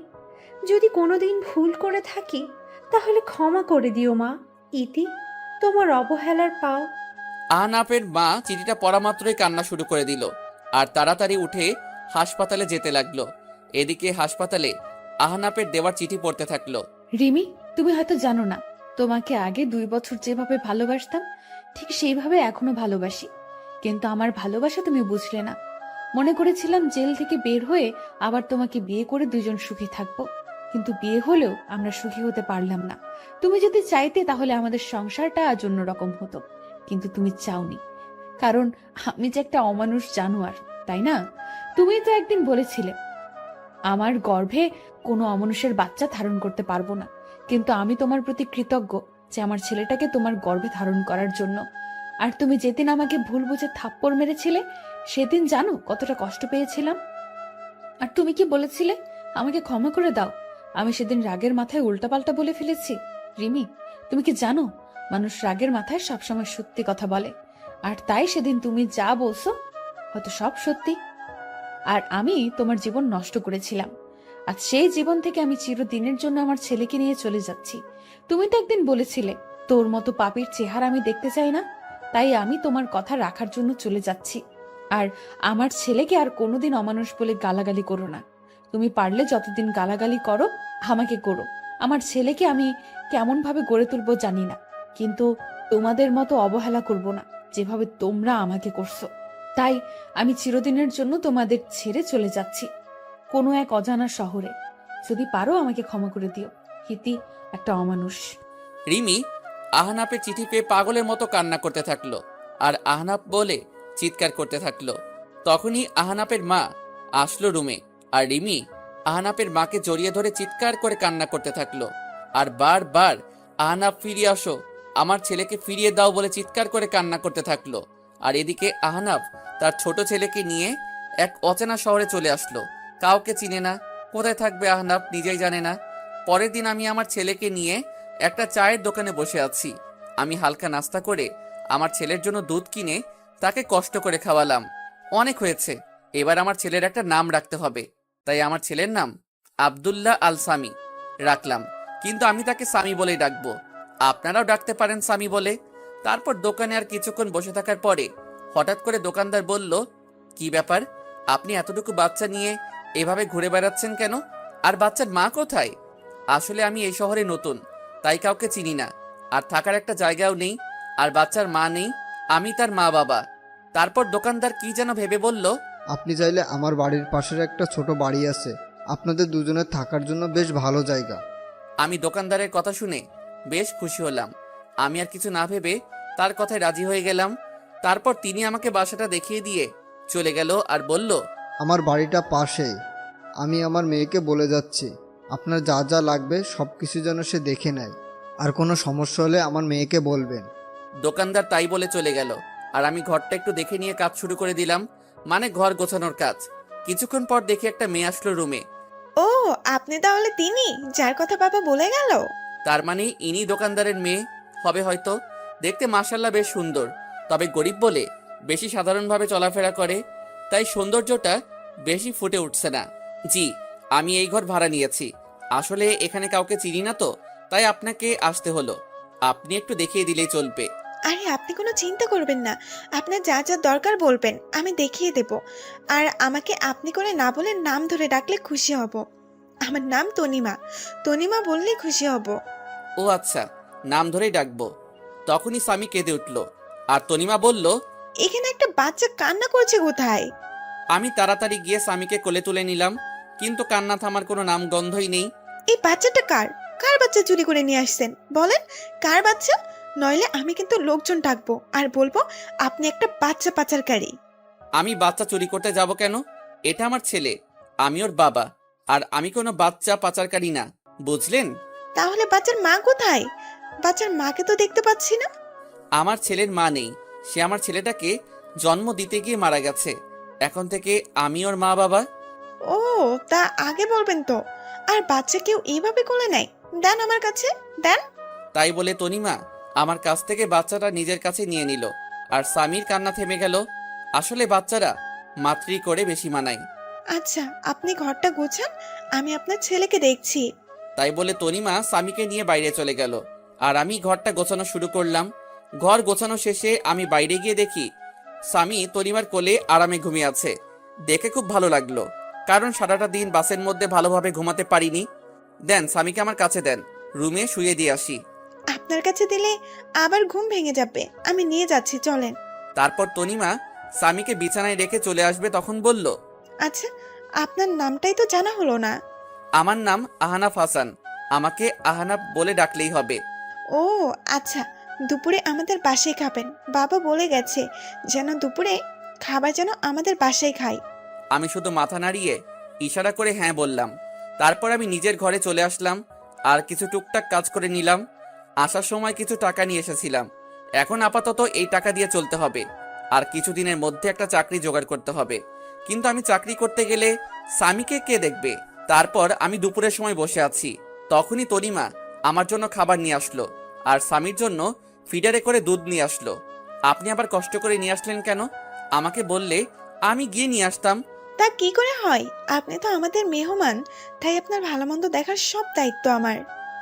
যদি কোনোদিন ভুল করে থাকি, তাহলে ক্ষমা করে দিও মা। ইতি, তোমার অবহেলার পাও। আহনাফের মা চিঠিটা পড়া মাত্রই কান্না শুরু করে দিল, আর তাড়াতাড়ি উঠে হাসপাতালে যেতে লাগলো। এদিকে হাসপাতালে আহনাফের দেওয়ার চিঠি পড়তে থাকলো। রিমি, তুমি হয়তো জানো না, তোমাকে আগে 2 বছর যেভাবে ভালোবাসতাম, ঠিক সেইভাবে এখনো ভালোবাসি। কিন্তু আমার ভালোবাসা তুমি বুঝলে না। মনে করেছিলাম জেল থেকে বের হয়ে আবার তোমাকে বিয়ে করে দুজন সুখী থাকবো, কিন্তু বিয়ে হলেও আমরা সুখী হতে পারলাম না। তুমি যদি চাইতে তাহলে আমাদের সংসারটা আজ অন্যরকম হতো, কিন্তু তুমি চাওনি, কারণ আমি যে একটা অমানুষ জানোয়ার, তাই না? তুমি তো একদিন বলেছিলে আমার গর্ভে কোনো অমানুষের বাচ্চা ধারণ করতে পারবো না, কিন্তু আমি তোমার প্রতি কৃতজ্ঞ যে আমার ছেলেটাকে তোমার গর্ভে ধারণ করার জন্য। আর তুমি যেদিন আমাকে ভুল বুঝে থাপ্পড় মেরেছিলে, সেদিন জানো কতটা কষ্ট পেয়েছিলাম। আর তুমি কি বলেছিলে, আমাকে ক্ষমা করে দাও। আমি সেদিন রাগের মাথায় উল্টাপাল্টা বলে ফেলেছি। রিমি, তুমি কি জানো, মানুষ রাগের মাথায় সবসময় সত্যি কথা বলে। আর তাই সেদিন তুমি যা বলছো হয়তো সব সত্যি। আর আমি তোমার জীবন নষ্ট করেছিলাম। আজ সেই জীবন থেকে আমি চিরদিনের জন্য আমার ছেলেকে নিয়ে চলে যাচ্ছি। তুমি তো একদিন বলেছিলে তোর মতো পাপীর চেহারা আমি দেখতে চাই না, তাই আমি তোমার কথা রাখার জন্য চলে যাচ্ছি। আর আমার ছেলেকে আর কোনোদিন অমানুষ বলে গালাগালি করো না। তুমি পারলে যতদিন গালাগালি করো আমাকে করো, আমার ছেলেকে আমি কেমনভাবে গড়ে তুলবো জানি না, কিন্তু তোমাদের মতো অবহেলা করব না যেভাবে তোমরা আমাকে করছো। তাই আমি চিরদিনের জন্য তোমাদের ছেড়ে চলে যাচ্ছি কোনো এক অজানা শহরে। যদি পারো আমাকে ক্ষমা করে দিও। হিতি একটা অমানুষ। রিমি আহনাফের চিঠি পেয়ে পাগলের মতো কান্না করতে থাকলো আর আহনাফ বলে চিৎকার করতে থাকলো। তখনই আহনাফের মা আসলো রুমে, আর রিমি আহনাফের মাকে জড়িয়ে ধরে চিৎকার করে কান্না করতে থাকলো আর বারবার আহনাফ ফিরিয়ে আসো, আমার ছেলেকে ফিরিয়ে দাও বলে চিৎকার করে কান্না করতে থাকলো। আর এদিকে আহনাফ তার ছোট ছেলেকে নিয়ে এক অচেনা শহরে চলে আসলো। কাউকে চিনে না, কোথায় থাকবে আহনাফ নিজেই জানে না। পরের দিন আমি আমার ছেলেকে নিয়ে একটা চায়ের দোকানে বসে আছি। আমি হালকা নাস্তা করে আমার ছেলের জন্য দুধ কিনে তাকে কষ্ট করে খাওয়ালাম। অনেক হয়েছে, এবার আমার ছেলের একটা নাম রাখতে হবে। তাই আমার ছেলের নাম আব্দুল্লাহ আল সামি রাখলাম, কিন্তু আমি তাকে সামি বলেই ডাকবো। আপনারাও ডাকতে পারেন সামি বলে। তারপর দোকানে আর কিছুক্ষণ বসে থাকার পরে হঠাৎ করে দোকানদার বলল, কি ব্যাপার, আপনি এতটুকু বাচ্চা নিয়ে এভাবে ঘুরে বেড়াচ্ছেন কেন? আর বাচ্চার মা কোথায়? আসলে আমি এই শহরে নতুন, তাই কাউকে চিনি না, আর থাকার একটা জায়গাও নেই, আর বাচ্চার মা নেই, আমি তার মা বাবা। তারপর দোকানদার কি যেন ভেবে বলল, আপনি চাইলে আমার বাড়ির পাশের একটা ছোট বাড়ি আছে, আপনাদের দুজনের থাকার জন্য বেশ ভালো জায়গা। আমি দোকানদারের কথা শুনে বেশ খুশি হলাম। আমি আর কিছু না ভেবে তার কথায় রাজি হয়ে গেলাম। তারপর তিনি আমাকে বাসাটা দেখিয়ে দিয়ে চলে গেল আর বলল, আমার বাড়িটা পাশেই। আমি আমার মেয়েকে বলে যাচ্ছি, আপনার যা যা লাগবে সব কিছু যেন সে দেখে নেয়, আর কোনো সমস্যা হলে আমার মেয়েকে বলবেন। দোকানদার তাই বলে চলে গেল। আর আমি ঘরটা একটু দেখে নিয়ে কাজ শুরু করে দিলাম, মানে ঘর গোছানোর কাজ। কিছুক্ষণ পর দেখি একটা মেয়ে আসলো রুমে। ও, আপনি তাহলে তিনি যার কথা বাবা বলে গেল? তার মানে ইনি দোকানদারের মেয়ে হবে হয়তো। দেখতে মাশাআল্লাহ বেশ সুন্দর, তবে গরিব বলে বেশি সাধারণভাবে চলাফেরা করে, তাই সৌন্দর্যটা বেশি ফুটে উঠছে না। জি, আমি এই ঘর ভাড়া নিয়েছি। আসলে এখানে কাউকে চিনি না তো, তাই আপনাকে আসতে হলো। আপনি একটু দেখিয়ে দিলেই চলবে। আরে আপনি কোনো চিন্তা করবেন না, আপনার যা যা দরকার বলবেন, আমি দেখিয়ে দেব। আর আমাকে আপনি করে না বলে নাম ধরে ডাকলে খুশি হব। আমার নাম তনিমা, তনিমা বললেই খুশি হব। ও আচ্ছা, নাম ধরেই ডাকবো। তখনই স্বামী কেঁদে উঠল, আর তনিমা বলল, এখানে একটা বাচ্চা কান্না করছে কোথায়? আমি তাড়াতাড়ি গিয়ে স্বামীকে কোলে তুলে নিলাম, কিন্তু কান্না থামার কোনো নাম গন্ধই নেই। এই বাচ্চাটা কার? কার বাচ্চা চুরি করে নিয়ে আসছেন? বলেন কার বাচ্চা, নইলে আমি কিন্তু লোকজন ডাকবো আর বলবো আপনি একটা বাচ্চা পাচারকারী। আমি বাচ্চা চুরি করতে যাব কেন? এটা আমার ছেলে, আমি ওর বাবা, আর আমি কোনো বাচ্চা পাচারকারী না, বুঝলেন? তাহলে বাচ্চার মা কোথায়? বাচ্চার মাকে তো দেখতে পাচ্ছি না। আমার ছেলের মা নেই, সে আমার ছেলেটাকে জন্ম দিতে গিয়ে মারা গেছে। এখন থেকে আমি ওর মা বাবা। ও, তা আগে বলবেন তো। আর বাচ্চা কেউ এইভাবে কোলে নেয়? দেন আমার কাছে, দেন। তাই বলে তনিমা আমার কাছ থেকে বাচ্চাটা নিজের কাছে নিয়ে নিল, আর স্বামীর কান্না থেমে গেল। আসলে বাচ্চারা মাতৃ করে বেশি মানায়। আচ্ছা, আপনি ঘরটা গোছান, আমি আপনার ছেলেকে দেখছি। তাই বলে তনিমা স্বামীকে নিয়ে বাইরে চলে গেল, আর আমি ঘরটা গোছানো শুরু করলাম। ঘর গোছানো শেষে আমি বাইরে গিয়ে দেখি স্বামী তনিমার কোলে আরামে ঘুমিয়ে আছে। দেখে খুব ভালো লাগলো, কারণ সারাটা দিন বাসের মধ্যে ভালোভাবে ঘুমাতে পারিনি। দেন স্বামীকে আমার কাছে দেন, রুমে শুয়ে দিয়ে আসি। আপনার কাছে দিলে আবার ঘুম ভেঙে যাবে, আমি নিয়ে যাচ্ছি, চলেন। তারপর তনিমা স্বামীকে বিছানায় রেখে চলে আসবে, তখন বলল, আচ্ছা, আপনার নামটাই তো জানা হলো না। আমার নাম আহনাফ হাসান, আমাকে আহনাফ বলে ডাকলেই হবে। ও আচ্ছা, দুপুরে আমাদের বাসায় খাবেন। বাবা বলে গেছে যেন দুপুরে খাবার যেন আমাদের বাসায় খাই। আমি শুধু মাথা নাড়িয়ে ইশারা করে হ্যাঁ বললাম। তারপর আমি নিজের ঘরে চলে আসলাম আর কিছু টুকটাক কাজ করে নিলাম। আসার সময় কিছু টাকা নিয়ে এসেছিলাম, এখন আপাতত এই টাকা দিয়ে চলতে হবে, আর কিছুদিনের মধ্যে একটা চাকরি জোগাড় করতে হবে। কিন্তু আমি চাকরি করতে গেলে স্বামীকে কে দেখবে? তারপর আমি দুপুরের সময় বসে আছি, তখনই তনিমা আমার জন্য খাবার নিয়ে আসলো, আর স্বামীর জন্য ফিডারে করে দুধ নিয়ে আসলো। আপনি আবার কষ্ট করে নিয়ে আসলেন কেন? আমাকে বললে আমি গিয়ে নিয়ে আসতাম। তা কি করে হয়, আপনি তো আমাদের মেহমান, তাই আপনার ভালো মন্দ দেখার সব দায়িত্ব আমার।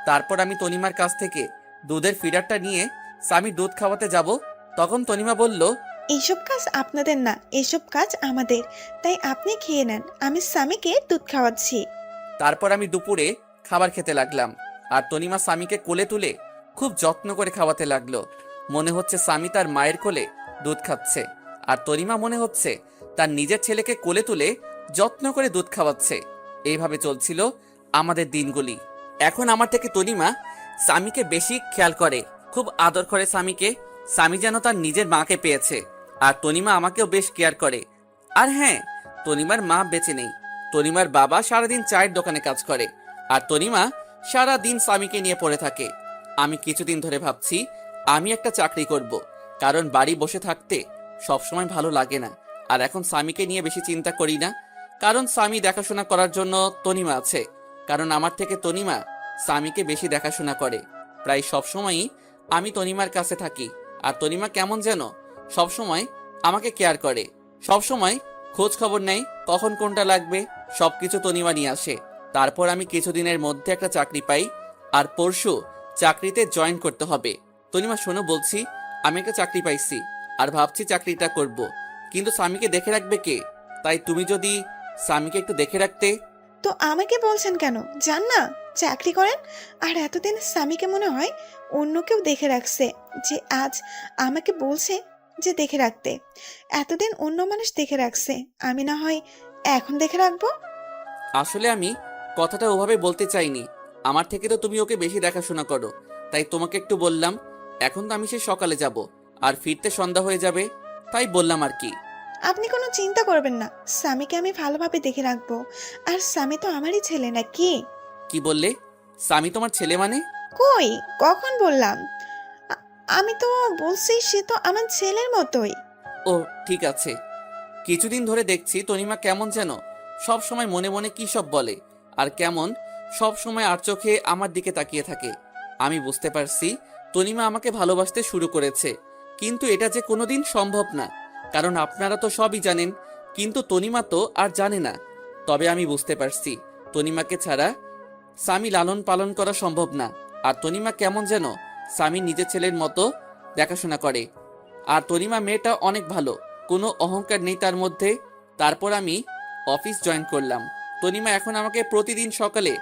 তারপর আমি তনিমার কাছ থেকে দুধের ফিডারটা নিয়ে স্বামীর দুধ খাওয়াতে যাব, তখন তনিমা বলল, এইসব কাজ আপনাদের না, এসব কাজ আমাদের, তাই আপনি খেয়ে নেন, আমি স্বামীকে দুধ খাওয়াচ্ছি। তারপর আমি দুপুরে খাবার খেতে লাগলাম, আর তনিমা স্বামীকে কোলে তুলে খুব যত্ন করে খাওয়াতে লাগলো। মনে হচ্ছে স্বামী তার মায়ের কোলে দুধ খাচ্ছে, আর তনিমা মনে হচ্ছে তার নিজের ছেলেকে কোলে তুলে যত্ন করে দুধ খাওয়াচ্ছে। এইভাবে চলছিল আমাদের দিনগুলি। এখন আমার থেকে তনিমা স্বামীকে বেশি খেয়াল করে, খুব আদর করে স্বামীকে। স্বামী যেন তার নিজের মাকে পেয়েছে। আর তনিমা আমাকেও বেশ কেয়ার করে। আর হ্যাঁ, তনিমার মা বেঁচে নেই। তনিমার বাবা সারাদিন চায়ের দোকানে কাজ করে, আর তনিমা সারাদিন স্বামীকে নিয়ে পড়ে থাকে। আমি কিছুদিন ধরে ভাবছি আমি একটা চাকরি করব, কারণ বাড়ি বসে থাকতে সবসময় ভালো লাগে না। আর এখন স্বামীকে নিয়ে বেশি চিন্তা করি না, কারণ স্বামী দেখাশোনা করার জন্য তনিমা আছে। কারণ আমার থেকে তনিমা স্বামীকে বেশি দেখাশোনা করে। প্রায় সবসময়ই আমি তনিমার কাছে থাকি, আর তনিমা কেমন যেন সবসময় আমাকে কেয়ার করে, সবসময় খোঁজ খবর নেয় কখন কোনটা লাগবে, সবকিছু তনিমা নিয়ে আসে। তারপর আমি কিছুদিনের মধ্যে একটা চাকরি পাই, আর পরশু চাকরিতে জয়েন করতে হবে। তনিমা শোনো, বলছি আমি একটা চাকরি পাইছি, আর ভাবছি চাকরিটা করব, কিন্তু স্বামীকে দেখে রাখবে কে? তাই তুমি যদি স্বামীকে একটু দেখে রাখতে। তো আমাকে বলছেন কেন? যান না, চাকরি করেন। আর এতদিন স্বামীকে মনে হয় অন্য কেউ দেখে রাখছে, যে আজ আমাকে বলছে যে দেখে রাখতে। এতদিন অন্য মানুষ দেখে রাখছে, আমি না হয় এখন দেখে রাখবো। আসলে আমি কথাটা ওভাবে বলতে চাইনি। আমার থেকে তো তুমি ওকে বেশি দেখাশোনা করো, তাই তোমাকে একটু বললাম। এখন তো আমি সে সকালে যাব, আর ফিরতে সন্ধ্যা হয়ে যাবে, তাই বললাম আর কি। আপনি কোনো চিন্তা করবেন না, স্বামীকে আমি ভালোভাবে দেখে রাখবো। আর স্বামী তো আমারই ছেলে, না কি? কি বললে? স্বামী তোমার ছেলে মানে? কই, কখন বললাম? আমি তো বলছি সে তো আমার ছেলের মতোই। ও ঠিক আছে। কিছুদিন ধরে দেখছি তনিমা কেমন যেন সব সময় মনে মনে কি সব বলে, আর কেমন সব সময় আর চোখে আমার দিকে তাকিয়ে থাকে। আমি বুঝতে পারছি তনিমা আমাকে ভালোবাসতে শুরু করেছে, কিন্তু এটা যে কোনোদিন সম্ভব না, কারণ আপনারা তো সবই জানেন, কিন্তু তনিমা তো আর জানে না। তবে আমি বুঝতে পারছি তনিমাকে ছাড়া স্বামী লালন পালন করা সম্ভব না। আর তনিমা কেমন যেন স্বামী নিজের ছেলের মতো দেখাশোনা করে। আর তনিমা মেয়েটা অনেক ভালো, কোনো অহংকার নেই তার মধ্যে। তারপর আমি অফিস জয়েন করলাম। তনিমা এখন আমাকে প্রতিদিন সকালে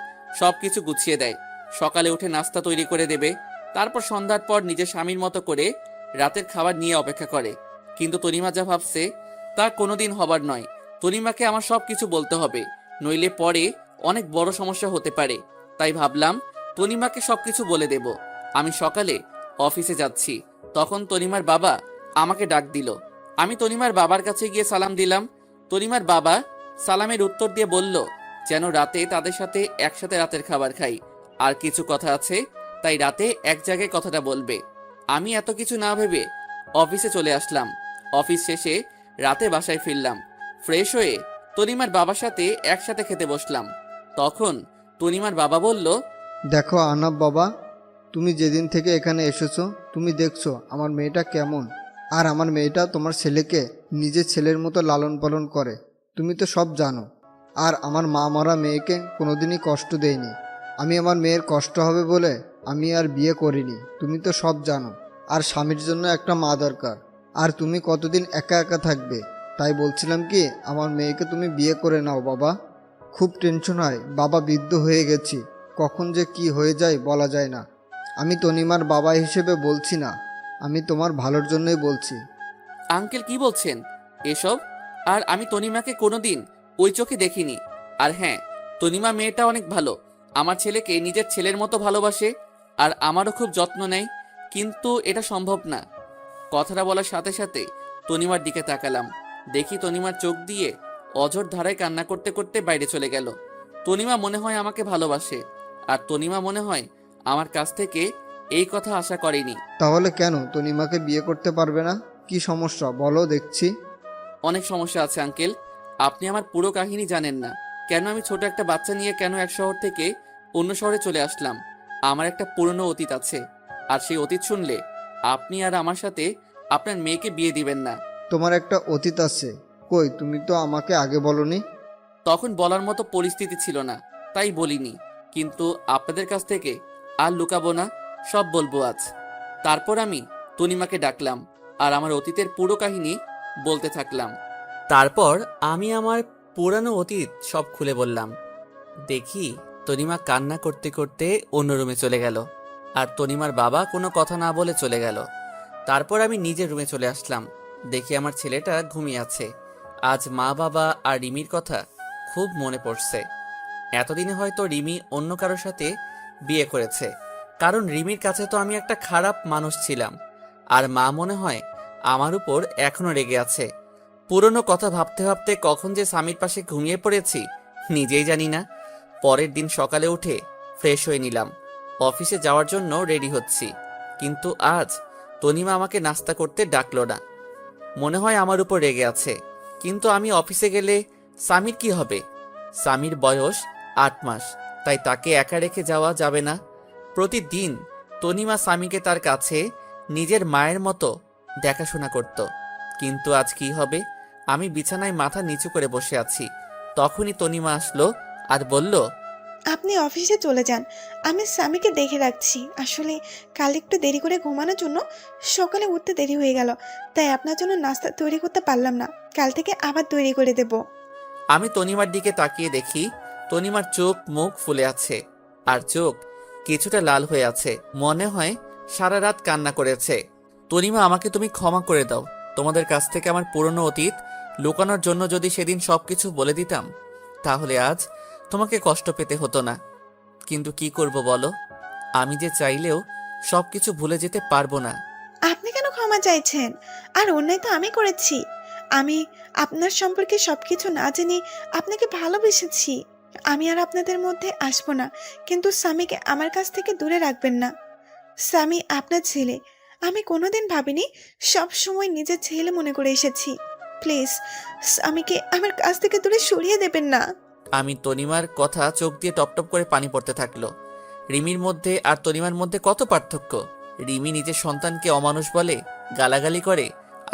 সবকিছু গুছিয়ে দেয়। সকালে উঠে নাস্তা তৈরি করে দেবে, তারপর সন্ধ্যার পর নিজের স্বামীর মতো করে রাতের খাবার নিয়ে অপেক্ষা করে। কিন্তু তনিমা যা ভাবছে তা কোনোদিন হবার নয়। তনিমাকে আমার সবকিছু বলতে হবে, নইলে পরে অনেক বড় সমস্যা হতে পারে। তাই ভাবলাম তনিমাকে সবকিছু বলে দেব। আমি সকালে অফিসে যাচ্ছি, তখন তনিমার বাবা আমাকে ডাক দিল। আমি তনিমার বাবার কাছে গিয়ে সালাম দিলাম। তনিমার বাবা সালামের উত্তর দিয়ে বলল যেন রাতে তাদের সাথে একসাথে রাতের খাবার খাই, আর কিছু কথা আছে, তাই রাতে এক জায়গায় কথাটা বলবে। আমি এত কিছু না ভেবে অফিসে চলে আসলাম। অফিস শেষে রাতে বাসায় ফিরলাম। ফ্রেশ হয়ে তনিমার বাবার সাথে একসাথে খেতে বসলাম। তখন তনিমার বাবা বলল, দেখো আনাব বাবা, তুমি যেদিন থেকে এখানে এসেছো তুমি দেখছো আমার মেয়েটা কেমন। আর আমার মেয়েটা তোমার ছেলেকে নিজের ছেলের মতো লালন পালন করে, তুমি তো সব জানো। আর আমার মা মরা মেয়েকে কোনোদিনই কষ্ট দেয়নি। আমি আমার মেয়ের কষ্ট হবে বলে আমি আর বিয়ে করিনি, তুমি তো সব জানো। আর স্বামীর জন্য একটা মা দরকার, আর তুমি কতদিন একা একা থাকবে। তাই বলছিলাম কি আমার মেয়েকে তুমি বিয়ে করে নাও বাবা। খুব টেনশন হয় বাবা, বৃদ্ধ হয়ে গেছি, কখন যে কি হয়ে যায় বলা যায় না। আমি তনিমার বাবা হিসেবে বলছি না, আমি তোমার ভালোর জন্যই বলছি। আঙ্কেল কি বলছেন এসব? আর আমি তনিমাকে কোনোদিন ওই চোখে দেখিনি। আর হ্যাঁ, তনিমা মেয়েটা অনেক ভালো, আমার ছেলেকে নিজের ছেলের মতো ভালোবাসে, আর আমারও খুব যত্ন নেয়। কিন্তু এটা সম্ভব না। কথাটা বলার সাথে সাথে তনিমার দিকে তাকালাম, দেখি তনিমার চোখ দিয়ে অঝোর ধারায় কান্না করতে করতে বাইরে চলে গেল। তনিমা মনে হয় আমাকে ভালোবাসে, আর তনিমা মনে হয় আমার কাছ থেকে এই কথা আশা করেনি। তাহলে কেন তনিমাকে বিয়ে করতে পারবে না? কি সমস্যা বলো দেখছি। অনেক সমস্যা আছে আঙ্কেল, আপনি আমার পুরো কাহিনী জানেন না। কেন আমি ছোট একটা বাচ্চা নিয়ে কেন এক শহর থেকে অন্য শহরে চলে আসলাম। আমার একটা পুরনো অতীত আছে, আর সেই অতীত শুনলে আপনি আর আমার সাথে আপনার মেয়েকে বিয়ে দিবেন না। তোমার একটা অতীত আছে? কই, তুমি তো আমাকে আগে বলনি। তখন বলার মতো পরিস্থিতি ছিল না, তাই বলিনি। কিন্তু আপনাদের কাছ থেকে আর লুকাবো না, সব বলবো আজ। তারপর আমি তনিমাকে ডাকলাম, আর আমার অতীতের পুরো কাহিনী বলতে থাকলাম। তারপর আমি আমার পুরানো অতীত সব খুলে বললাম। দেখি তনিমা কান্না করতে করতে অন্য রুমে চলে গেল, আর তনিমার বাবা কোনো কথা না বলে চলে গেল। তারপর আমি নিজের রুমে চলে আসলাম। দেখি আমার ছেলেটা ঘুমিয়ে আছে। আজ মা বাবা আর রিমির কথা খুব মনে পড়ছে। এতদিনে হয়তো রিমি অন্য কারোর সাথে বিয়ে করেছে, কারণ রিমির কাছে তো আমি একটা খারাপ মানুষ ছিলাম। আর মা মনে হয় আমার উপর এখনো রেগে আছে। পুরনো কথা ভাবতে ভাবতে কখন যে স্বামীর পাশে ঘুমিয়ে পড়েছি নিজেই জানি না। পরের দিন সকালে উঠে ফ্রেশ হয়ে নিলাম, অফিসে যাওয়ার জন্য রেডি হচ্ছি। কিন্তু আজ তনিমা আমাকে নাস্তা করতে ডাকলো না। মনে হয় আমার উপর রেগে আছে। কিন্তু আমি অফিসে গেলে স্বামীর কি হবে? স্বামীর বয়স 8 মাস, তাই তাকে একা রেখে যাওয়া যাবে না। প্রতিদিন তনিমা স্বামীকে তার কাছে নিজের মায়ের মতো দেখাশোনা করত। কিন্তু আজ কি হবে? আমি বিছানায় মাথা নিচু করে বসে আছি। তখনই তনিমা আসলো আর বলল, আপনি অফিসে চলে যান, আমি স্বামীকে দেখে রাখছি। আসলে কাল একটু দেরি করে ঘুমানোর জন্য সকালে উঠতে দেরি হয়ে গেল, তাই আপনার জন্য নাস্তা তৈরি করতে পারলাম না। কাল থেকে আবার তৈরি করে দেব। আমি তনিমার দিকে তাকিয়ে দেখি তনিমার চোখ মুখ ফুলে আছে, আর চোখ কিছুটা লাল হয়ে আছে। মনে হয় সারা রাত কান্না করেছে। তনিমা, আমাকে তুমি ক্ষমা করে দাও। তোমাদের কাছ থেকে আমার পুরনো অতীত লুকানোর জন্য যদি সেদিন সবকিছু বলে দিতাম, তাহলে আজ তোমাকে কষ্ট পেতে হতো না। কিন্তু কি করব বলো? আমি যে চাইলেও সবকিছু ভুলে যেতে পারবো না। আপনি কেন ক্ষমা চাইছেন? আর অন্যায় তো আমি করেছি। আমি আপনার সম্পর্কে সবকিছু না জেনে আপনাকে ভালোবেসেছি। আমি আর আপনাদের মধ্যে আসবো না, কিন্তু স্বামীকে আমার কাছ থেকে দূরে রাখবেন না। স্বামী আপনার ছেলে, আমি কোনোদিন ভাবিনি, সব সময় নিজের ছেলে মনে করে এসেছি। প্লিজ স্বামীকে আমার কাছ থেকে দূরে সরিয়ে দেবেন না। আমি তনিমার কথা চোখ দিয়ে টপটপ করে পানি পড়তে থাকলো। রিমির মধ্যে আর তনিমার মধ্যে কত পার্থক্য! রিমি নিজের সন্তানকে অমানুষ বলে, গালাগালি করে,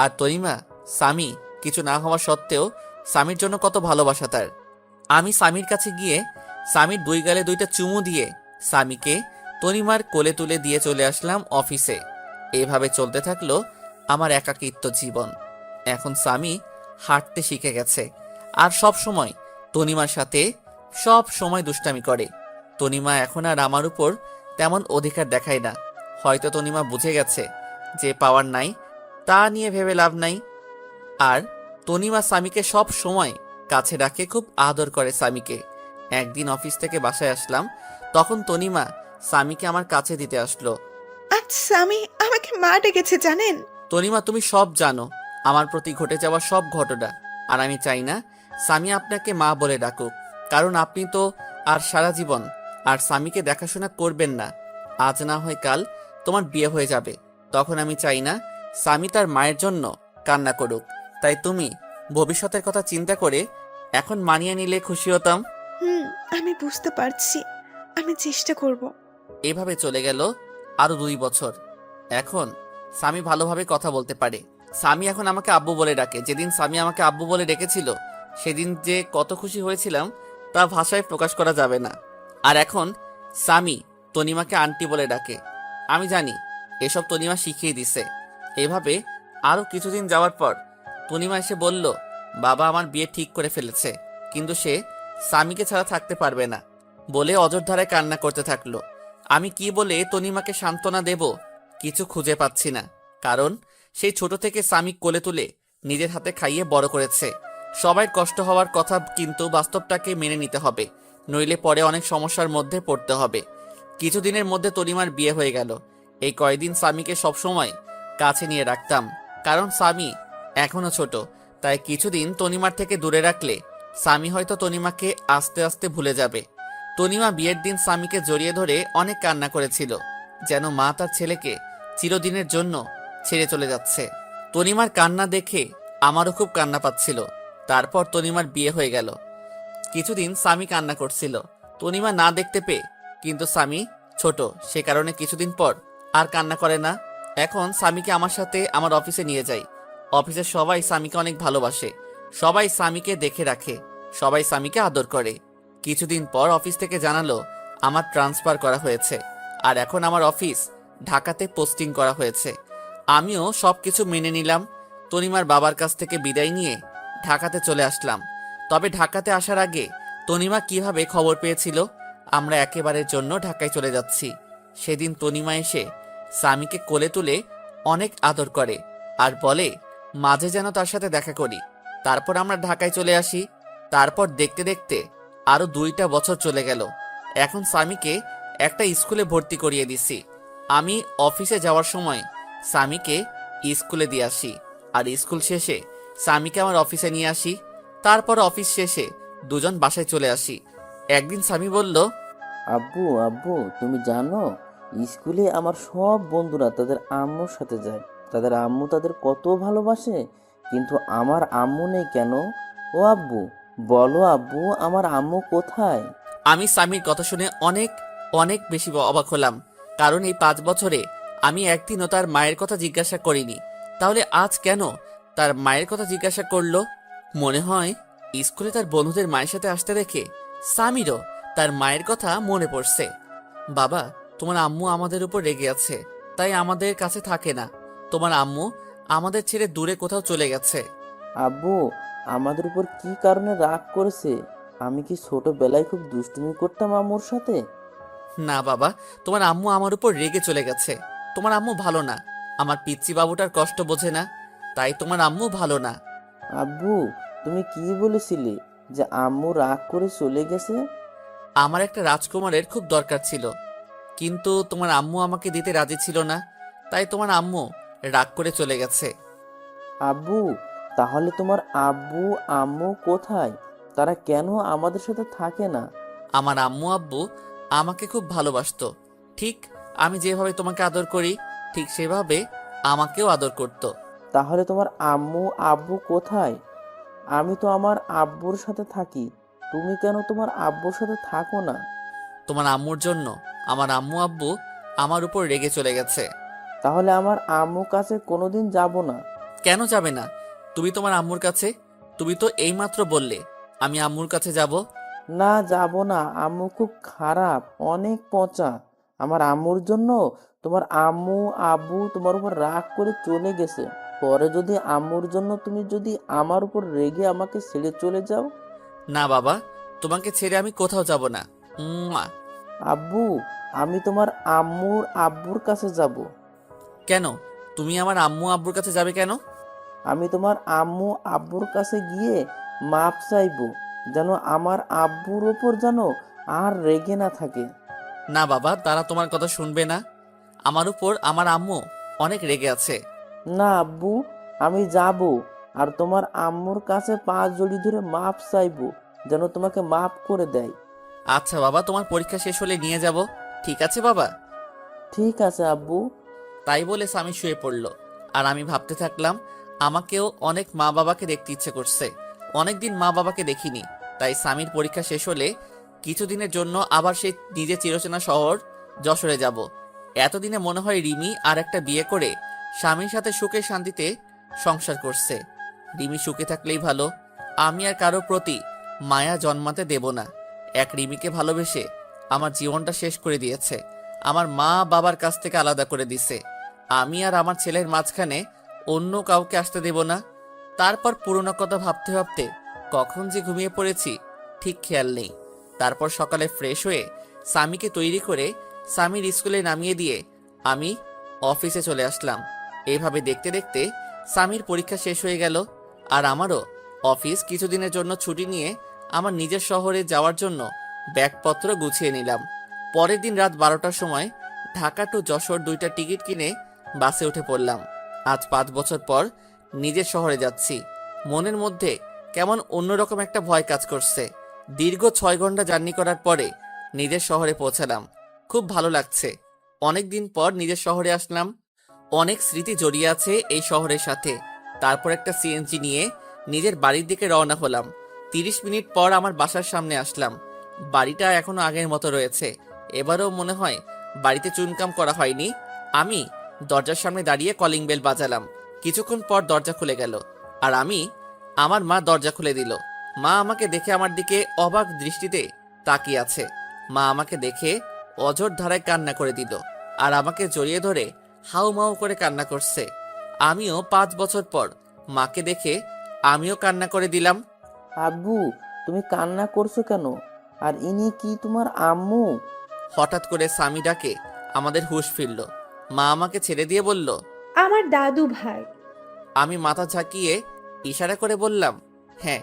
আর তনিমা স্বামী কিছু না হওয়া সত্ত্বেও স্বামীর জন্য কত ভালোবাসা তার। আমি স্বামীর কাছে গিয়ে স্বামীর 2 গালে 2টা চুমু দিয়ে স্বামীকে তনিমার কোলে তুলে দিয়ে চলে আসলাম অফিসে। এভাবে চলতে থাকলো আমার একাকিত্ব জীবন। এখন স্বামী হাঁটতে শিখে গেছে, আর সব সময় তনিমার সাথে সব সময় দুষ্টামি করে। তনিমা এখন আর আমার উপর তেমন অধিকার দেখায় না। হয়তো তনিমা বুঝে গেছে যে পাওয়ার নাই তা নিয়ে ভেবে লাভ নাই। আর তনিমা স্বামীকে সব সময় কাছে রাখে, খুব আদর করে স্বামীকে। একদিন অফিস থেকে বাসায় আসলাম, তখন তনিমা স্বামীকে আমার কাছে দিতে আসলো। আজ স্বামী আমাকে মা ডেকেছে জানেন? তনিমা, তুমি সব জানো, আমার প্রতি ঘটে যাওয়া সব ঘটনা। আর আমি চাই না স্বামী আপনাকে মা বলে ডাকুক, কারণ আপনি তো আর সারা জীবন আর স্বামীকে দেখাশোনা করবেন না। আজ না হয় কাল তোমার বিয়ে হয়ে যাবে, তখন আমি চাই না স্বামী তার মায়ের জন্য কান্না করুক। তাই তুমি ভবিষ্যতের কথা চিন্তা করে এখন মানিয়ে নিলে খুশি হতাম। আমি বুঝতে পারছি, আমি চেষ্টা করব। এভাবে চলে গেল আরো 2 বছর। এখন স্বামী ভালোভাবে কথা বলতে পারে। স্বামী এখন আমাকে আব্বু বলে ডাকে। যেদিন স্বামী আমাকে আব্বু বলে ডেকেছিল, সেদিন যে কত খুশি হয়েছিলাম তা ভাষায় প্রকাশ করা যাবে না। আর এখন স্বামী তনিমাকে আন্টি বলে ডাকে। আমি জানি এসব তনিমা শিখিয়ে দিছে। এভাবে আরো কিছুদিন যাওয়ার পর তনিমা এসে বলল, বাবা আমার বিয়ে ঠিক করে ফেলেছে, কিন্তু সে স্বামীকে ছাড়া থাকতে পারবে না বলে অজরধারায় কান্না করতে থাকলো। আমি কি বলে তনিমাকে সান্ত্বনা দেব কিছু খুঁজে পাচ্ছি না, কারণ সেই ছোট থেকে স্বামী কোলে তুলে নিজের হাতে খাইয়ে বড় করেছে। সবাই কষ্ট হওয়ার কথা, কিন্তু বাস্তবটাকে মেনে নিতে হবে, নইলে পরে অনেক সমস্যার মধ্যে পড়তে হবে। কিছুদিনের মধ্যে তনিমার বিয়ে হয়ে গেল। এই কয়দিন স্বামীকে সবসময় কাছে নিয়ে রাখতাম, কারণ স্বামী এখনো ছোট। তাই কিছুদিন তনিমার থেকে দূরে রাখলে স্বামী হয়তো তনিমাকে আস্তে আস্তে ভুলে যাবে। তনিমা বিয়ের দিন স্বামীকে জড়িয়ে ধরে অনেক কান্না করেছিল, যেন মা তার ছেলেকে চিরদিনের জন্য ছেড়ে চলে যাচ্ছে। তনিমার কান্না দেখে আমারও খুব কান্না পাচ্ছিল। তারপর তনিমার বিয়ে হয়ে গেল। কিছুদিন স্বামী কান্না করছিল তনিমা না দেখতে পেয়ে, কিন্তু স্বামী ছোট, সে কারণে কিছুদিন পর আর কান্না করে না। এখন স্বামীকে আমার সাথে আমার অফিসে নিয়ে যাই। অফিসের সবাই স্বামীকে অনেক ভালোবাসে, সবাই স্বামীকে দেখে রাখে, সবাই স্বামীকে আদর করে। কিছুদিন পর অফিস থেকে জানালো আমার ট্রান্সফার করা হয়েছে, আর এখন আমার অফিস ঢাকাতে পোস্টিং করা হয়েছে। আমিও সবকিছু মেনে নিলাম। তনিমার বাবার কাছ থেকে বিদায় নিয়ে ঢাকাতে চলে আসলাম। তবে ঢাকাতে আসার আগে তনিমা কিভাবে খবর পেয়েছিল আমরা একেবারের জন্য ঢাকায় চলে যাচ্ছি। সেদিন তনিমা এসে সামিকে কোলে তুলে অনেক আদর করে আর বলে মাঝে যেন তার সাথে দেখা করি। তারপর আমরা ঢাকায় চলে আসি। তারপর দেখতে দেখতে আরো 2টা বছর চলে গেল। এখন সামিকে একটা স্কুলে ভর্তি করিয়ে দিছি। আমি অফিসে যাওয়ার সময় সামিকে স্কুলে দিয়ে আসি, আর স্কুল শেষে সামিকে আমার অফিসে নিয়ে আসি। তারপর অফিস শেষে দুজন বাসায় চলে আসি। একদিন সামি বলল, আব্বু আব্বু তুমি জানো, স্কুলে আমার সব বন্ধুরা তাদের আম্মুর সাথে যায়, তাদের আম্মু তাদের কত ভালোবাসে, কিন্তু আমার আম্মু নেই কেন? ও আব্বু, বলো আব্বু, আমার আম্মু কোথায়? আমি সামির কথা শুনে অনেক অনেক বেশি অবাক হলাম, কারণ এই 5 বছরে আমি একদিনও তার মায়ের কথা জিজ্ঞাসা করিনি। তাহলে আজ কেন তার মায়ের কথা জিজ্ঞাসা করলো? মনে হয় স্কুলে তার বন্ধুদের মায়ের সাথে আসতে দেখে সামিরও তার মায়ের কথা মনে পড়ছে। বাবা, তোমার আম্মু আমাদের উপর রেগে আছে, তাই আমাদের কাছে থাকে না। তোমার আম্মু আমাদের ছেড়ে দূরে কোথাও চলে গেছে। আব্বু আমাদের উপর কি কারণে রাগ করেছে? আমি কি ছোটবেলায় খুব দুষ্টুমি করতাম আম্মুর সাথে? না বাবা, তোমার আম্মু আমার উপর রেগে চলে গেছে। তোমার আম্মু ভালো না। আমার পিচ্চি বাবুটার কষ্ট বোঝে না, তাই তোমার আম্মু ভালো না। আব্বু তুমি কি বলেছিলে যে আম্মু রাগ করে চলে গেছে? আমার একটা রাজকুমারের খুব দরকার ছিল, কিন্তু তোমার আম্মু আমাকে দিতে রাজি ছিল না, তাই তোমার আম্মু রাগ করে চলে গেছে। আব্বু তাহলে তোমার আব্বু আম্মু কোথায়? তারা কেন আমাদের সাথে থাকে না? আমার আম্মু আব্বু আমাকে খুব ভালোবাসতো। ঠিক আমি যেভাবে তোমাকে আদর করি, ঠিক সেভাবে আমাকেও আদর করতো। তাহলে তোমার আম্মু আব্বু কোথায়? আমি তো আমার আব্বুর সাথে থাকি, তুমি কেন তোমার আব্বুর সাথে থাকো না? তোমার আম্মুর জন্য আমার আম্মু আব্বু আমার উপর রেগে চলে গেছে। তাহলে আমার আম্মুর কাছে কোনোদিন যাব না। কেন যাবে না? তুমি তোমার আম্মুর কাছে, তুমি তো এইমাত্র বললে আমি আম্মুর কাছে যাব। না যাব না, আম্মু খুব খারাপ, অনেক পচা। আমার আম্মুর জন্য তোমার আম্মু আব্বু তোমার উপর রাগ করে চলে গেছে। পরে যদি আম্মুর জন্য তুমি যদি আমার উপর রেগে আমাকে ছেড়ে চলে যাও? না বাবা, তোমাকে ছেড়ে আমি কোথাও যাব না। উম্মা। আব্বু আমি তোমার আম্মুর আব্বুর কাছে যাব। কেন? তুমি আমার আম্মু আব্বুর কাছে যাবে কেন? আমি তোমার আম্মু আব্বুর কাছে গিয়ে মাপ চাইবো, যেন আমার আব্বুর ওপর যেন আর রেগে না থাকে। না বাবা, তারা তোমার কথা শুনবে না। আমার উপর আমার আম্মু অনেক রেগে আছে। না আব্বু, আমি যাব আর তোমার আম্মুর কাছে পা জড়ি ধরে মাপ চাইবো, যেন তোমাকে মাপ করে দেয়। আচ্ছা বাবা, তোমার পরীক্ষা শেষ হলে নিয়ে যাব। ঠিক আছে বাবা। ঠিক আছে আব্বু। তাই বলে স্বামী শুয়ে পড়ল, আর আমি ভাবতে থাকলাম আমাকেও অনেক মা বাবাকে দেখতে ইচ্ছে করছে। অনেকদিন মা বাবাকে দেখিনি, তাই স্বামীর পরীক্ষা শেষ হলে কিছুদিনের জন্য আবার সেই নিজের চিরচেনা শহর যশোরে যাব। এতদিনে মনে হয় রিমি আর একটা বিয়ে করে স্বামীর সাথে সুখে শান্তিতে সংসার করছে। রিমি সুখে থাকলেই ভালো, আমি আর কারো প্রতি মায়া জন্মাতে দেব না। এক রিমিকে ভালোবেসে আমার জীবনটা শেষ করে দিয়েছে, আমার মা বাবার কাছ থেকে আলাদা করে দিছে। আমি আর আমার ছেলের মাঝখানে অন্য কাউকে আসতে দেব না। তারপর পুরোনো কথা ভাবতে ভাবতে কখন যে ঘুমিয়ে পড়েছি ঠিক খেয়াল নেই। তারপর সকালে ফ্রেশ হয়ে স্বামীকে তৈরি করে স্বামীর স্কুলে নামিয়ে দিয়ে আমি অফিসে চলে আসলাম। এইভাবে দেখতে দেখতে স্বামীর পরীক্ষা শেষ হয়ে গেল, আর আমারও অফিস কিছুদিনের জন্য ছুটি নিয়ে আমার নিজের শহরে যাওয়ার জন্য ব্যাগপত্র গুছিয়ে নিলাম। পরের দিন রাত 12টার সময় ঢাকা টু যশোর 2টা টিকিট কিনে বাসে উঠে পড়লাম। আজ 5 বছর পর নিজের শহরে যাচ্ছি। মনের মধ্যে কেমন অন্যরকম একটা ভয় কাজ করছে। দীর্ঘ 6 ঘন্টা জার্নি করার পরে নিজের শহরে পৌঁছালাম। খুব ভালো লাগছে। অনেক দিন পর নিজের শহরে আসলাম। অনেক স্মৃতি জড়িয়ে আছে এই শহরের সাথে। তারপর একটা সিএনজি নিয়ে নিজের বাড়ির দিকে রওনা হলাম। 30 মিনিট পর আমার বাসার সামনে আসলাম। বাড়িটা এখনো আগের মতো রয়েছে। এবারও মনে হয় বাড়িতে চুনকাম করা হয়নি। আমি দরজার সামনে দাঁড়িয়ে কলিং বেল বাজালাম। কিছুক্ষণ পর দরজা খুলে গেল, আর আমার মা দরজা খুলে দিল। মা আমাকে দেখে আমার দিকে অবাক দৃষ্টিতে তাকিয়ে আছে। মা আমাকে দেখে অঝোর ধারায় কান্না করে দিল, আর আমাকে জড়িয়ে ধরে হাউমাউ করে কান্না করছে। আমিও 5 বছর পর মাকে দেখে আমিও কান্না করে দিলাম। আব্বু তুমি কান্না করছো কেন? আর ইনি কি তোমার আম্মু? হঠাৎ করে স্বামী ডাকে আমাদের হুঁশ ফিরল। মা আমাকে ছেড়ে দিয়ে বলল, আমার দাদু ভাই। আমি মাথা ঝাঁকিয়ে ইশারা করে বললাম, হ্যাঁ।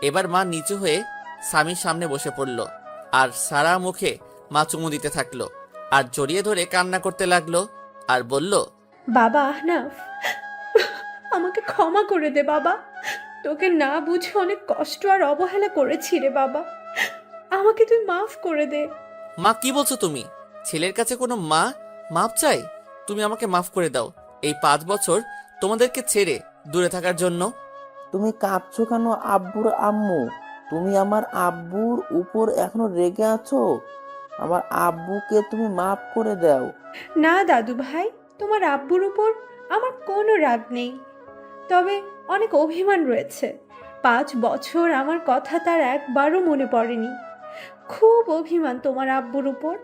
এবার মা নিচু হয়ে স্বামীর সামনে বসে পড়ল, আর সারা মুখে মা চুমু দিতে থাকলো, আর জড়িয়ে ধরে কান্না করতে লাগলো, আর বলল, বাবা আহনাফ, আমাকে ক্ষমা করে দে বাবা। তোকে না বুঝে অনেক কষ্ট আর অবহেলা করেছি রে বাবা। আমাকে তুই মাফ করে দে। মা কি বলছো তুমি? ছেলের কাছে কোনো মা মাপ চাই? তুমি আমাকে মাফ করে দাও এই 5 বছর তোমাদেরকে ছেড়ে দূরে থাকার জন্য। তুমি কাঁদছো কেন আব্বুর আম্মু? তুমি আমার আব্বুর উপর এখনো রেগে আছো? আমার আব্বুকে তুমি মাফ করে দাও। না দাদু ভাই, তোমার আব্বুর উপর আমার কোনো রাগ নেই, তবে অনেক অভিমান রয়েছে। 5 বছর আমার কথা তার একবারও মনে পড়েনি। খুব অভিমান তোমার আব্বুর উপর।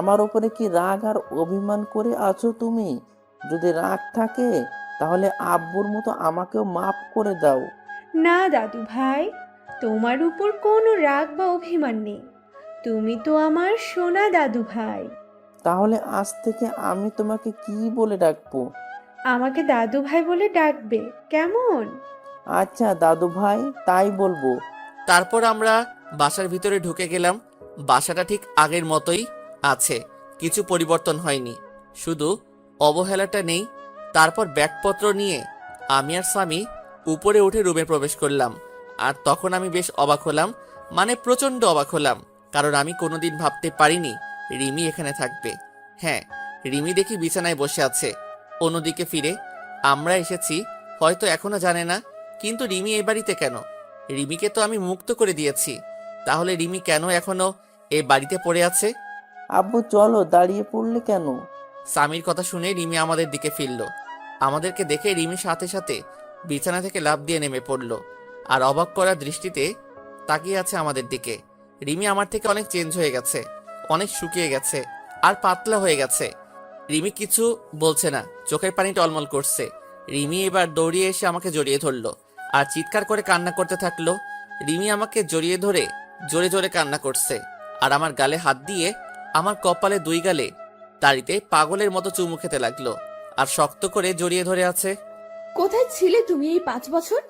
আমার উপরে কি রাগ আর অভিমান করে আছো তুমি? যদি রাগ থাকে তাহলে আব্বুর মতো আমাকেও মাফ করে দাও। না দাদু ভাই, তোমার উপর কোনো রাগ বা অভিমান নেই। তুমি তো আমার সোনা দাদু ভাই। তাহলে আজ থেকে আমি তোমাকে কি বলে ডাকবো? আমাকে দাদু ভাই বলে ডাকবে, কেমন? আচ্ছা দাদু ভাই, তাই বলবো। তারপর আমরা বাসার ভিতরে ঢুকে গেলাম। বাসাটা ঠিক আগের মতোই আছে, কিছু পরিবর্তন হয়নি, শুধু অবহেলাটা নেই। তারপর ব্যাগপত্র নিয়ে আমি আর স্বামী উপরে উঠে রুমে প্রবেশ করলাম। আর তখন আমি বেশ অবাক হলাম, মানে প্রচণ্ড অবাক হলাম, কারণ আমি কোনোদিন ভাবতে পারিনি রিমি এখানে থাকবে। হ্যাঁ, রিমি দেখি বিছানায় বসে আছে। অন্যদিকে ফিরে আমরা এসেছি হয়তো এখনো জানে না, কিন্তু রিমি এই বাড়িতে কেন? রিমিকে তো আমি মুক্ত করে দিয়েছি, তাহলে রিমি কেন এখনো এই বাড়িতে পড়ে আছে? আব্বু চলো, দাঁড়িয়ে পড়লে কেন? স্বামীর কথা শুনে রিমি আমাদের দিকে ফিরল। আমাদেরকে দেখে রিমির সাথে সাথে বিছানা থেকে লাফ দিয়ে নেমে পড়ল, আর অবাক করা দৃষ্টিতে তাকিয়ে আছে আমাদের দিকে। রিমি আমার থেকে অনেক চেঞ্জ হয়ে গেছে, অনেক শুকিয়ে গেছে আর পাতলা হয়ে গেছে। রিমি কিছু বলছে না, চোখের পানি টলমল করছে। রিমি এবার দৌড়িয়ে এসে আমাকে জড়িয়ে ধরলো আর চিৎকার করে কান্না করতে থাকলো। রিমি আমাকে জড়িয়ে ধরে জোরে জোরে কান্না করছে, আর আমার গালে হাত দিয়ে আমার কপালে 2 গালে দাড়িতে পাগলের মতো চুমু খেতে লাগলো, আর শক্ত করে জড়িয়ে ধরে আছে। কোথায় ছিলে তুমি এই 5 বছর?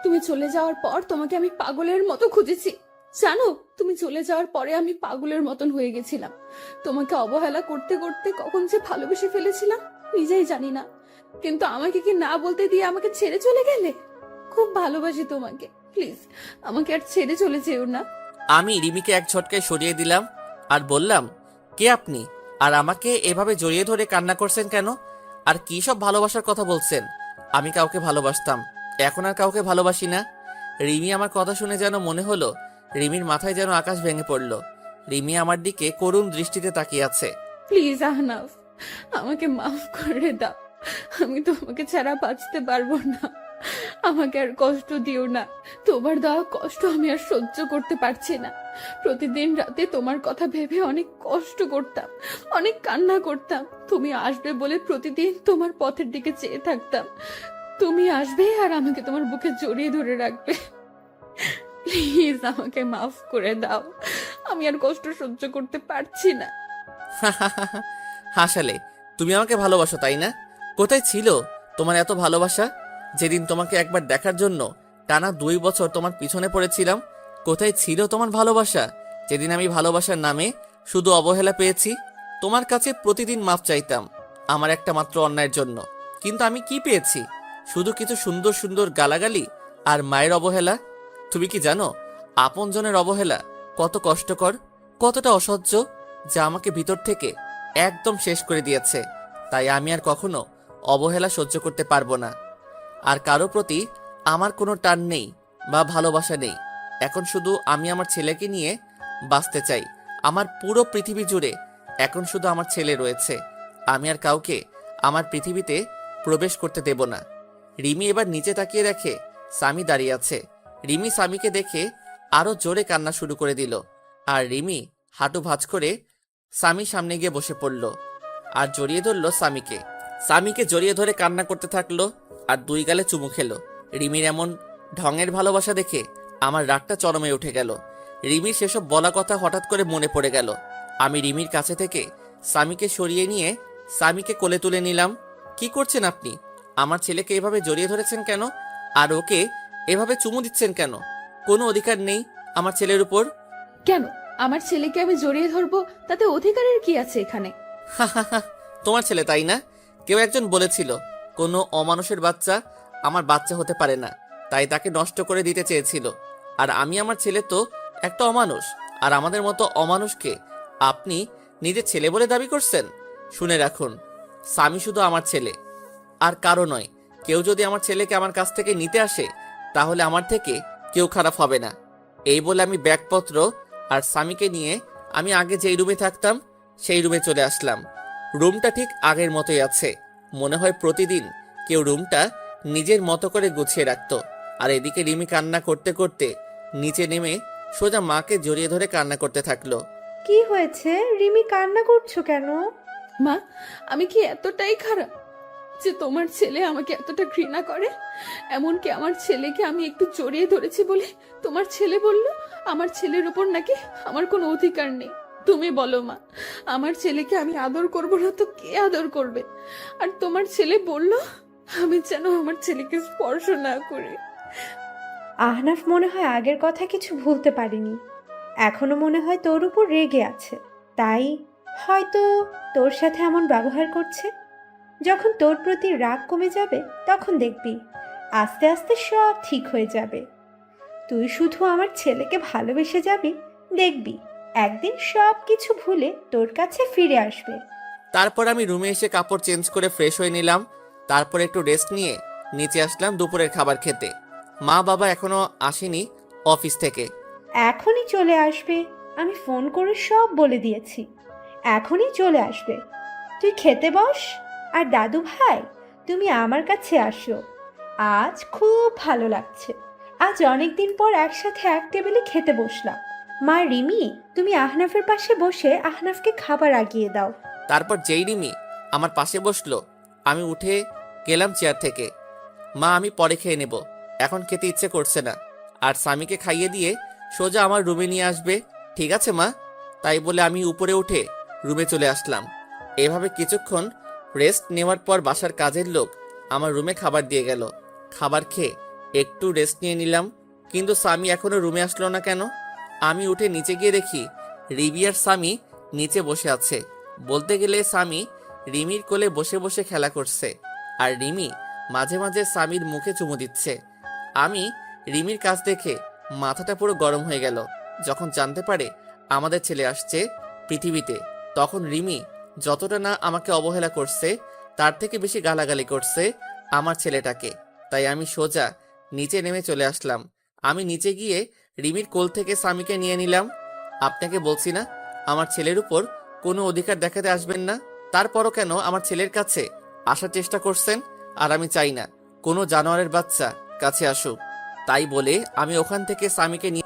তুমি চলে যাওয়ার পর তোমাকে আমি পাগলের মতো খুঁজেছি। জানো, তুমি চলে যাওয়ার পরে আমি পাগলের মতন হয়ে গেছিলাম। তোমাকে অবহেলা করতে করতে কখন যে ভালোবেসে ফেলেছিলাম নিজেই জানি না। কিন্তু আমাকে কি না বলতে দিয়ে আমাকে ছেড়ে চলে গেলে? খুব ভালোবাসি তোমাকে, প্লিজ আমাকে আর ছেড়ে চলে যেও না। আমি রিমিকে এক ঝটকায় সরিয়ে দিলাম আর বললাম, কে আপনি? আর আমাকে এভাবে জড়িয়ে ধরে কান্না করছেন কেন? আর কি সব ভালোবাসার কথা বলছেন? আমি কাউকে ভালোবাসতাম, এখন আর কাউকে ভালোবাসি না। রিমি আমার কথা শুনে যেন মনে হলো রিমির মাথায় যেন আকাশ ভেঙে পড়ল। রিমি আমার দিকে করুণ দৃষ্টিতে তাকিয়ে আছে। প্লিজ আহনাফ, আমাকে মাফ করে দাও। আমি তোমাকে ছাড়া বাঁচতে পারবো না। আমাকে আর কষ্ট দিও না। তোমার দেওয়া কষ্ট আমি আর সহ্য করতে পারছি না। প্রতিদিন রাতে তোমার কথা ভেবে অনেক কষ্ট করতাম, অনেক কান্না করতাম। তুমি আসবে বলে প্রতিদিন তোমার পথের দিকে চেয়ে থাকতাম। তুমি আসবে আর আমাকে তোমার বুকে জড়িয়ে ধরে রাখবে। প্লিজ আমাকে মাফ করে দাও। আমি আর কষ্ট সহ্য করতে পারছি না। হাসালে, তুমি আমাকে ভালোবাসো তাই না? কোথায় ছিল তোমার এত ভালোবাসা যেদিন তোমাকে একবার দেখার জন্য টানা 2 বছর তোমার পিছনে পড়েছিলাম? কোথায় ছিল তোমার ভালোবাসা যেদিন আমি ভালোবাসার নামে শুধু অবহেলা পেয়েছি? তোমার কাছে প্রতিদিন মাফ চাইতাম আমার একটা মাত্র অন্যায়ের জন্য, কিন্তু আমি কি পেয়েছি? শুধু কিছু সুন্দর সুন্দর গালাগালি আর মায়ের অবহেলা। তুমি কি জানো আপনজনের অবহেলা কত কষ্টকর, কতটা অসহ্য, যা আমাকে ভিতর থেকে একদম শেষ করে দিয়েছে। তাই আমি আর কখনো অবহেলা সহ্য করতে পারবো না। আর কারো প্রতি আমার কোনো টান নেই বা ভালোবাসা নেই। এখন শুধু আমি আমার ছেলেকে নিয়ে বাঁচতে চাই। আমার পুরো পৃথিবী জুড়ে এখন শুধু আমার ছেলে রয়েছে। আমি আর কাউকে আমার পৃথিবীতে প্রবেশ করতে দেব না। রিমি এবার নিচে তাকিয়ে দেখে স্বামী দাঁড়িয়ে আছে। রিমি স্বামীকে দেখে আরো জোরে কান্না শুরু করে দিল, আর রিমি হাঁটু ভাঁজ করে স্বামীর সামনে গিয়ে বসে পড়ল আর জড়িয়ে ধরল স্বামীকে। স্বামীকে জড়িয়ে ধরে কান্না করতে থাকলো আর 2 গালে চুমু খেলো। রিমির এমন ঢঙের ভালোবাসা দেখে আমার রাগটা চরমে উঠে গেল। রিমির সেসব বলা কথা হঠাৎ করে মনে পড়ে গেল। আমি রিমির কাছে থেকে সামিকে সরিয়ে নিয়ে সামিকে কোলে তুলে নিলাম। কি করছেন আপনি? আমার ছেলেকে এভাবে জড়িয়ে ধরেছেন কেন? আর ওকে এভাবে চুমু দিচ্ছেন কেন? কোনো অধিকার নেই আমার ছেলের উপর। কেন আমার ছেলেকে আমি জড়িয়ে ধরবো? তাতে অধিকারের কি আছে এখানে? তোমার ছেলে তাই না? কেউ একজন বলেছিল কোনো অমানুষের বাচ্চা আমার বাচ্চা হতে পারে না, তাই তাকে নষ্ট করে দিতে চেয়েছিল। আর আমি আমার ছেলে তো একটা অমানুষ, আর আমাদের মতো অমানুষকে আপনি নিজের ছেলে বলে দাবি করছেন? শুনে রাখুন, স্বামী শুধু আমার ছেলে, আর কারো নয়। কেউ যদি আমার ছেলেকে আমার কাছ থেকে নিতে আসে, তাহলে আমার থেকে কেউ খারাপ হবে না। এই বলে আমি ব্যাগপত্র আর স্বামীকে নিয়ে আমি আগে যেই রুমে থাকতাম সেই রুমে চলে আসলাম। রুমটা ঠিক আগের মতোই আছে। মনে হয় প্রতিদিন কেউ রুমটা নিজের মতো করে গুছিয়ে রাখতো। আর এদিকে রিমি কান্না করতে করতে নিচে নেমে সোজা মাকে জড়িয়ে ধরে কান্না করতে থাকলো। কি হয়েছে রিমি, কান্না করছো কেন? মা, আমি কি এতটাই খারাপ যে তোমার ছেলে আমাকে এতটা ঘৃণা করে? এমনকি আমার ছেলেকে আমি একটু জড়িয়ে ধরেছি বলে তোমার ছেলে বলল আমার ছেলের উপর নাকি আমার কোনো অধিকার নেই। তুমি বলো মা, আমার ছেলেকে আমি আদর করব না তো কে আদর করবে? আর তোমার ছেলে বলল আমি যেন আমার ছেলেকে স্পর্শ না করি। আহনাফ মনে হয় আগের কথা কিছু ভুলতে পারেনি। এখনো মনে হয় তোর উপর রেগে আছে, তাই হয়তো তোর সাথে এমন ব্যবহার করছে। যখন তোর প্রতি রাগ কমে যাবে তখন দেখবি আস্তে আস্তে সব ঠিক হয়ে যাবে। তুই শুধু আমার ছেলেকে ভালোবেসে যাবি, দেখবি একদিন সব কিছু ভুলে তোর কাছে ফিরে আসবে। তারপর আমি রুমে এসে কাপড় চেঞ্জ করে ফ্রেশ হয়ে নিলাম। তারপর একটু রেস্ট নিয়ে নিচে আসলাম দুপুরের খাবার খেতে। মা বাবা এখনো আসেনি অফিস থেকে। এখনই চলে আসবে, আমি ফোন করে সব বলে দিয়েছি। এখনই চলে আসবে, তুই খেতে বস। আর দাদু ভাই, তুমি আমার কাছে আসো, আজ খুব ভালো লাগছে। আজ অনেক দিন পর একসাথে এক টেবিলে খেতে বসলাম। মা রিমি, তুমি আহনাফের পাশে বসে আহনাফকে খাবার আগিয়ে দাও। তারপর যেই রিমি আমার পাশে বসলো, আমি উঠে গেলাম চেয়ার থেকে। মা, আমি পরে খেয়ে নেব, এখন খেতে ইচ্ছে করছে না। আর স্বামীকে খাইয়ে দিয়ে সোজা আমার রুমে নিয়ে আসবে, ঠিক আছে মা? তাই বলে আমি উপরে উঠে রুমে চলে আসলাম। এভাবে কিছুক্ষণ রেস্ট নেওয়ার পর বাসার কাজের লোক আমার রুমে খাবার দিয়ে গেল। খাবার খেয়ে একটু রেস্ট নিয়ে নিলাম, কিন্তু স্বামী এখনো রুমে আসলো না কেন? আমি উঠে নিচে গিয়ে দেখি রিমি আর স্বামী নিচে বসে আছে। বলতে গেলে স্বামী রিমির কোলে বসে বসে খেলা করছে, আর রিমি মাঝে মাঝে স্বামীর মুখে চুমু দিচ্ছে। আমি রিমির কাছ দেখে মাথাটা পুরো গরম হয়ে গেল। যখন জানতে পারে আমাদের ছেলে আসছে পৃথিবীতে, তখন রিমি যতটা না আমাকে অবহেলা করছে, তার থেকে বেশি গালাগালি করছে আমার ছেলেটাকে। তাই আমি সোজা নিচে নেমে চলে আসলাম। আমি নিচে গিয়ে রিমির কোল থেকে স্বামীকে নিয়ে নিলাম। আপনাকে বলছি না আমার ছেলের উপর কোনো অধিকার দেখাতে আসবেন না? তারপরও কেন আমার ছেলের কাছে আসার চেষ্টা করছেন? আর আমি চাই না কোনো জানোয়ারের বাচ্চা কাছে আসুক। তাই বলে আমি ওখান থেকে স্বামীকে নিয়ে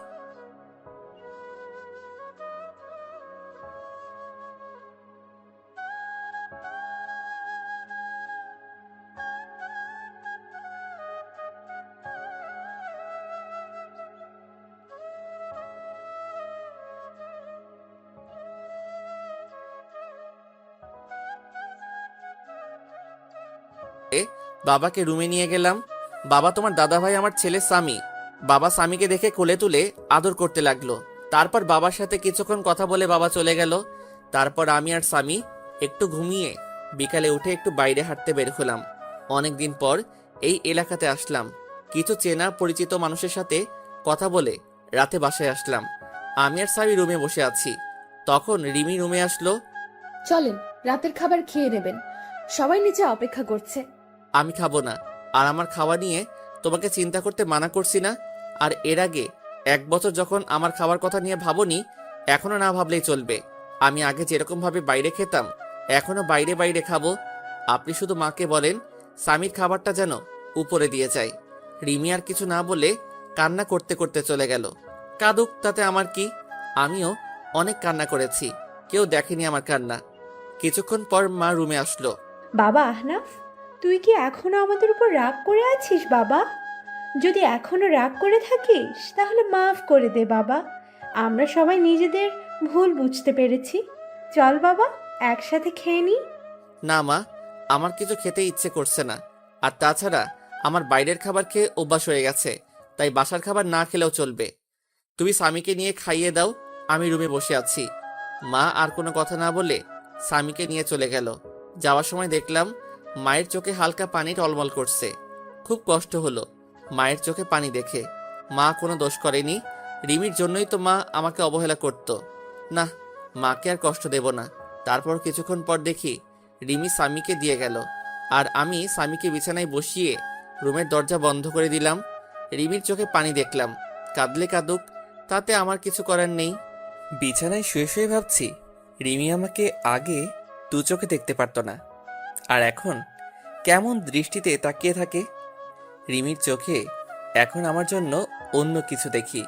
বাবাকে রুমে নিয়ে গেলাম। বাবা, তোমার দাদা ভাই আমার ছেলে স্বামী। বাবা স্বামীকে দেখে কোলে তুলে আদর করতে লাগলো। তারপর বাবার সাথে কিছুক্ষণ কথা বলে বাবা চলে গেল। তারপর আমি আর স্বামী একটু ঘুমিয়ে বিকালে উঠে একটু বাইরে হাঁটতে বের হলাম। অনেকদিন পর এই এলাকাতে আসলাম। কিছু চেনা পরিচিত মানুষের সাথে কথা বলে রাতে বাসায় আসলাম। আমি আর স্বামী রুমে বসে আছি, তখন রিমি রুমে আসলো। চলেন, রাতের খাবার খেয়ে নেবেন, সবাই নিচে অপেক্ষা করছে। আমি খাবো না, আর আমার খাওয়া নিয়ে তোমাকে চিন্তা করতে মানা করছি না? আর এর আগে 1 বছর যখন আমার খাবার কথা নিয়ে ভাবনি, এখনো না ভাবলেই চলবে। আমি আগে যেরকম ভাবে বাইরে খেতাম, এখনো বাইরে বাইরে খাবো। আপনি শুধু মাকে বলেন স্বামীর খাবারটা যেন উপরে দিয়ে যায়। রিমি আর কিছু না বলে কান্না করতে করতে চলে গেল। কাঁদুক, তাতে আমার কি? আমিও অনেক কান্না করেছি, কেউ দেখেনি আমার কান্না। কিছুক্ষণ পর মা রুমে আসলো। বাবা আহনাফ, তুই কি এখনো আমাদের উপর রাগ করে আছিস বাবা? যদি এখনো রাগ করে থাকিস তাহলে মাফ করে দে বাবা। আমরা সবাই নিজেদের ভুল বুঝতে পেরেছি। চল বাবা, একসাথে খেয়ে নিই। না মা, আমার কিছু খেতে ইচ্ছে করছে না। আর তাছাড়া আমার বাইরের খাবার খেয়ে অভ্যাস হয়ে গেছে, তাই বাসার খাবার না খেলেও চলবে। তুমি স্বামীকে নিয়ে খাইয়ে দাও, আমি রুমে বসে আছি। মা আর কোনো কথা না বলে স্বামীকে নিয়ে চলে গেল। যাওয়ার সময় দেখলাম মায়ের চোখে হালকা পানি টলমল করছে। খুব কষ্ট হলো মায়ের চোখে পানি দেখে। মা কোনো দোষ করেনি, রিমির জন্যই তো মা আমাকে অবহেলা করত। না, মাকে আর কষ্ট দেব না। তারপর কিছুক্ষণ পর দেখি রিমি স্বামীকে দিয়ে গেল, আর আমি স্বামীকে বিছানায় বসিয়ে রুমের দরজা বন্ধ করে দিলাম। রিমির চোখে পানি দেখলাম, কাঁদলে কাঁদুক, তাতে আমার কিছু করার নেই। বিছানায় শুয়ে শুয়ে ভাবছি, রিমি আমাকে আগে দু চোখে দেখতে পারতো না, আর এখন কেমন দৃষ্টিতে তাকিয়ে থাকে। রিমির চোখে এখন আমার জন্য অন্য কিছু দেখি।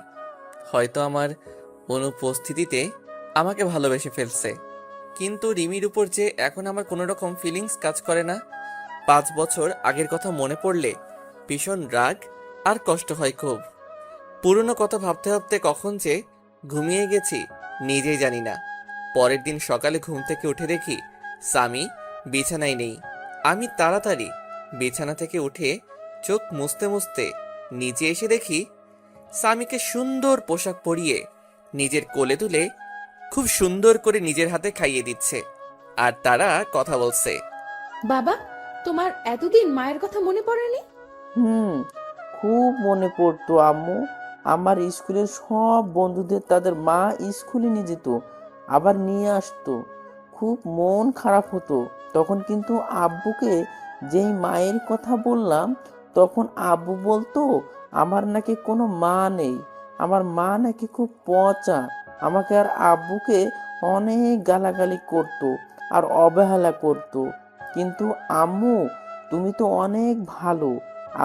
হয়তো আমার অনুপস্থিতিতে আমাকে ভালোবেসে ফেলছে। কিন্তু রিমির উপর যে এখন আমার কোনো রকম ফিলিংস কাজ করে না। 5 বছর আগের কথা মনে পড়লে ভীষণ রাগ আর কষ্ট হয় খুব। পুরনো কথা ভাবতে ভাবতে কখন যে ঘুমিয়ে গেছি নিজেই জানি না। পরের দিন সকালে ঘুম থেকে উঠে দেখি স্বামী বিছানায় নেই। আমি তাড়াতাড়ি বিছানা থেকে উঠে চোখ মুছতে মুছতে নিচে এসে দেখি স্বামীকে সুন্দর পোশাক পরিয়ে নিজের কোলে তুলে খুব সুন্দর করে নিজের হাতে খাইয়ে দিচ্ছে, আর তারা কথা বলছে। বাবা, তোমার এতদিন মায়ের কথা মনে পড়েনি? খুব মনে পড়তো আম্মু। আমার স্কুলের সব বন্ধুদের তাদের মা স্কুলে নিয়ে যেত, আবার নিয়ে আসতো। খুব মন খারাপ হতো তখন, কিন্তু আব্বুকে যেই মায়ের কথা বললাম তখন আব্বু বলতো আমার নাকি কোনো মা নেই, আমার মা নাকি খুব পচা। আমাকে আর আব্বুকে অনেক গালাগালি করতো আর অবহেলা করতো। কিন্তু আম্মু, তুমি তো অনেক ভালো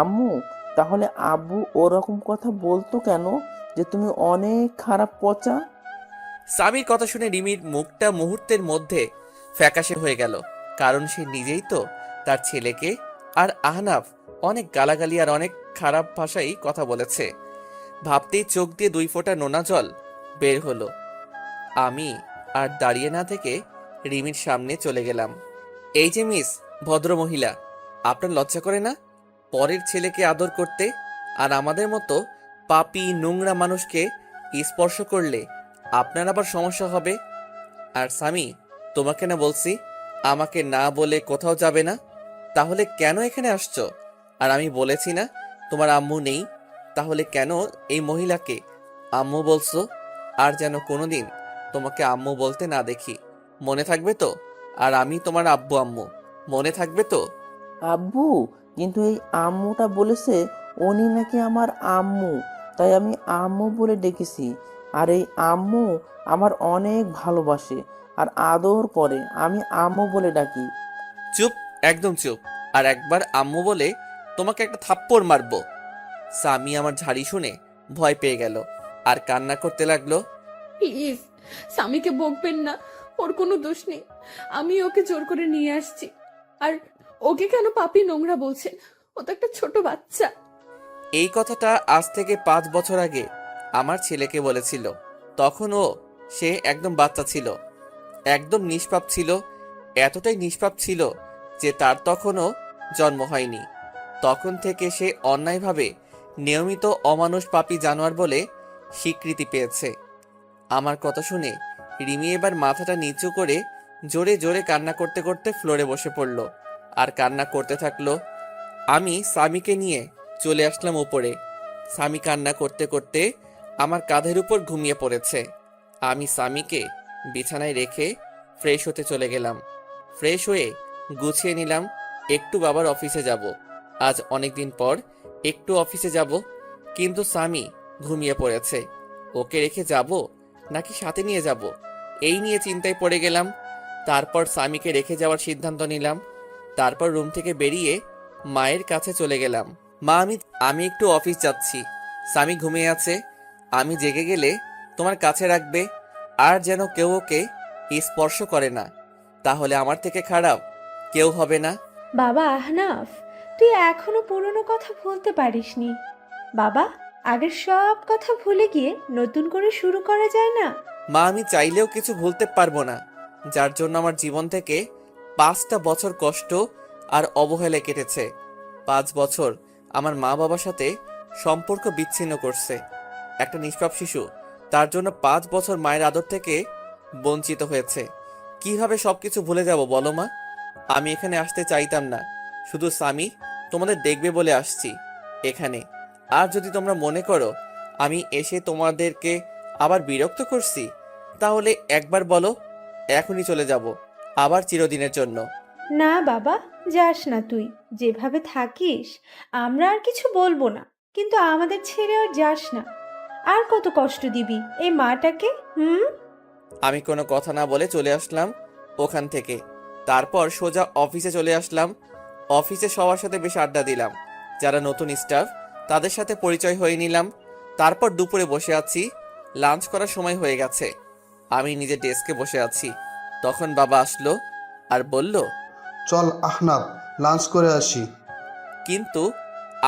আম্মু, তাহলে আব্বু ওরকম কথা বলতো কেন যে তুমি অনেক খারাপ পচা? স্বামীর কথা শুনে রিমির মুখটা মুহূর্তের মধ্যে ফ্যাকাশে হয়ে গেল, কারণ সে নিজেই তো তার ছেলেকে আর আহনাফ অনেক গালাগালি আর অনেক খারাপ ভাষায় কথা বলেছে। ভাবতেই চোখ দিয়ে 2 ফোঁটা নোনা জল বের হলো। আমি আর দাঁড়িয়ে না থেকে রিমির সামনে চলে গেলাম। এই যে মিস ভদ্রমহিলা, আপনার লজ্জা করে না পরের ছেলেকে আদর করতে? আর আমাদের মতো পাপী নোংরা মানুষকে স্পর্শ করলে আপনার আবার সমস্যা হবে। আর স্বামী, তোমাকে না বলছি আমাকে না বলে কোথাও যাবে না, তাহলে কেন এখানে আসছো? আর আমি বলেছি না তোমার আম্মু নেই, তাহলে কেন এই মহিলাকে আম্মু বলছো? আর যেন কোনোদিন তোমাকে আম্মু বলতে না দেখি, মনে থাকবে তো? আর আমি তোমার আব্বু আম্মু, মনে থাকবে তো? আব্বু, কিন্তু এই আম্মুটা বলেছে উনি নাকি আমার আম্মু, তাই আমি আম্মু বলে ডেকেছি। আর এই আম্মু আমার অনেক ভালোবাসে আর আদর করে, আমি আম্মু বলে ডাকি। চুপ, একদম চুপ। আর একবার আম্মু বলে তোমাকে একটা থাপ্পড় মারবো। স্বামী আমার ঝাড়ি শুনে ভয় পেয়ে গেল আর কান্না করতে লাগলো। প্লিজ স্বামীকে বকবেন না, ওর কোনো দোষ নেই। আমি ওকে জোর করে নিয়ে আসছি। আর ওকে কেন পাপী নোংরা বলছেন? ও তো একটা ছোট বাচ্চা। এই কথাটা আজ থেকে 5 বছর আগে আমার ছেলেকে বলেছিল। তখন সে একদম বাচ্চা ছিল, একদম নিষ্পাপ ছিল। এতটাই নিষ্পাপ ছিল যে তার তখনও জন্ম হয়নি। তখন থেকে সে অন্যায়ভাবে নিয়মিত অমানুষ পাপী জানোয়ার বলে স্বীকৃতি পেয়েছে। আমার কথা শুনে রিমি এবার মাথাটা নিচু করে জোরে জোরে কান্না করতে করতে ফ্লোরে বসে পড়ল আর কান্না করতে থাকলো। আমি স্বামীকে নিয়ে চলে আসলাম উপরে। স্বামী কান্না করতে করতে আমার কাঁধের উপর ঘুমিয়ে পড়েছে। আমি স্বামীকে বিছানায় রেখে ফ্রেশ হতে চলে গেলাম। ফ্রেশ হয়ে গুছিয়ে নিলাম, একটু বাবার অফিসে যাব। আজ অনেকদিন পর একটু অফিসে যাব, কিন্তু স্বামী ঘুমিয়ে পড়েছে। ওকে রেখে যাব নাকি সাথে নিয়ে যাব, এই নিয়ে চিন্তায় পড়ে গেলাম। তারপর স্বামীকে রেখে যাওয়ার সিদ্ধান্ত নিলাম। তারপর রুম থেকে বেরিয়ে মায়ের কাছে চলে গেলাম। মা, আমি একটু অফিস যাচ্ছি। স্বামী ঘুমিয়ে আছে, আমি জেগে গেলে তোমার কাছে রাখবে, আর যেন কেউ ওকে স্পর্শ করে না, তাহলে আমার থেকে খারাপ কেউ হবে না। বাবা আহনাফ, তুই এখনো পুরনো কথা ভুলতে পারিসনি। বাবা, আগের সব কথা ভুলে গিয়ে নতুন করে শুরু করা যায় না? মা, আমি চাইলেও কিছু ভুলতে পারবো না, যার জন্য আমার জীবন থেকে 5টা বছর কষ্ট আর অবহেলায় কেটেছে। 5 বছর আমার মা বাবার সাথে সম্পর্ক বিচ্ছিন্ন করছে একটা নিষ্পাপ শিশু। তার জন্য 5 বছর মায়ের আদর থেকে বঞ্চিত হয়েছে। কিভাবে সবকিছু ভুলে যাব বলো মা? আমি এখানে আসতে চাইতাম না, শুধু স্বামী তোমাদের দেখবে বলে আসছি এখানে। আর যদি তোমরা মনে করো আমি এসে তোমাদেরকে আবার বিরক্ত করছি, তাহলে একবার বলো, এখনই চলে যাব, আবার চিরদিনের জন্য। না বাবা, যাস না তুই। যেভাবে থাকিস আমরা আর কিছু বলবো না, কিন্তু আমাদের ছেড়ে আর যাস না। আর কত কষ্ট দিবি এই মাটাকে? আমি কোনো কথা না বলে চলে আসলাম ওখান থেকে। তারপর সোজা অফিসে চলে আসলাম। অফিসে সবার সাথে বেশ আড্ডা দিলাম, যারা নতুন স্টাফ তাদের সাথে পরিচয় হয়ে নিলাম। তারপর দুপুরে বসে আছি, লাঞ্চ করার সময় হয়ে গেছে। আমি নিজের ডেস্কে বসে আছি, তখন বাবা আসলো আর বলল, চল আহনাব, লাঞ্চ করে আসি। কিন্তু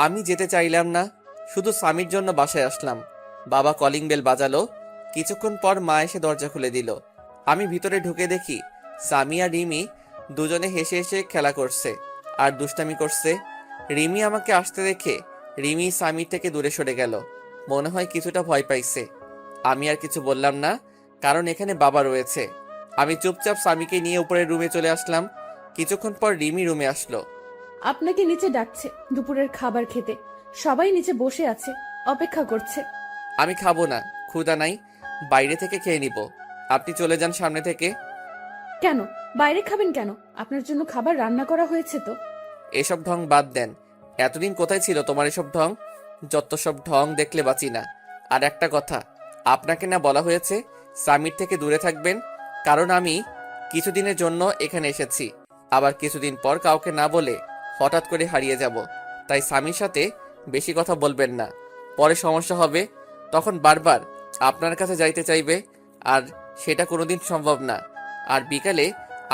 আমি যেতে চাইলাম না, শুধু স্বামীর জন্য বাসায় আসলাম। বাবা কলিং বেল বাজালো। কিছুক্ষণ পর মা এসে দরজা খুলে দিল। আমি ভিতরে ঢুকে দেখি স্বামী আর রিমি দুজনে হেসে হেসে খেলা করছে আর দুষ্টামি করছে। রিমি আমাকে আসতে দেখে রিমি স্বামীর থেকে দূরে সরে গেল, মনে হয় কিছুটা ভয় পাইছে। আমি আর কিছু বললাম না, কারণ এখানে বাবা রয়েছে। আমি চুপচাপ স্বামীকে নিয়ে উপরের রুমে চলে আসলাম। কিছুক্ষণ পর রিমি রুমে আসলো। আপনাকে নিচে ডাকছে দুপুরের খাবার খেতে। সবাই নিচে বসে আছে, অপেক্ষা করছে। আমি খাবো না, ক্ষুধা নাই, বাইরে থেকে খেয়ে নিব। আপনি চলে যান সামনে থেকে। কেন বাইরে খাবেন কেন? আপনার জন্য খাবার রান্না করা হয়েছে তো। এসব ঢং বাদ দেন। এতদিন কোথায় ছিল তোমার এসব ঢং? যত সব ঢং দেখলে বাঁচি না। আর একটা কথা, আপনাকে না বলা হয়েছে স্বামীর থেকে দূরে থাকবেন? কারণ আমি কিছুদিনের জন্য এখানে এসেছি, আবার কিছুদিন পর কাউকে না বলে হঠাৎ করে হারিয়ে যাব। তাই স্বামীর সাথে বেশি কথা বলবেন না, পরে সমস্যা হবে। তখন বারবার আপনার কাছে যাইতে চাইবে, আর সেটা কোনোদিন সম্ভব না। আর বিকালে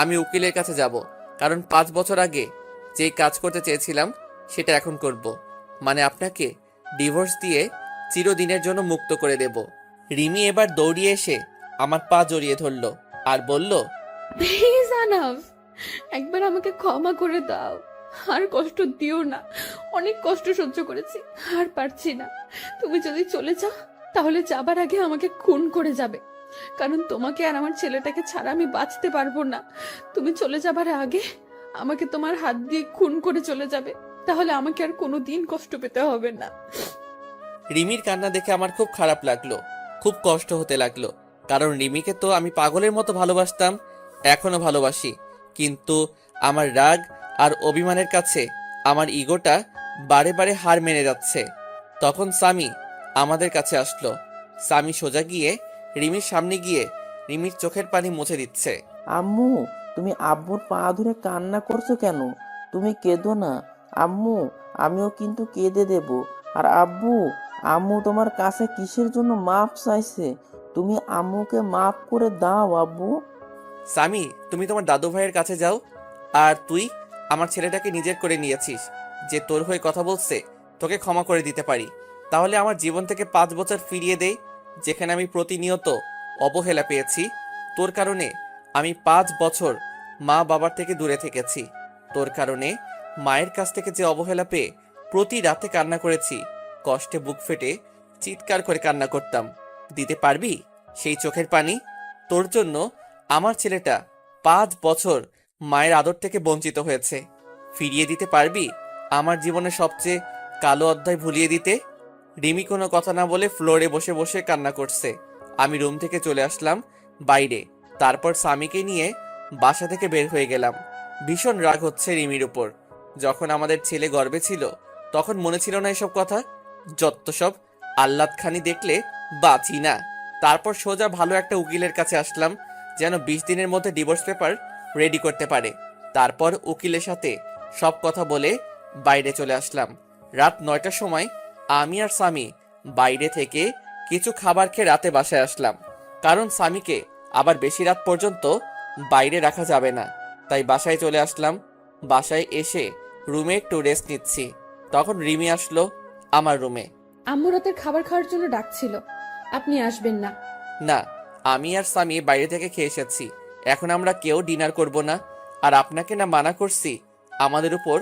আমি উকিলের কাছে যাব, কারণ 5 বছর আগে যেই কাজ করতে চেয়েছিলাম সেটা এখন করব। মানে আপনাকে ডিভোর্স দিয়ে চিরদিনের জন্য মুক্ত করে দেব। রিমি এবার দৌড়িয়ে এসে আমার পা জড়িয়ে ধরল আর বলল, প্লিজ আনাফ, একবার আমাকে ক্ষমা করে দাও। আর কষ্ট দিও না, অনেক কষ্ট সহ্য করেছি, আর পারছি না। তুমি যদি চলে যাও তাহলে যাবার আগে আমাকে খুন করে যাবে, কারণ তোমাকে আর আমার ছেলেটাকে ছাড়া আমি বাঁচতে পারবো না। তুমি চলে যাবার আগে আমাকে তোমার হাত দিয়ে খুন করে চলে যাবে, তাহলে আমাকে আর কোনোদিন কষ্ট পেতে হবে না। রিমির কান্না দেখে আমার খুব খারাপ লাগলো, খুব কষ্ট হতে লাগলো। কারণ রিমিকে তো আমি পাগলের মতো ভালোবাসতাম, এখনো ভালোবাসি। কিন্তু আমার রাগ আর অভিমানের কাছে আমার ইগোটা বারে বারে হার মেনে যাচ্ছে। তখন স্বামী আমাদের কাছে আসলো। স্বামী সোজা গিয়ে রিমির সামনে গিয়ে রিমির চোখের পানি মুছে দিচ্ছে। আম্মু, তুমি আব্বুর পা ধরে কান্না করছো কেন? তুমি কেঁদো না আম্মু, আমিও কিন্তু কেঁদে দেব। আর আব্বু, আম্মু তোমার কাছে কিসের জন্য মাপ চাইছে? তুমি আম্মুকে মাফ করে দাও আব্বু। স্বামী, তুমি তোমার দাদু ভাইয়ের কাছে যাও। আর তুই আমার ছেলেটাকে নিজের করে নিয়েছিস, যে তোর হয়ে কথা বলছে তোকে ক্ষমা করে দিতে পারি। তাহলে আমার জীবন থেকে 5 বছর ফিরিয়ে দেই, যেখানে আমি প্রতিনিয়ত অবহেলা পেয়েছি। তোর কারণে আমি 5 বছর মা বাবার থেকে দূরে থেকেছি। তোর কারণে মায়ের কাছ থেকে যে অবহেলা পেয়ে প্রতি রাতে কান্না করেছি, কষ্টে বুক ফেটে চিৎকার করে কান্না করতাম। দিতে পারবি সেই চোখের পানি? তোর জন্য আমার ছেলেটা 5 বছর মায়ের আদর থেকে বঞ্চিত হয়েছে। ফিরিয়ে দিতে পারবি আমার জীবনের সবচেয়ে কালো অধ্যায় ভুলিয়ে দিতে? রিমি কোনো কথা না বলে ফ্লোরে বসে বসে কান্না করছে। আমি রুম থেকে চলে আসলাম বাইরে। তারপর স্বামীকে নিয়ে বাসা থেকে বের হয়ে গেলাম। ভীষণ রাগ হচ্ছে রিমির উপর। যখন আমাদের ছেলে গর্ভে ছিল তখন মনে ছিল না এসব কথা? যত সব আহ্লাদ খানি দেখলে বাঁচি না। তারপর সোজা ভালো একটা উকিলের কাছে আসলাম, যেন 20 দিনের মধ্যে ডিভোর্স পেপার রেডি করতে পারে। তারপর উকিলের সাথে সব কথা বলে বাইরে চলে আসলাম। রাত 9টার সময় আমি আর স্বামী বাইরে থেকে কিছু খাবার খেয়ে রাতে বাসায় আসলাম, কারণ স্বামীকে আবার বেশি রাত পর্যন্ত বাইরে রাখা যাবে না। তাই বাসায় চলে আসলাম। বাসায় এসে রুমে একটু রেস্ট নিচ্ছি, তখন রিমি আসলো আমার রুমে। আম্মু রাতের খাবার খাওয়ার জন্য ডাকছিল, আপনি আসবেন না। না, আমি আর স্বামী বাইরে থেকে খেয়ে এসেছি। এখন আমরা কেউ ডিনার করব না। আর আপনাকে না মানা করছি আমাদের উপর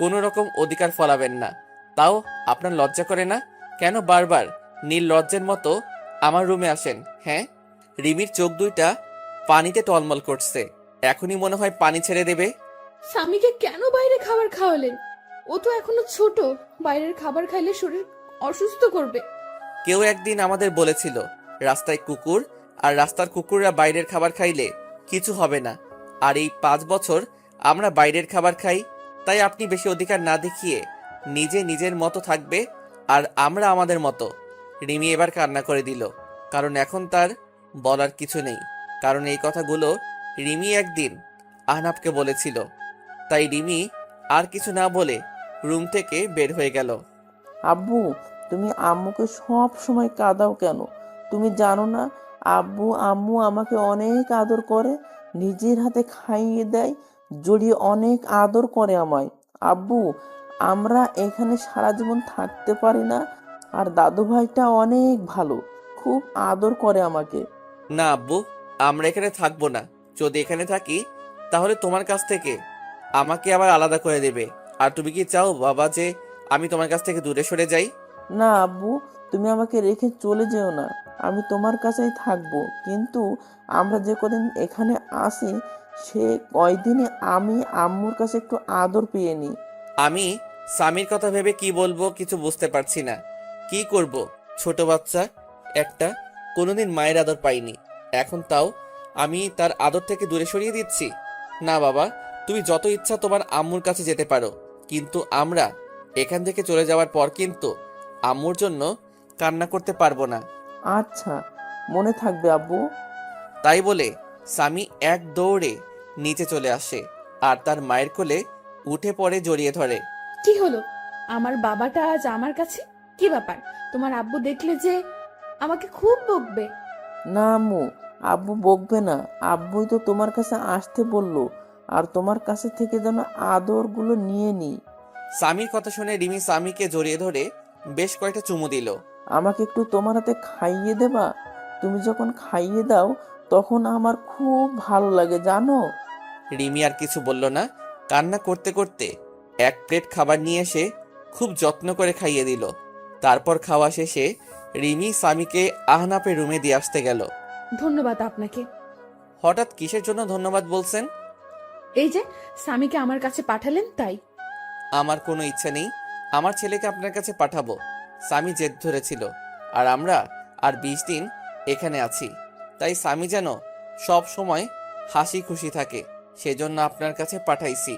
কোনো রকম অধিকার ফলাবেন না। তাও আপনার লজ্জা করে না? কেন বারবার নীল লজ্জের মতো আমার রুমে আসেন? হ্যাঁ, রিমির চোখ দুইটা পানিতে টলমল করছে। এখনই মনে হয় পানি ছেড়ে দেবে। স্বামীকে কেন বাইরে খাবার খাওয়ালেন? ও তো এখনো ছোট, বাইরের খাবার খাইলে শরীর অসুস্থ করবে। কেউ একদিন আমাদের বলেছিল রাস্তায় কুকুর, আর রাস্তার কুকুররা বাইরের খাবার খাইলে কিছু হবে না। আর এই 5 বছর আমরা বাইরের খাবার খাই, তাই আপনি বেশি অধিকার না দেখিয়ে নিজে নিজের মতো থাকবে, আর আমরা আমাদের মতো। রিমি এবার কান্না করে দিল, কারণ এখন তার বলার কিছু নেই। কারণ এই কথাগুলো রিমি একদিন আহনাফকে বলেছিল। তাই রিমি আর কিছু না বলে রুম থেকে বের হয়ে গেল। আব্বু, তুমি আম্মুকে সব সময় কাঁদাও কেন? তুমি জানো না আব্বু আম্মু আমাকে অনেক আদর করে, নিজের হাতে খাইয়ে দেয়, জড়িয়ে অনেক আদর করে আমায়। আব্বু, আমরা এখানে সারা জীবন থাকতে পারি না। আর দাদু ভাইটা অনেক ভালো, খুব আদর করে আমাকে। না আব্বু, আমরা এখানে থাকবো না। যদি এখানে থাকি তাহলে তোমার কাছ থেকে আমাকে আবার আলাদা করে দেবে। আর তুমি কি চাও বাবা যে আমি তোমার কাছ থেকে দূরে সরে যাই? না আব্বু, তুমি আমাকে রেখে চলে যেও না, আমি তোমার কাছেই থাকবো। কিন্তু আমরা যে কদিন এখানে আসি সে কয়দিনে আমি আম্মুর কাছে একটু আদর পেয়ে নিই। আমি স্বামীর কথা ভেবে কি বলবো কিছু বুঝতে পারছি না। কি করব? ছোট বাচ্চা একটা, কোনোদিন মায়ের আদর পাইনি, এখন তাও আমি তার আদর থেকে দূরে সরিয়ে দিচ্ছি? না বাবা, তুমি যত ইচ্ছা তোমার আম্মুর কাছে যেতে পারো, কিন্তু আমরা এখান থেকে চলে যাওয়ার পর কিন্তু আম্মুর জন্য কান্না করতে পারবো না। আচ্ছা, মনে থাকবে আব্বু। তাই বলে স্বামী এক দৌড়ে নিচে চলে আসে আর তার মায়ের কোলে উঠে পড়ে জড়িয়ে ধরে। কি হলো? আমার বাবাটা আজ আমার কাছে? কি ব্যাপার? তোমার আব্বু দেখলে যে আমাকে খুব বকবে। না আম্মু, আব্বু বকবে না, আব্বুই তো তোমার কাছে আসতে বললো, আর তোমার কাছে থেকে যেন আদরগুলো নিয়ে নি। স্বামীর কথা শুনে রিমি স্বামীকে জড়িয়ে ধরে বেশ কয়েকটা চুমু দিল। আমাকে একটু তোমার হাতে খাইয়ে দেবা? তুমি যখন খাইয়ে দাও তখন আমার খুব ভালো লাগে জানো। রিমি আর কিছু বলল না। কান্না করতে করতে এক প্লেট খাবার নিয়ে এসে খুব যত্ন করে খাইয়ে দিল। তারপর খাওয়া শেষে রিমি স্বামীকে আহনাপের রুমে দিয়ে আসতে গেল। ধন্যবাদ আপনাকে। হঠাৎ কিসের জন্য ধন্যবাদ বলছেন? এই যে স্বামীকে আমার কাছে পাঠালেন তাই। আমার কোনো ইচ্ছা নেই আমার ছেলেকে আপনার কাছে পাঠাবো। স্বামী জেদ ধরেছিল, আর আমরা আর 20 দিন এখানে আছি। তাই স্বামী যেন সব সময় হাসি খুশি থাকে, সেজন্য আপনার কাছে পাঠাইছি।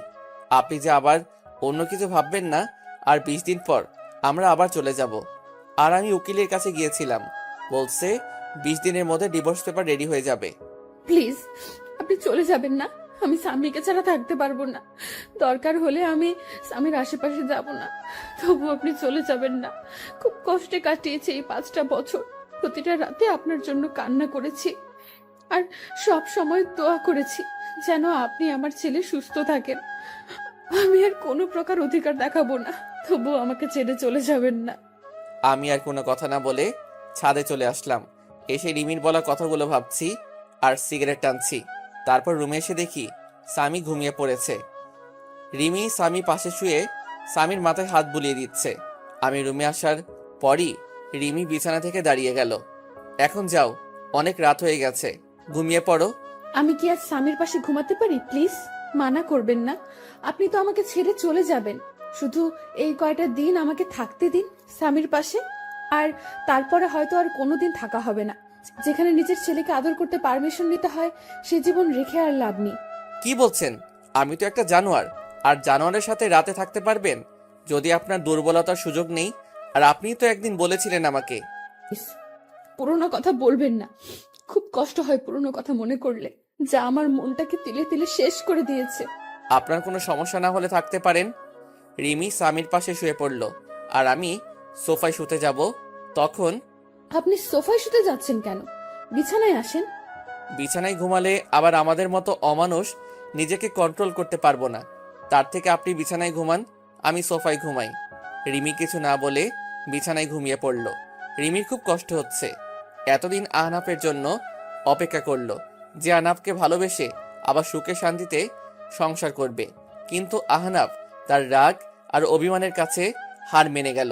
আপনি যে আবার অন্য কিছু ভাববেন না। আর 20 দিন পর আমরা আবার চলে যাব। আর আমি উকিলের কাছে গিয়েছিলাম, বলছে 20 দিনের মধ্যে ডিভোর্স পেপার রেডি হয়ে যাবে। প্লিজ, আপনি চলে যাবেন না। আমি স্বামীকে ছাড়া থাকতে পারবো না। দরকার হলে আমি স্বামীর আশেপাশে যাব না, তবু আপনি চলে যাবেন না। খুব কষ্টে কাটিয়েছি এই 5টা বছর। প্রতিটা রাতে আপনার জন্য কান্না করেছি, আর সব সময় দোয়া করেছি যেন আপনি আমার ছেলে সুস্থ থাকেন। আমি আর কোনো প্রকার অধিকার দেখাবো না, তবু আমাকে ছেড়ে চলে যাবেন না। আমি আর কোনো কথা না বলে ছাদে চলে আসলাম। এসে রিমির বলা কথাগুলো ভাবছি আর সিগারেট টানছি। তারপর রুমে এসে দেখি স্বামী ঘুমিয়ে পড়েছে। রিমি স্বামী পাশে শুয়ে স্বামীর মাথায় হাত বুলিয়ে দিচ্ছে। আমি রুমে আসার পরই রিমি বিছানা থেকে দাঁড়িয়ে গেল। এখন যাও, অনেক রাত হয়ে গেছে, ঘুমিয়ে পড়ো। আমি কি আজ স্বামীর পাশে ঘুমাতে পারি? প্লিজ মানা করবেন না। আপনি তো আমাকে ছেড়ে চলে যাবেন, শুধু এই কয়টা দিন আমাকে থাকতে দিন স্বামীর পাশে। আর তারপরে হয়তো আর কোনোদিন থাকা হবে না। যেখানে নিজের ছেলেকে আদর করতে পারমিশন নিতে হয়, সে জীবন রেখে আর লাভ নেই। কি বলছেন? আমি তো একটা জানোয়ার, আর জানোয়ারের সাথে রাতে থাকতে পারবেন যদি আপনার দুর্বলতার সুযোগ নেই? আর আপনিই তো একদিন বলেছিলেন আমাকে। ইস, পুরোনো কথা বলবেন না। খুব কষ্ট হয় পুরোনো কথা মনে করলে, যা আমার মনটাকে তিলে তিলে শেষ করে দিয়েছে। আপনার কোনো সমস্যা না হলে থাকতে পারেন। রিমি স্বামীর পাশে শুয়ে পড়ল, আর আমি সোফায় শুতে যাব। তখন আপনি সোফায় শুতে যাচ্ছেন কেন? বিছানায় আসেন। বিছানায় ঘুমালে আবার আমাদের মতো অমানুষ নিজেকে কন্ট্রোল করতে পারবো না। তার থেকে আপনি বিছানায় ঘুমান, আমি সোফায় ঘুমাই। রিমি কিছু না বলে বিছানায় ঘুমিয়ে পড়ল। রিমির খুব কষ্ট হচ্ছে। এতদিন আহনাফের জন্য অপেক্ষা করলো, যে আহনাফকে ভালোবেসে আবার সুখে শান্তিতে সংসার করবে। কিন্তু আহনাফ তার রাগ আর অভিমানের কাছে হার মেনে গেল।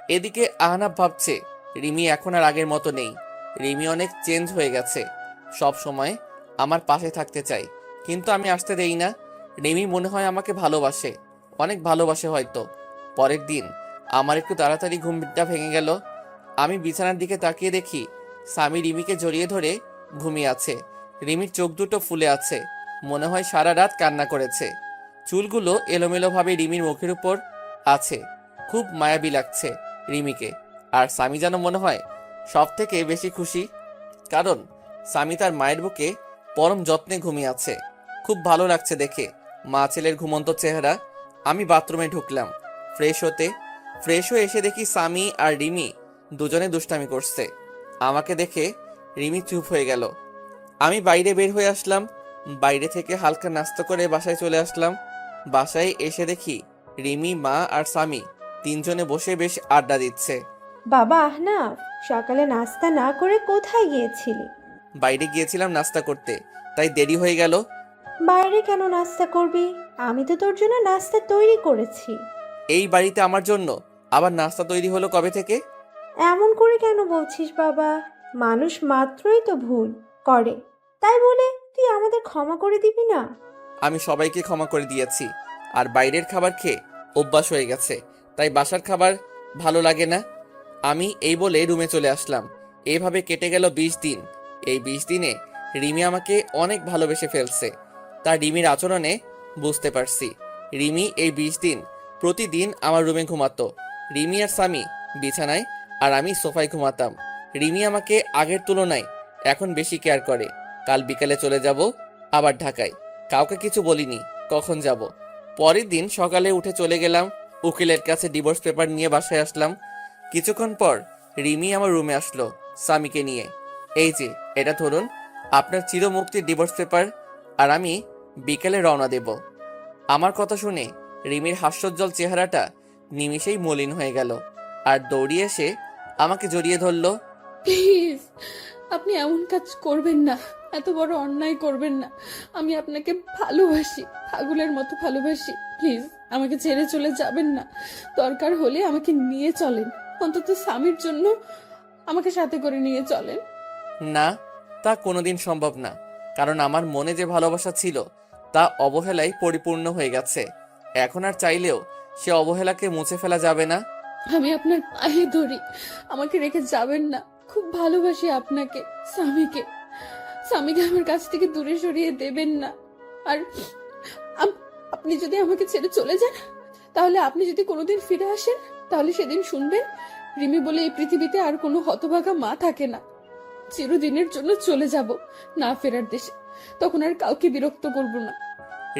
এদিকে আহনাফ ভাবছে রিমি এখন আর আগের মতো নেই। রিমি অনেক চেঞ্জ হয়ে গেছে। সব সময় আমার পাশে থাকতে চাই, কিন্তু আমি আসতে দেই না। রিমি মনে হয় আমাকে ভালোবাসে, অনেক ভালোবাসে হয়তো। পরের দিন আমার একটু তাড়াতাড়ি ঘুমটা ভেঙে গেল। আমি বিছানার দিকে তাকিয়ে দেখি স্বামী রিমিকে জড়িয়ে ধরে ঘুমিয়ে আছে। রিমির চোখ দুটো ফুলে আছে, মনে হয় সারা রাত কান্না করেছে। চুলগুলো এলোমেলোভাবে রিমির মুখের উপর আছে। খুব মায়াবী লাগছে রিমিকে। আর স্বামী যেন মনে হয় সব থেকে বেশি খুশি, কারণ স্বামী তার মায়ের বুকে পরম যত্নে ঘুমিয়ে আছে। খুব ভালো লাগছে দেখে মা ছেলের ঘুমন্ত চেহারা। আমি বাথরুমে ঢুকলাম ফ্রেশ হয়ে এসে দেখি স্বামী আর রিমি দুজনে দুষ্টামি করছে। আমাকে দেখে রিমি চুপ হয়ে গেল। আমি বাইরে বের হয়ে আসলাম। বাইরে থেকে হালকা নাস্তা করে বাসায় চলে আসলাম। বাসায় এসে দেখি রিমি, মা আর স্বামী তিনজনে বসে বেশ আড্ডা দিচ্ছে। বাবা আহনাফ, সকালে নাস্তা না করে কোথায় গিয়েছিলি? বাইরে গিয়েছিলাম নাস্তা করতে, তাই দেরি হয়ে গেল। বাইরে কেন নাস্তা করবি? আমি তো তোর জন্য নাস্তা তৈরি করেছি। এই বাড়িতে আমার জন্য আবার নাস্তা তৈরি হলো কবে থেকে? এমন করে কেন বলছিস বাবা? মানুষ মাত্রই তো ভুল করে, তাই বলে তুই আমাদের ক্ষমা করে দিবি না? আমি সবাইকে ক্ষমা করে দিয়েছি, আর বাইরের খাবার খেয়ে অভ্যাস হয়ে গেছে, তাই বাসার খাবার ভালো লাগে না। আমি এই বলে রুমে চলে আসলাম। এইভাবে কেটে গেল 20 দিন। এই 20 দিনে রিমি আমাকে অনেক ভালোবেসে ফেলছে, তা রিমির আচরণে বুঝতে পারছি। রিমি এই 20 দিন প্রতিদিন আমার রুমে ঘুমাতো। রিমি আর স্বামী বিছানায় আর আমি সোফায় ঘুমাতাম। রিমি আমাকে আগের তুলনায় এখন বেশি কেয়ার করে। কাল বিকালে চলে যাব আবার ঢাকায়। কাউকে কিছু বলিনি কখন যাব। পরের দিন সকালে উঠে চলে গেলাম উকিলের কাছে, ডিভোর্স পেপার নিয়ে বাসায় আসলাম। কিছুক্ষণ পর রিমি আমার রুমে আসলো স্বামীকে নিয়ে। এই যে এটা ধরুন আপনার চিরমুক্তির ডিভোর্স পেপার, আর আমি বিকেলে রওনা দেব। আমার কথা শুনে রিমির হাস্যোজ্জ্বল চেহারাটা নিমিষেই মলিন হয়ে গেল, আর দৌড়িয়ে এসে আমাকে জড়িয়ে ধরলো। প্লিজ, আপনি এমন কাজ করবেন না, এত বড় অন্যায় করবেন না। আমি আপনাকে ভালোবাসি, পাগলের মতো ভালোবাসি। প্লিজ আমাকে ছেড়ে চলে যাবেন না। দরকার হলে আমাকে নিয়ে চলেন, অন্তত স্বামীর জন্য আমাকে সাথে করে নিয়ে চলেন। না, তা কোনোদিন সম্ভব না, কারণ আমার মনে যে ভালোবাসা ছিল তা অবহেলায় পরিপূর্ণ হয়ে গেছে। এখন আর চাইলেও সে অবহেলাকে মুছে ফেলা যাবে না। আমি আপনার পায়ে ধরি, আমাকে রেখে যাবেন না। খুব ভালোবাসি আপনাকে, স্বামীকে। স্বামীকে আমার কাছ থেকে দূরে সরিয়ে দেবেন না। আর আপনি যদি আমাকে ছেড়ে চলে যান, তাহলে আপনি যদি কোনোদিন ফিরে আসেন, তাহলে সেদিন শুনবেন রিমি বলে এই পৃথিবীতে আর কোনো হতভাগা মা থাকে না। চিরদিনের জন্য চলে যাব না ফেরার দেশে, তখন আর কাউকে বিরক্ত করব না।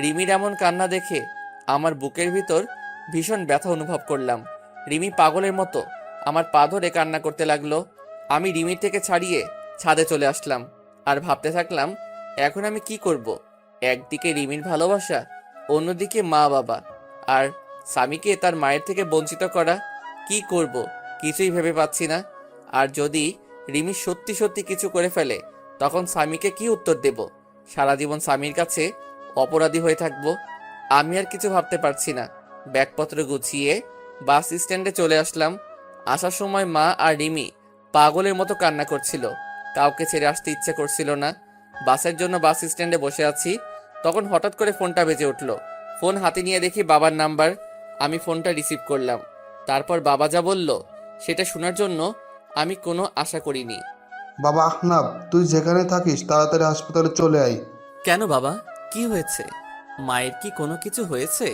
রিমির এমন কান্না দেখে আমার বুকের ভিতর ভীষণ ব্যথা অনুভব করলাম। রিমি পাগলের মতো আমার পা ধরে কান্না করতে লাগলো। আমি রিমির থেকে ছাড়িয়ে ছাদে চলে আসলাম আর ভাবতে থাকলাম এখন আমি কি করব। একদিকে রিমির ভালোবাসা, অন্যদিকে মা বাবা আর স্বামীকে তার মায়ের থেকে বঞ্চিত করা। কি করব কিছুই ভেবে পাচ্ছি না। আর যদি রিমি সত্যি সত্যি কিছু করে ফেলে, তখন স্বামীকে কি উত্তর দেব? সারা জীবন স্বামীর কাছে অপরাধী হয়ে থাকবো। আমি আর কিছু ভাবতে পারছি না। ব্যাগপত্র গুছিয়ে বাস স্ট্যান্ডে চলে আসলাম। আসার সময় মা আর রিমি পাগলের মতো কান্না করছিল, কাউকে ছেড়ে আসতে ইচ্ছে করছিল না। বাসের জন্য বাস স্ট্যান্ডে বসে আছি, তখন হঠাৎ করে ফোনটা বেজে উঠলো। ফোন হাতে নিয়ে দেখি বাবার নাম্বার। আমি ফোনটা রিসিভ করলাম। তারপর বাবা যা বলল সেটা শোনার জন্য আমি কোনো আশা করিনি। বাবা আহনাফ, তুই যেখানে থাকিস তাড়াতাড়ি হাসপাতালে চলে আয়। কেন বাবা, কি হয়েছে? মায়ের কি কোনো কিছু হয়েছে?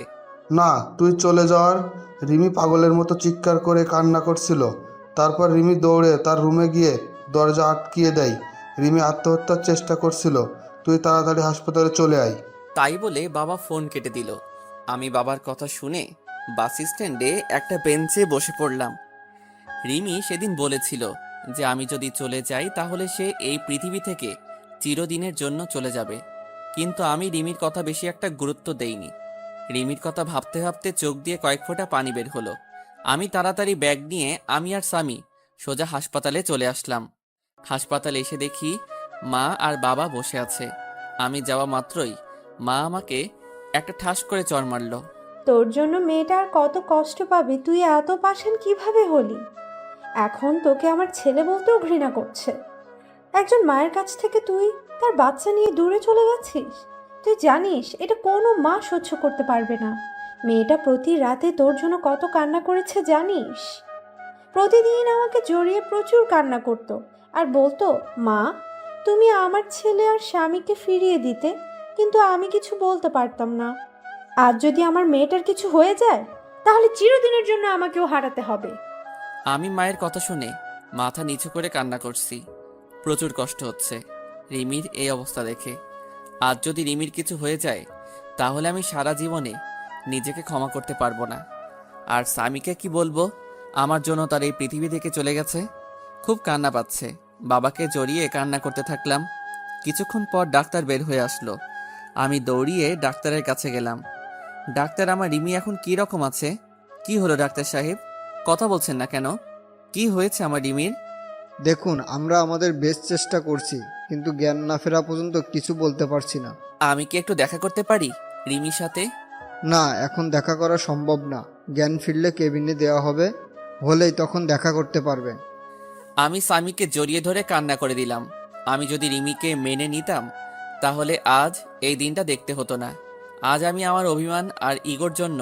না, তুই চলে যাওয়ার রিমি পাগলের মতো চিৎকার করে কান্না করছিল। তারপর রিমি দৌড়ে তার রুমে গিয়ে দরজা আটকিয়ে দেয়। রিমি আত্মহত্যার চেষ্টা করছিল। তুই তাড়াতাড়ি হাসপাতালে চলে আয়। তাই বলে বাবা ফোন কেটে দিল। আমি বাবার কথা শুনে বাস স্ট্যান্ডে একটা বেঞ্চে বসে পড়লাম। রিমি সেদিন বলেছিল যে আমি যদি চলে যাই তাহলে সে এই পৃথিবী থেকে চিরদিনের জন্য চলে যাবে, কিন্তু আমি রিমির কথা বেশি একটা গুরুত্ব দেইনি। রিমির কথা ভাবতে ভাবতে চোখ দিয়ে কয়েক ফোঁটা পানি বের হলো। আমি তাড়াতাড়ি ব্যাগ নিয়ে আমি আর স্বামী সোজা হাসপাতালে চলে আসলাম। হাসপাতালে এসে দেখি মা আর বাবা বসে আছে। আমি যাওয়া মাত্রই মা আমাকে একটা ঠাস করে চড় মারল। তোর জন্য মেয়েটা আর কত কষ্ট পাবে, তুই এত পাষাণ কিভাবে হলি? এখন তোকে আমার ছেলে বলতেও ঘৃণা করছে। একজন মায়ের কাছ থেকে তুই তার বাচ্চা নিয়ে দূরে চলে গেছিস। তুই জানিস এটা কোনো মা সহ্য করতে পারবে না। মেয়েটা প্রতি রাতে তোর জন্য কত কান্না করেছে জানিস? প্রতিদিন আমাকে জড়িয়ে প্রচুর কান্না করতো আর বলতো, মা তুমি আমার ছেলে আর স্বামীকে ফিরিয়ে দিতে, কিন্তু আমি কিছু বলতে পারতাম না। আজ যদি আমার মেয়েটার কিছু হয়ে যায় তাহলে চিরদিনের জন্য আমাকেও হারাতে হবে। আমি মায়ের কথা শুনে মাথা নিচু করে কান্না করছি। প্রচুর কষ্ট হচ্ছে রিমির এই অবস্থা দেখে। আজ যদি রিমির কিছু হয়ে যায় তাহলে আমি সারা জীবনে নিজেকে ক্ষমা করতে পারবো না। আর স্বামীকে কি বলবো আমার জন্য তার এই পৃথিবী থেকে চলে গেছে। খুব কান্না পাচ্ছে। বাবাকে জড়িয়ে কান্না করতে থাকলাম। কিছুক্ষণ পর ডাক্তার বের হয়ে আসলো। আমি দৌড়িয়ে ডাক্তারের কাছে গেলাম। ডাক্তার, আমার রিমি এখন কি রকম আছে? কি হলো ডাক্তার সাহেব, কথা বলছেন না কেন? কি হয়েছে আমার রিমির? দেখুন, আমরা আমাদের বেস্ট চেষ্টা করছি, কিন্তু জ্ঞান না ফেরা পর্যন্ত কিছু বলতে পারছি না। আমি কি একটু দেখা করতে পারি রিমির সাথে? না, এখন দেখা করা সম্ভব না। জ্ঞান ফিরলে কেবিনে দেওয়া হবে, হলেই তখন দেখা করতে পারবেন। আমি স্বামীকে জড়িয়ে ধরে কান্না করে দিলাম। আমি যদি রিমিকে মেনে নিতাম তাহলে আজ এই দিনটা দেখতে হতো না। আজ আমি আমার অভিমান আর ইগোর জন্য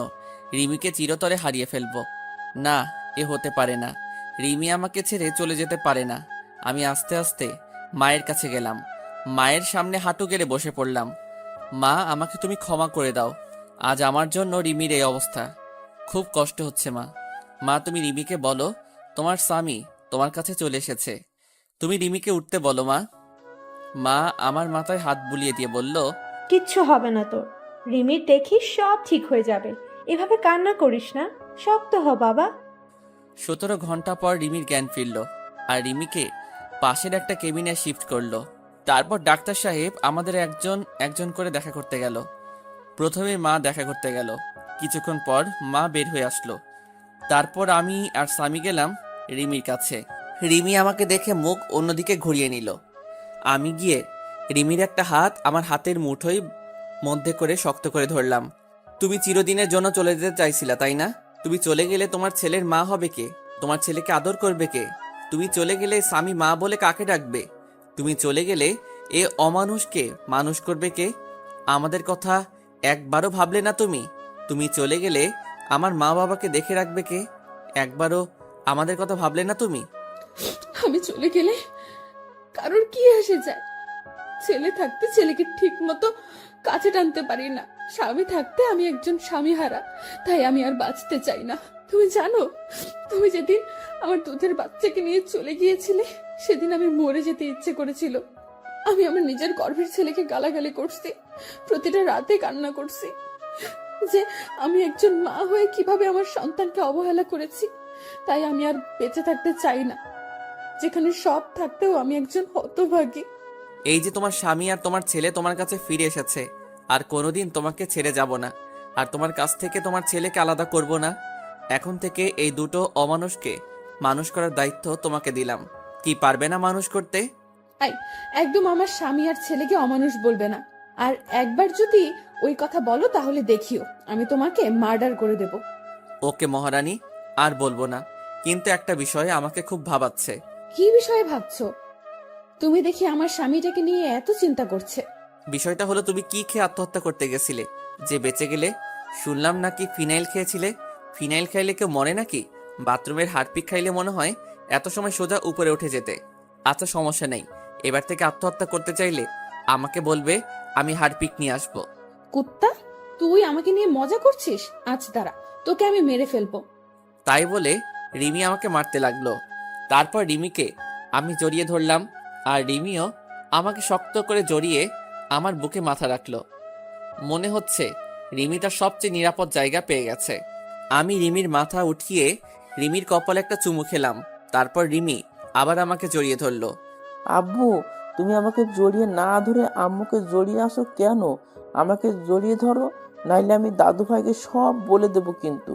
রিমিকে চিরতরে হারিয়ে ফেলবো। না, এ হতে পারে না। রিমি আমাকে ছেড়ে চলে যেতে পারে না। আমি আস্তে আস্তে মায়ের কাছে গেলাম। মায়ের সামনে হাঁটু গেড়ে বসে পড়লাম। মা, আমাকে তুমি ক্ষমা করে দাও। আজ আমার জন্য রিমির এই অবস্থা। খুব কষ্ট হচ্ছে মা। মা, তুমি রিমিকে বলো তোমার স্বামী তোমার কাছে চলে এসেছে। তুমি রিমিকে উঠতে বলো মা। মা আমার মাথায় হাত বুলিয়ে দিয়ে বলল, কিচ্ছু হবে না তোর। রিমির দেখিস সব ঠিক হয়ে যাবে। এভাবে কান্না করিস না, শক্ত হ বাবা। 17 ঘন্টা পর রিমির জ্ঞান ফিরল আর রিমিকে পাশের একটা কেবিনে শিফট করলো। তারপর ডাক্তার সাহেব আমাদের একজন একজন করে দেখা করতে গেল। প্রথমে মা দেখা করতে গেল। কিছুক্ষণ পর মা বের হয়ে আসলো। তারপর আমি আর স্বামী গেলাম রিমির কাছে। রিমি আমাকে দেখে মুখ অন্যদিকে ঘুরিয়ে নিল। আমি গিয়ে রিমির একটা হাত আমার হাতের মুঠোয় মধ্যে করে শক্ত করে ধরলাম। তুমি চিরদিনের জন্য চলে যেতে চাইছিলা, তাই না? তুমি চলে গেলে তোমার ছেলের মা হবে কে? তোমার ছেলেকে আদর করবে কে? তুমি চলে গেলে স্বামী মা বলে কাকে ডাকবে? তুমি চলে গেলে এ অমানুষকে মানুষ করবে কে? আমাদের কথা একবারও ভাবলে না তুমি? তুমি চলে গেলে আমার মা বাবাকে দেখে রাখবে কে? একবারও আমাদের কথা ভাবলে না তুমি? আমি চলে গেলে কারোর কি এসে যায়? ছেলে থাকতে ছেলেকে ঠিক মতো কাছে টানতে পারি না। স্বামী থাকতে আমি একজন স্বামী হারা, তাই আমি আর বাঁচতে চাই না। তুমি জানো, তুমি যেদিন আমার দুধের বাচ্চাকে নিয়ে চলে গিয়েছিলে সেদিন আমি মরে যেতে ইচ্ছে করেছিল। আমি আমার নিজের গর্ভের ছেলেকে গালাগালি করছি, প্রতিটা রাতে কান্না করছি যে আমি একজন মা হয়ে কিভাবে আমার সন্তানকে অবহেলা করেছি। তাই আমি আর বেঁচে থাকতে চাই না, যেখানে সব থাকতেও আমি একজন হতভাগী। এই যে তোমার স্বামী আর তোমার ছেলে তোমার কাছে ফিরে এসেছে, আর কোনোদিন তোমাকে ছেড়ে যাব না, আর তোমার কাছ থেকে তোমার ছেলেকে আলাদা করব না। এখন থেকে এই দুটো অমানুষকে মানুষ করার দায়িত্ব তোমাকে দিলাম। কি পারবে না মানুষ করতে? আই, একদম আমার স্বামী আর ছেলেকে অমানুষ বলবে না। আর একবার যদি ওই কথা বলো তাহলে দেখিও আমি তোমাকে মার্ডার করে দেব। ওকে মহারানী, আর বলবো না। কিন্তু একটা বিষয়ে আমাকে খুব ভাবাচ্ছে। কি বিষয়ে ভাবছো? তুমি দেখি আমার স্বামীটাকে নিয়ে এত চিন্তা করছে। বিষয়টা হলো, তুমি কি খেয়ে আত্মহত্যা করতে গেছিলে যে বেঁচে গেলে? শুনলাম নাকি ফিনাইল খেয়েছিলে। ফিনাইল খাইলে কেউ মরে নাকি? বাথরুমের হারপিক খাইলে মনে হয় এত সময় সোজা উপরে উঠে যেতে। আচ্ছা, সমস্যা নেই। এবার থেকে আত্মহত্যা করতে চাইলে আমাকে বলবে, আমি হারপিক নিয়ে আসবো। কুত্তা, তুই আমাকে নিয়ে মজা করছিস? আজ দাঁড়া, তোকে আমি মেরে ফেলবো। তাই বলে রিমি আমাকে মারতে লাগলো। তারপর রিমিকে আমি জড়িয়ে ধরলাম আর রিমিও আমাকে শক্ত করে জড়িয়ে আমার বুকে মাথা রাখলো। মনে হচ্ছে রিমি তার সবচেয়ে নিরাপদ জায়গা পেয়ে গেছে। আমি রিমির মাথা উঠিয়ে রিমির কপালে একটা চুমু খেলাম। তারপর রিমি আবার আমাকে জড়িয়ে ধরলো। আব্বু, তুমি আমাকে জড়িয়ে না ধরে আম্মুকে জড়িয়ে আসো কেন? আমাকে জড়িয়ে ধরো, নাইলে আমি দাদু ভাইকে সব বলে দেবো কিন্তু।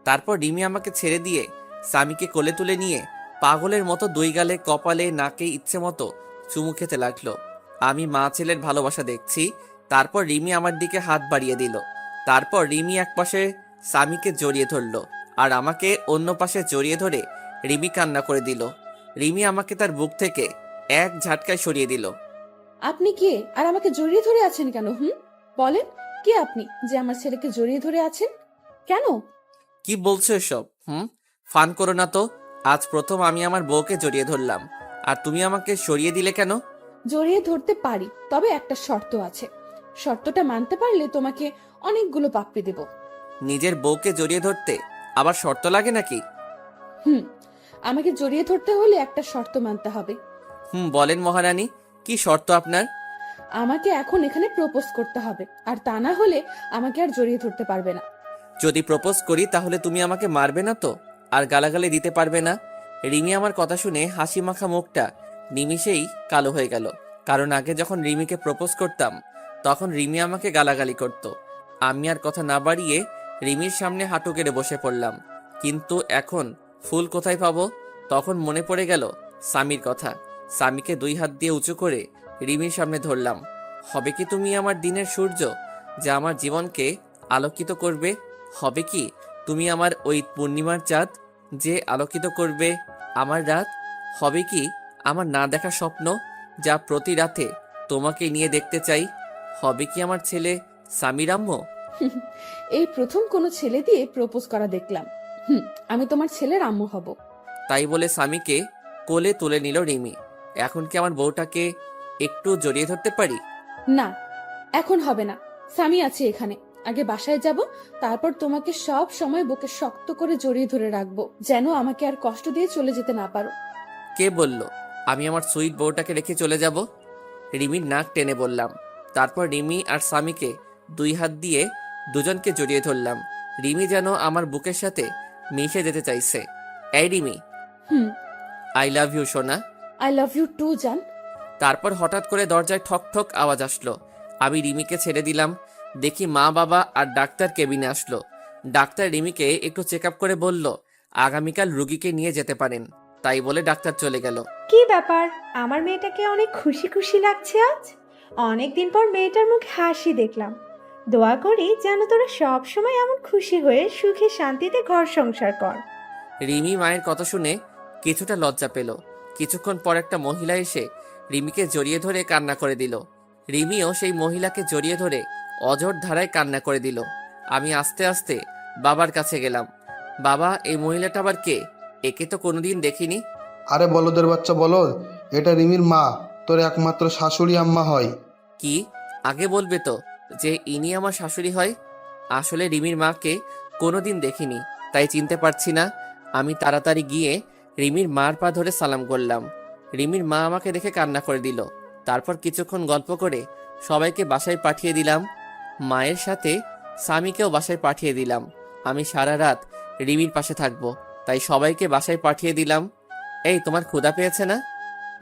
তারপর রিমি আমাকে ছেড়ে দিয়ে স্বামীকে কোলে তুলে নিয়ে পাগলের মতো দুই গালে, কপালে, নাকে ইচ্ছে মতো চুমু খেতে লাগলো। আমি মা ছেলের ভালোবাসা দেখছি। তারপর রিমি আমার দিকে হাত বাড়িয়ে দিল। তারপর রিমি এক পাশে স্বামীকে জড়িয়ে ধরলো আর আমাকে অন্য পাশে জড়িয়ে ধরে রিমি কান্না করে দিল। রিমি আমাকে তার বুক থেকে এক ঝাটকায় সরিয়ে দিল। আপনি কে আর আমাকে জড়িয়ে ধরে আছেন কেন? বলেন, কে আপনি যে আমার ছেলেকে জড়িয়ে ধরে আছেন কেন? কি বলছো এসব? ফান করো না তো। আজ প্রথম আমি আমার বউকে জড়িয়ে ধরলাম, আর তুমি আমাকে সরিয়ে দিলে কেন? জড়িয়ে ধরতে পারি, তবে একটা শর্ত আছে। শর্তটা মানতে পারলে তোমাকে অনেকগুলো পাপ্পি দেব। নিজের বউকে জড়িয়ে ধরতে আবার শর্ত লাগে নাকি? আমাকে জড়িয়ে ধরতে হলে একটা শর্ত মানতে হবে। বলেন মহারানী, কি শর্ত আপনার? আমাকে এখন এখানে প্রপোজ করতে হবে, আর তা না হলে আমাকে আর জড়িয়ে ধরতে পারবে না। যদি প্রপোজ করি তাহলে তুমি আমাকে মারবে না তো, আর গালাগালি দিতে পারবে না? রিমি আমার কথা শুনে হাসি মাখা মুখটা নিমিষেই কালো হয়ে গেল। কারণ আগে যখন রিমিকে প্রপোজ করতাম তখন রিমি আমাকে গালাগালি করত। আমি আর কথা না বাড়িয়ে রিমির সামনে হাঁটু গেড়ে বসে পড়লাম। কিন্তু এখন ফুল কোথায় পাবো? তখন মনে পড়ে গেল স্বামীর কথা। স্বামীকে 2 হাত দিয়ে উঁচু করে রিমির সামনে ধরলাম। হবে কি তুমি আমার দিনের সূর্য, যা আমার জীবনকে আলোকিত করবে? হবে কি তুমি আমার ওই পূর্ণিমার চাঁদ, যে আলোকিত করবে আমার রাত? হবে কি আমার না দেখা স্বপ্ন, যা প্রতি রাতে তোমাকে নিয়ে দেখতে চাই? হবে কি আমার ছেলে স্বামীর আম্মু? এই প্রথম কোনো ছেলে দিয়ে প্রপোজ করা দেখলাম। আমি তোমার ছেলের আম্মু হব। তাই বলে স্বামীকে কোলে তুলে নিল রিমি। এখন কি আমার বউটাকে একটু জড়িয়ে ধরতে পারি? না, এখন হবে না। স্বামী আছে এখানে, আগে বাসায় যাব, তারপর তোমাকে সব সময় বুকে শক্ত করে জড়িয়ে ধরে রাখবো, যেন আমাকে আর কষ্ট দিয়ে চলে যেতে না পারো। কে বলল আমি আমার সুইট বউটাকে রেখে চলে যাব? রিমির নাক টেনে বললাম। তারপর রিমি আর স্বামীকে 2 হাত দিয়ে দুজনকে জড়িয়ে ধরলাম। রিমি যেন আমার বুকের সাথে মিশে যেতে চাইছে। এই রিমি, আই লাভ ইউ সোনা। আই লাভ ইউ টু জান। তারপর হঠাৎ করে দরজায় ঠক ঠক আওয়াজ আসলো। আমি রিমিকে ছেড়ে দিলাম। দেখি মা, বাবা আর ডাক্তার কেবিনে আসলো। ডাক্তার রিমিকে একটু চেক আপ করে বলল আগামীকাল রুগীকে নিয়ে যেতে পারেন। তাই বলে ডাক্তার চলে গেল। কি ব্যাপার, আমার মেয়েটাকে অনেক খুশি খুশি লাগছে আজ। অনেকদিন পর মেয়েটার মুখে হাসি দেখলাম। দোয়া করি যেন তোরা সব সময় এমন খুশি হয়ে সুখে শান্তিতে ঘর সংসার কর। রিমি মায়ের কথা শুনে কিছুটা লজ্জা পেল। কিছুক্ষণ পর একটা মহিলা এসে রিমিকে জড়িয়ে ধরে কান্না করে দিল। রিমিও সেই মহিলাকে জড়িয়ে ধরে অঝোর ধারায় কান্না করে দিল। আমি আস্তে আস্তে বাবার কাছে গেলাম। বাবা, এই মহিলাটা আবার কে? একে তো কোনোদিন দেখিনি। আরে বলদের বাচ্চা বলদ, এটা রিমির মা, তোর একমাত্র শাশুড়ি আম্মা হয়। কি? আগে বলবে তো যে ইনি আমার শাশুড়ি হয়। আসলে রিমির মাকে কোনোদিন দেখিনি, তাই চিনতে পারছি না। আমি তাড়াতাড়ি গিয়ে রিমির মার পা ধরে সালাম করলাম। রিমির মা আমাকে দেখে কান্না করে দিল। তারপর কিছুক্ষণ গল্প করে সবাইকে বাসায় পাঠিয়ে দিলাম। মায়ের সাথে স্বামীকেও বাসায় পাঠিয়ে দিলাম। আমি সারা রাত রিমির পাশে থাকবো, তাই সবাইকে বাসায় পাঠিয়ে দিলাম। এই, তোমার ক্ষুধা পেয়েছে না?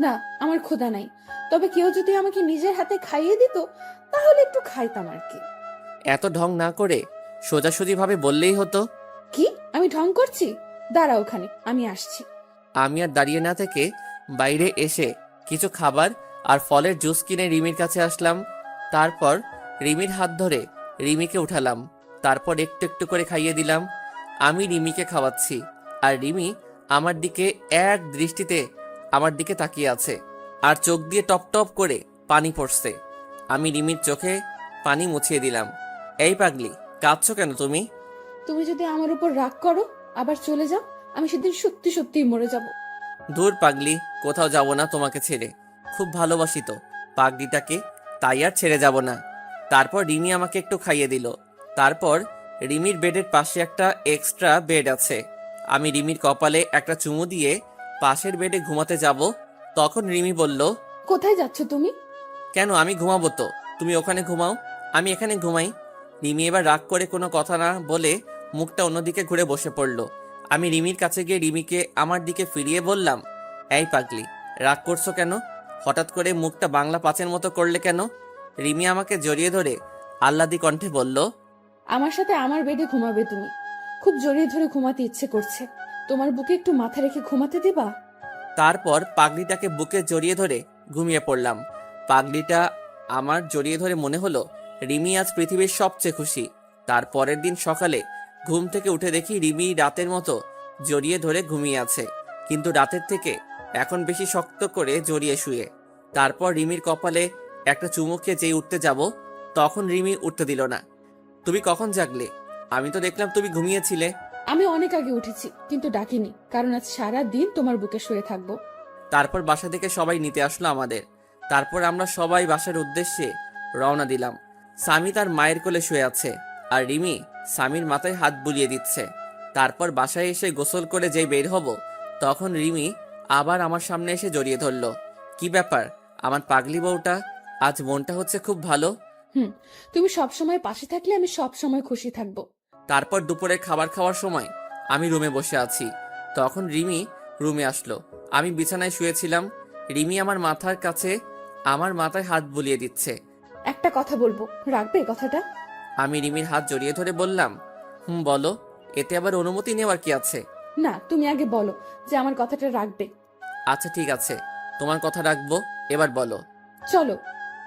না, আমার ক্ষুধা নাই, তবে কেউ যদি আমাকে নিজের হাতে খাইয়ে দিত তাহলে একটু খাইতাম আর কি। এত ঢং না করে সোজাসুজি ভাবে বললেই হতো। কি আমি ঢং করছি? দাঁড়া, ওখানে আমি আসছি। আমি আর দাঁড়িয়ে না থেকে বাইরে এসে কিছু খাবার আর ফলের জুস কিনে রিমির কাছে আসলাম। তারপর রিমির হাত ধরে রিমিকে উঠালাম। তারপর একটু একটু করে খাইয়ে দিলাম। আমি রিমিকে খাওয়াচ্ছি, আর রিমি আমার দিকে এক দৃষ্টিতে আমার দিকে তাকিয়ে আছে, আর চোখ দিয়ে টপ টপ করে পানি পড়ছে। আমি রিমির চোখে পানি মুছিয়ে দিলাম। এই পাগলি, কাঁদছো কেন তুমি? তুমি যদি আমার উপর রাগ করো আবার চলে যাও, আমি সেদিন সত্যি সত্যিই মরে যাব। দূর পাগলি, কোথাও যাব না তোমাকে ছেড়ে। খুব ভালোবাসি তো পাগলিটাকে, তাই আর ছেড়ে যাব না। তারপর রিমি আমাকে একটু খাইয়ে দিল। তারপর রিমির বেডের পাশে একটা এক্সট্রা বেড আছে। আমি রিমির কপালে একটা চুমু দিয়ে পাশের বেডে ঘুমাতে যাব। তখন রিমি বলল, কোথায় যাচ্ছ তুমি? কেন, আমি ঘুমাবো তো, তুমি ওখানে ঘুমাও, আমি এখানে ঘুমাই। রিমি এবার রাগ করে কোনো কথা না বলে মুখটা অন্যদিকে ঘুরে বসে পড়ল। আমি রিমির কাছে গিয়ে রিমিকে আমার দিকে ফিরিয়ে বললাম, এই পাগলি, রাগ করছো কেন? হঠাৎ করে মুখটা বাংলা পাঁচের মতো করলে কেন? রিমি আমাকে জড়িয়ে ধরে আহ্লাদি কণ্ঠে বলল, আমার সাথে আমার বেডে ঘুমাবে তুমি। খুব জড়িয়ে ধরে ঘুমাতে ইচ্ছে করছে। তোমার বুকে একটু মাথা রেখে ঘুমাতে দিবা? তারপর পাগলিটাকে বুকে জড়িয়ে ধরে ঘুমিয়ে পড়লাম। পাগলিটা আমার জড়িয়ে ধরে মনে হলো রিমি আজ পৃথিবীর সবচেয়ে খুশি। তার পরের দিন সকালে ঘুম থেকে উঠে দেখি রিমি রাতের মতো জড়িয়ে ধরে ঘুমিয়ে আছে, কিন্তু রাতের থেকে এখন বেশি শক্ত করে জড়িয়ে শুয়ে। তারপর রিমির কপালে একটা চুমুক খেয়ে যেই উঠতে যাব, তখন রিমি উঠতে দিল না। তুমি কখন জাগলে? আমি তো দেখলাম তুমি ঘুমিয়েছিলে। আমি অনেক আগে উঠেছি, কিন্তু ডাকিনি, কারণ আজ সারা দিন তোমার বুকে শুয়ে থাকবো। তারপর বাসা থেকে সবাই নিতে আসলো আমাদের। তারপর আমরা সবাই বাসার উদ্দেশ্যে রওনা দিলাম। সামি তার মায়ের কোলে শুয়ে আছে, আর রিমি সামির মাথায় হাত বুলিয়ে দিচ্ছে। তারপর বাসায় এসে গোসল করে যেই বের হব, তখন রিমি আবার আমার সামনে এসে জড়িয়ে ধরলো। কি ব্যাপার, আমার পাগলি বউটা আজ মনটা হচ্ছে খুব ভালো। তুমি সবসময় পাশে থাকলে আমি সবসময় খুশি থাকবো। তারপর দুপুরে খাবার খাওয়ার সময় আমি রুমে বসে আছি, তখন রিমি রুমে আসলো। আমি বিছানায় শুয়েছিলাম, রিমি আমার মাথার কাছে আমার মাথায় হাত বুলিয়ে দিচ্ছে। একটা কথা বলবো, রাখবে কথাটা? আমি রিমির হাত জড়িয়ে ধরে বললাম, বলো। এতে আবার অনুমতি নেওয়ার কি আছে? না, তুমি আগে বলো যে আমার কথাটা রাখবে। আচ্ছা ঠিক আছে, তোমার কথা রাখবো, এবার বলো। চলো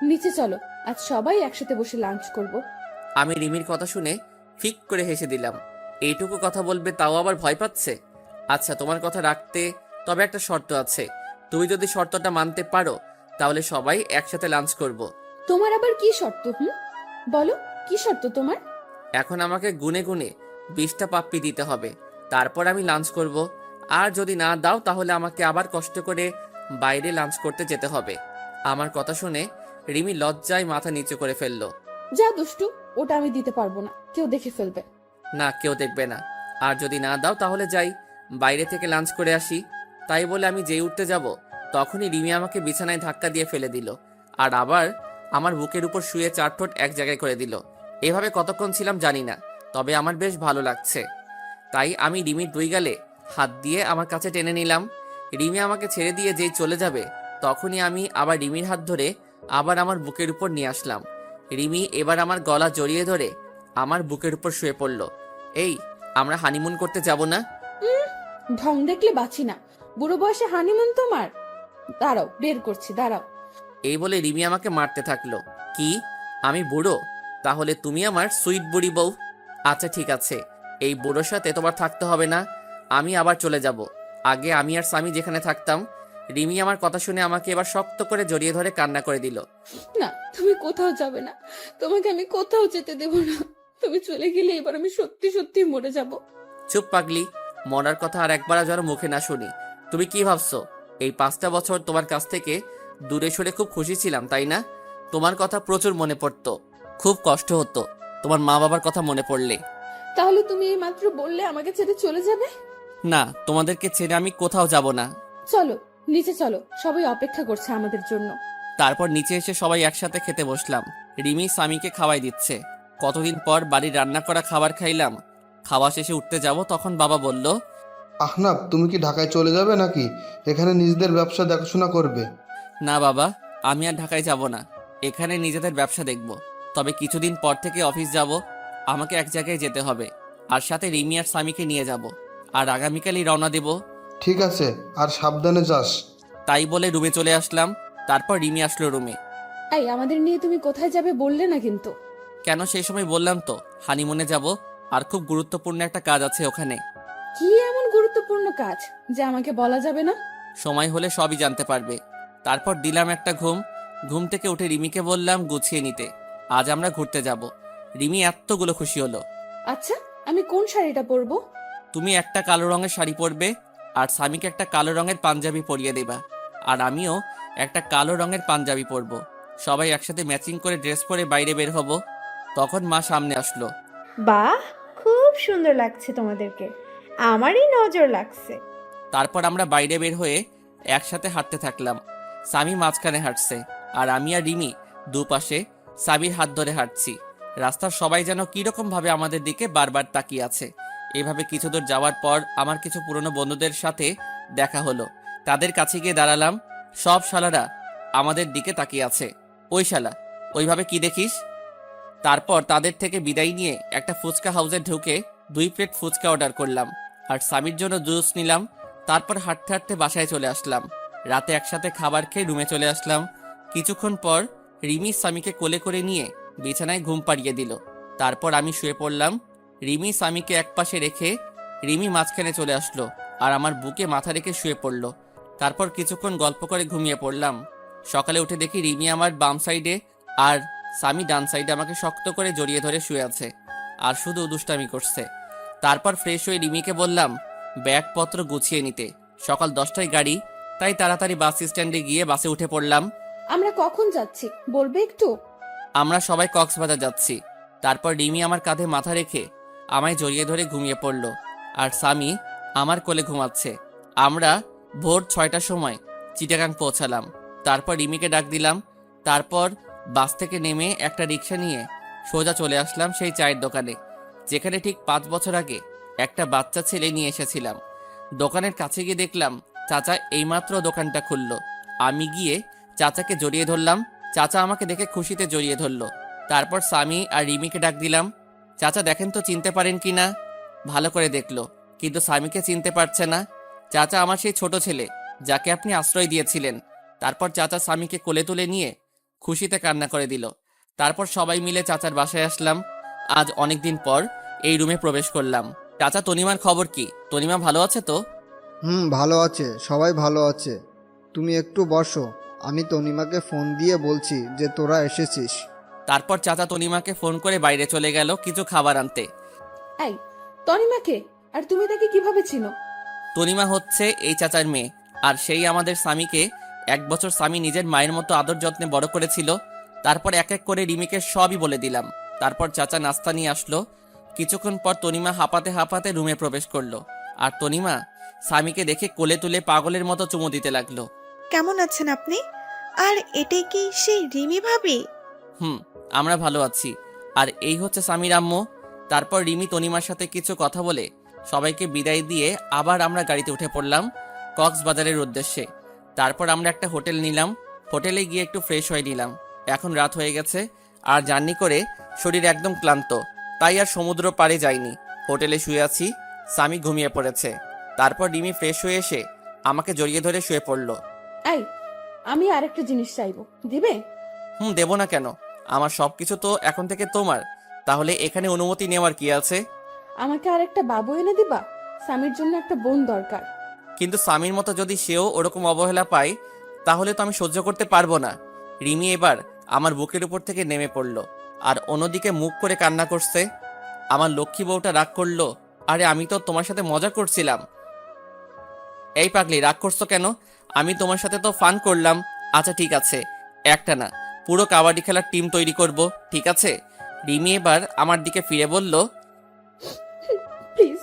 নিচে চলো, আজ সবাই একসাথে বসে লাঞ্চ করব। আমি রিমির কথা শুনে ফিক করে হেসে দিলাম। এইটুকু কথা বলবে তাও আবার ভয় পাচ্ছে। আচ্ছা তোমার কথা রাখতে তবে একটা শর্ত আছে। তুমি যদি শর্তটা মানতে পারো তাহলে সবাই একসাথে লাঞ্চ করব। তোমার আবার কি শর্ত? বলো, কি শর্ত তোমার? এখন আমাকে গুনে গুনে 20টা পাপ্পি দিতে হবে, তারপর আমি লাঞ্চ করব। আর যদি না দাও তাহলে আমাকে আবার কষ্ট করে বাইরে লাঞ্চ করতে যেতে হবে। আমার কথা শুনে রিমি লজ্জায় মাথা নিচু করে ফেললো। যা দুষ্টু, ওটা আমি দিতে পারবো না, কেউ দেখে ফেলবে। না, কেউ দেখবে না। আর যদি না দাও তাহলে যাই, বাইরে থেকে লাঞ্চ করে আসি। তাই বলে আমি যেই উঠতে যাব, তখনই রিমি আমাকে বিছানায় ধাক্কা দিয়ে ফেলে দিল, আর আবার আমার বুকের উপর শুয়ে 4 ঠোঁট এক জায়গায় করে দিল। এভাবে কতক্ষণ ছিলাম জানি না, তবে আমার বেশ ভালো লাগছে। তাই আমি রিমির 2 গালে হাত দিয়ে আমার কাছে টেনে নিলাম। রিমি আমাকে ছেড়ে দিয়ে যেই চলে যাবে, তখনই আমি আবার রিমির হাত ধরে আবার আমার বুকের উপর নিয়ে আসলাম। রিমি এবার আমার গলা জড়িয়ে ধরে আমার বুকের উপর শুয়ে পড়ল। এই, আমরা হানিমুন করতে যাব না? ঢং দেখলে বাঁচি না। বুড়ো বয়সে হানিমুন তোমার? দাঁড়াও, বের করছি, দাঁড়াও। এই বলে রিমি আমাকে মারতে থাকলো। কি, আমি বুড়ো? তাহলে তুমি আমার সুইট বুড়ি বউ। আচ্ছা ঠিক আছে, এই বুড়োর সাথে তোমার থাকতে হবে না, আমি আবার চলে যাব। আগে আমি আর স্বামী যেখানে থাকতাম। রিমি আমার কথা শুনে আমাকে এবার শক্ত করে জড়িয়ে ধরে কান্না করে দিল। না, তুমি কোথাও যাবে না, তোমাকে আমি কোথাও যেতে দেব না। তুমি চলে গেলে এবার আমি সত্যি সত্যি মরে যাব। চুপ পাগলি, মরার কথা আর একবার যেন মুখে না শুনি। তুমি কি ভাবছো এই 5টা বছর তোমার কাছ থেকে দূরে সরে খুব খুশি ছিলাম, তাই না? তোমার কথা প্রচুর মনে পড়তো, খুব কষ্ট হতো তোমার মা বাবার কথা মনে পড়লে। তাহলে তুমি এই মাত্র বললে আমাকে ছেড়ে চলে যাবে? না, তোমাদেরকে ছেড়ে আমি কোথাও যাব না। চলো নিচে চলো, সবাই অপেক্ষা করছে আমাদের জন্য। তারপর নিচে এসে সবাই একসাথে খেতে বসলাম। রিমি স্বামীকে খাওয়াই দিচ্ছে। কতদিন পর বাড়ির রান্না করা খাবার খাইলাম। খাওয়া শেষে উঠতে যাব, তখন বাবা বলল, আহনাব, তুমি কি ঢাকায় চলে যাবে নাকি এখানে নিজেদের ব্যবসা দেখাশোনা করবে? না বাবা, আমি আর ঢাকায় যাব না, এখানে নিজেদের ব্যবসা দেখব। তবে কিছুদিন পর থেকে অফিস যাব, আমাকে এক জায়গায় যেতে হবে, আর সাথে রিমি আর স্বামীকে নিয়ে যাব। আর আগামীকালই রওনা দেব। ঠিক আছে, আর সাবধানে যাস। তাই বলে রুমে চলে আসলাম। তারপর রিমি আসলো রুমে। এই, আমাদের নিয়ে তুমি কোথায় যাবে বললে না কিন্তু। কেন, সেই সময় বললাম তো হানিমুনে যাব, আর খুব গুরুত্বপূর্ণ একটা কাজ আছে ওখানে। কি এমন গুরুত্বপূর্ণ কাজ যে আমাকে বলা যাবে না? সময় হলে সবই জানতে পারবে। তারপর দিলাম একটা ঘুম। ঘুম থেকে উঠে রিমিকে বললাম গুছিয়ে নিতে, আজ আমরা ঘুরতে যাব। রিমি এতগুলো খুশি হলো। আচ্ছা, আমি কোন শাড়িটা পরবো? তুমি একটা কালো রঙের শাড়ি পরবে, আর স্বামীকে একটা কালো রঙের পাঞ্জাবি পরিয়ে দেবা, আর আমিও একটা কালো রঙের পাঞ্জাবি পরবো। সবাই একসাথে ম্যাচিং করে ড্রেস পরে বাইরে বের হব। তখন মা সামনে আসলো। বাহ, খুব সুন্দর লাগছে তোমাদেরকে, আমারই নজর লাগছে। তারপর আমরা বাইরে বের হয়ে একসাথে হাঁটতে থাকলাম। স্বামী মাঝখানে হাঁটছে, আর আমি আর রিমি দুপাশে স্বামীর হাত ধরে হাঁটছি। রাস্তার সবাই যেন কিরকম ভাবে আমাদের দিকে বারবার তাকিয়ে আছে। এভাবে কিছু দূর যাওয়ার পর আমার কিছু পুরনো বন্ধুদের সাথে দেখা হলো। তাদের কাছে গিয়ে দাঁড়ালাম। সব শালারা আমাদের দিকে তাকিয়ে আছে। ওই শালা, ওইভাবে কি দেখিস? তারপর তাদের থেকে বিদায় নিয়ে একটা ফুচকা হাউসে ঢুকে 2 প্লেট ফুচকা অর্ডার করলাম আর স্বামীর জন্য জুস নিলাম। তারপর হাঁটতে হাঁটতে বাসায় চলে আসলাম। রাতে একসাথে খাবার খেয়ে রুমে চলে আসলাম। কিছুক্ষণ পর রিমি স্বামীকে কোলে করে নিয়ে বিছানায় ঘুম পাড়িয়ে দিল। তারপর আমি শুয়ে পড়লাম। রিমি স্বামীকে একপাশে রেখে রিমি মাঝখানে চলে আসলো আর আমার বুকে মাথা রেখে শুয়ে পড়লো। তারপর কিছুক্ষণ গল্প করে ঘুমিয়ে পড়লাম। সকালে উঠে দেখি রিমি আমার বাম সাইডে আর স্বামী ডান সাইডে আমাকে শক্ত করে জড়িয়ে ধরে শুয়ে আছে আর শুধু দুষ্টামি করছে। তারপর ফ্রেশ হয়ে রিমিকে বললাম ব্যাগপত্র গুছিয়ে নিতে। সকাল 10টায় গাড়ি, তাই তাড়াতাড়ি বাস স্ট্যান্ডে গিয়ে বাসে উঠে পড়লাম। আমরা কখন যাচ্ছি বলবে একটু? আমরা সবাই কক্সবাজার যাচ্ছি। তারপর রিমি আমার কাঁধে মাথা রেখে আমায় জড়িয়ে ধরে ঘুমিয়ে পড়ল আর স্বামী আমার কোলে ঘুমাচ্ছে। আমরা ভোর 6টার সময় চিটাগাং পৌঁছালাম। তারপর রিমিকে ডাক দিলাম। তারপর বাস থেকে নেমে একটা রিক্সা নিয়ে সোজা চলে আসলাম সেই চায়ের দোকানে, যেখানে ঠিক 5 বছর আগে একটা বাচ্চা ছেলে নিয়ে এসেছিলাম। দোকানের কাছে গিয়ে দেখলাম চাচা এইমাত্র দোকানটা খুললো। আমি গিয়ে চাচাকে জড়িয়ে ধরলাম। চাচা আমাকে দেখে খুশিতে জড়িয়ে ধরলো। তারপর স্বামী আর রিমিকে ডাক দিলাম। চাচা দেখেন তো চিনতে পারেন কি না। ভালো করে দেখলো, কিন্তু স্বামীকে চিনতে পারছে না। চাচা আমার সেই ছোট ছেলে যাকে আপনি আশ্রয় দিয়েছিলেন। তারপর চাচা স্বামীকে কোলে তুলে নিয়ে খুশিতে কান্না করে দিল। তারপর সবাই মিলে চাচার বাসায় আসলাম। আজ অনেকদিন পর এই রুমে প্রবেশ করলাম। চাচা তনিমার খবর কি? তনিমা ভালো আছে তো? ভালো আছে, সবাই ভালো আছে। তুমি একটু বসো, আমি তনিমাকে ফোন দিয়ে বলছি যে তোরা এসেছিস। তারপর চাচা তনিমাকে ফোন করে বাইরে চলে গেল কিছু খাবার আনতে। এই তনিমাকে, আর তুমি তাকে কিভাবে চিনো? তনিমা হচ্ছে এই চাচার মেয়ে, আর সেই আমাদের স্বামীকে 1 বছর স্বামী নিজের মায়ের মতো আদর যত্নে বড় করেছিল। তারপর এক এক করে রিমিকে সবই বলে দিলাম। তারপর চাচা নাস্তা নিয়ে আসলো। কিছুক্ষণ পর তনিমা হাঁপাতে হাঁপাতে রুমে প্রবেশ করলো আর তনিমা স্বামীকে দেখে কোলে তুলে পাগলের মতো চুমু দিতে লাগলো। কেমন আছেন আপনি? আর এটাই কি সেই রিমি ভাবি? আমরা ভালো আছি। আর এই হচ্ছে স্বামীর আম্মু। তারপর রিমি তনিমার সাথে কিছু কথা বলে সবাইকে বিদায় দিয়ে আবার আমরা গাড়িতে উঠে পড়লাম কক্সবাজারের উদ্দেশ্যে। তারপর আমরা একটা হোটেল নিলাম। হোটেলে গিয়ে একটু ফ্রেশ হয়ে নিলাম। এখন রাত হয়ে গেছে আর জার্নি করে শরীর একদম ক্লান্ত, তাই আর সমুদ্র পাড়ে যাইনি। হোটেলে শুয়ে আছি, স্বামী ঘুমিয়ে পড়েছে। তারপর রিমি ফ্রেশ হয়ে এসে আমাকে জড়িয়ে ধরে শুয়ে পড়ল। এই আমি আরেকটা জিনিস চাইবো, দিবে? দেব না কেন? আমার সবকিছু তো এখন থেকে তোমার। তাহলে এখানে অনুমতি নেওয়ার কি আছে? আমাকে আরেকটা বাবু এনে দিবা? স্বামীর জন্য একটা বোন দরকার। কিন্তু স্বামীর মতো যদি সেও ওরকম অবহেলা পায় তাহলে তো আমি সহ্য করতে পারবো না। রিমি এবার আমার বুকের উপর থেকে নেমে পড়ল আর অন্যদিকে মুখ করে কান্না করছে। আমার লক্ষ্মী বউটা রাগ করলো। আরে আমি তো তোমার সাথে মজা করছিলাম। এই পাগলি, রাগ করছো কেন? আমি তোমার সাথে তো ফান করলাম। আচ্ছা ঠিক আছে, একটা না পুরো কাবাডি খেলার টিম তৈরি করব, ঠিক আছে? রিমি এবার আমার দিকে ফিরে বলল, প্লিজ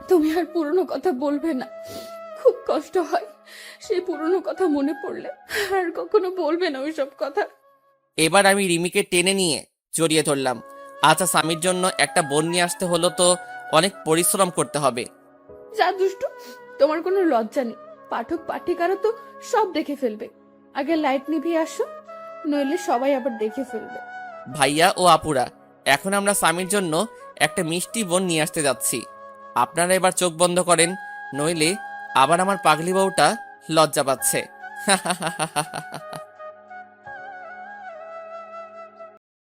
তুমি আর পুরনো কথা বলবে না, খুব কষ্ট হয় সেই পুরনো কথা মনে পড়লে। আর কখনো বলবে না ওইসব কথা। এবার আমি রিমিকে টেনে নিয়ে জড়িয়ে ধরলাম। আচ্ছা, স্বামীর জন্য একটা বোন নিয়ে আসতে হলো তো অনেক পরিশ্রম করতে হবে। যা দুষ্টু, তোমার কোনো লজ্জা নেই। পাঠক পাঠিকারা তো সব দেখে ফেলবে। আগে লাইট নিভিয়ে আসো, নইলে সবাই আবার দেখে ফেলবে। ভাইয়া ও আপুরা, এখন আমরা স্বামীর জন্য একটা মিষ্টি বোন নিয়ে আসতে যাচ্ছি। আপনারা এবার চোখ বন্ধ করেন, নইলে আবার আমার পাগলি বউটা লজ্জা পাচ্ছে।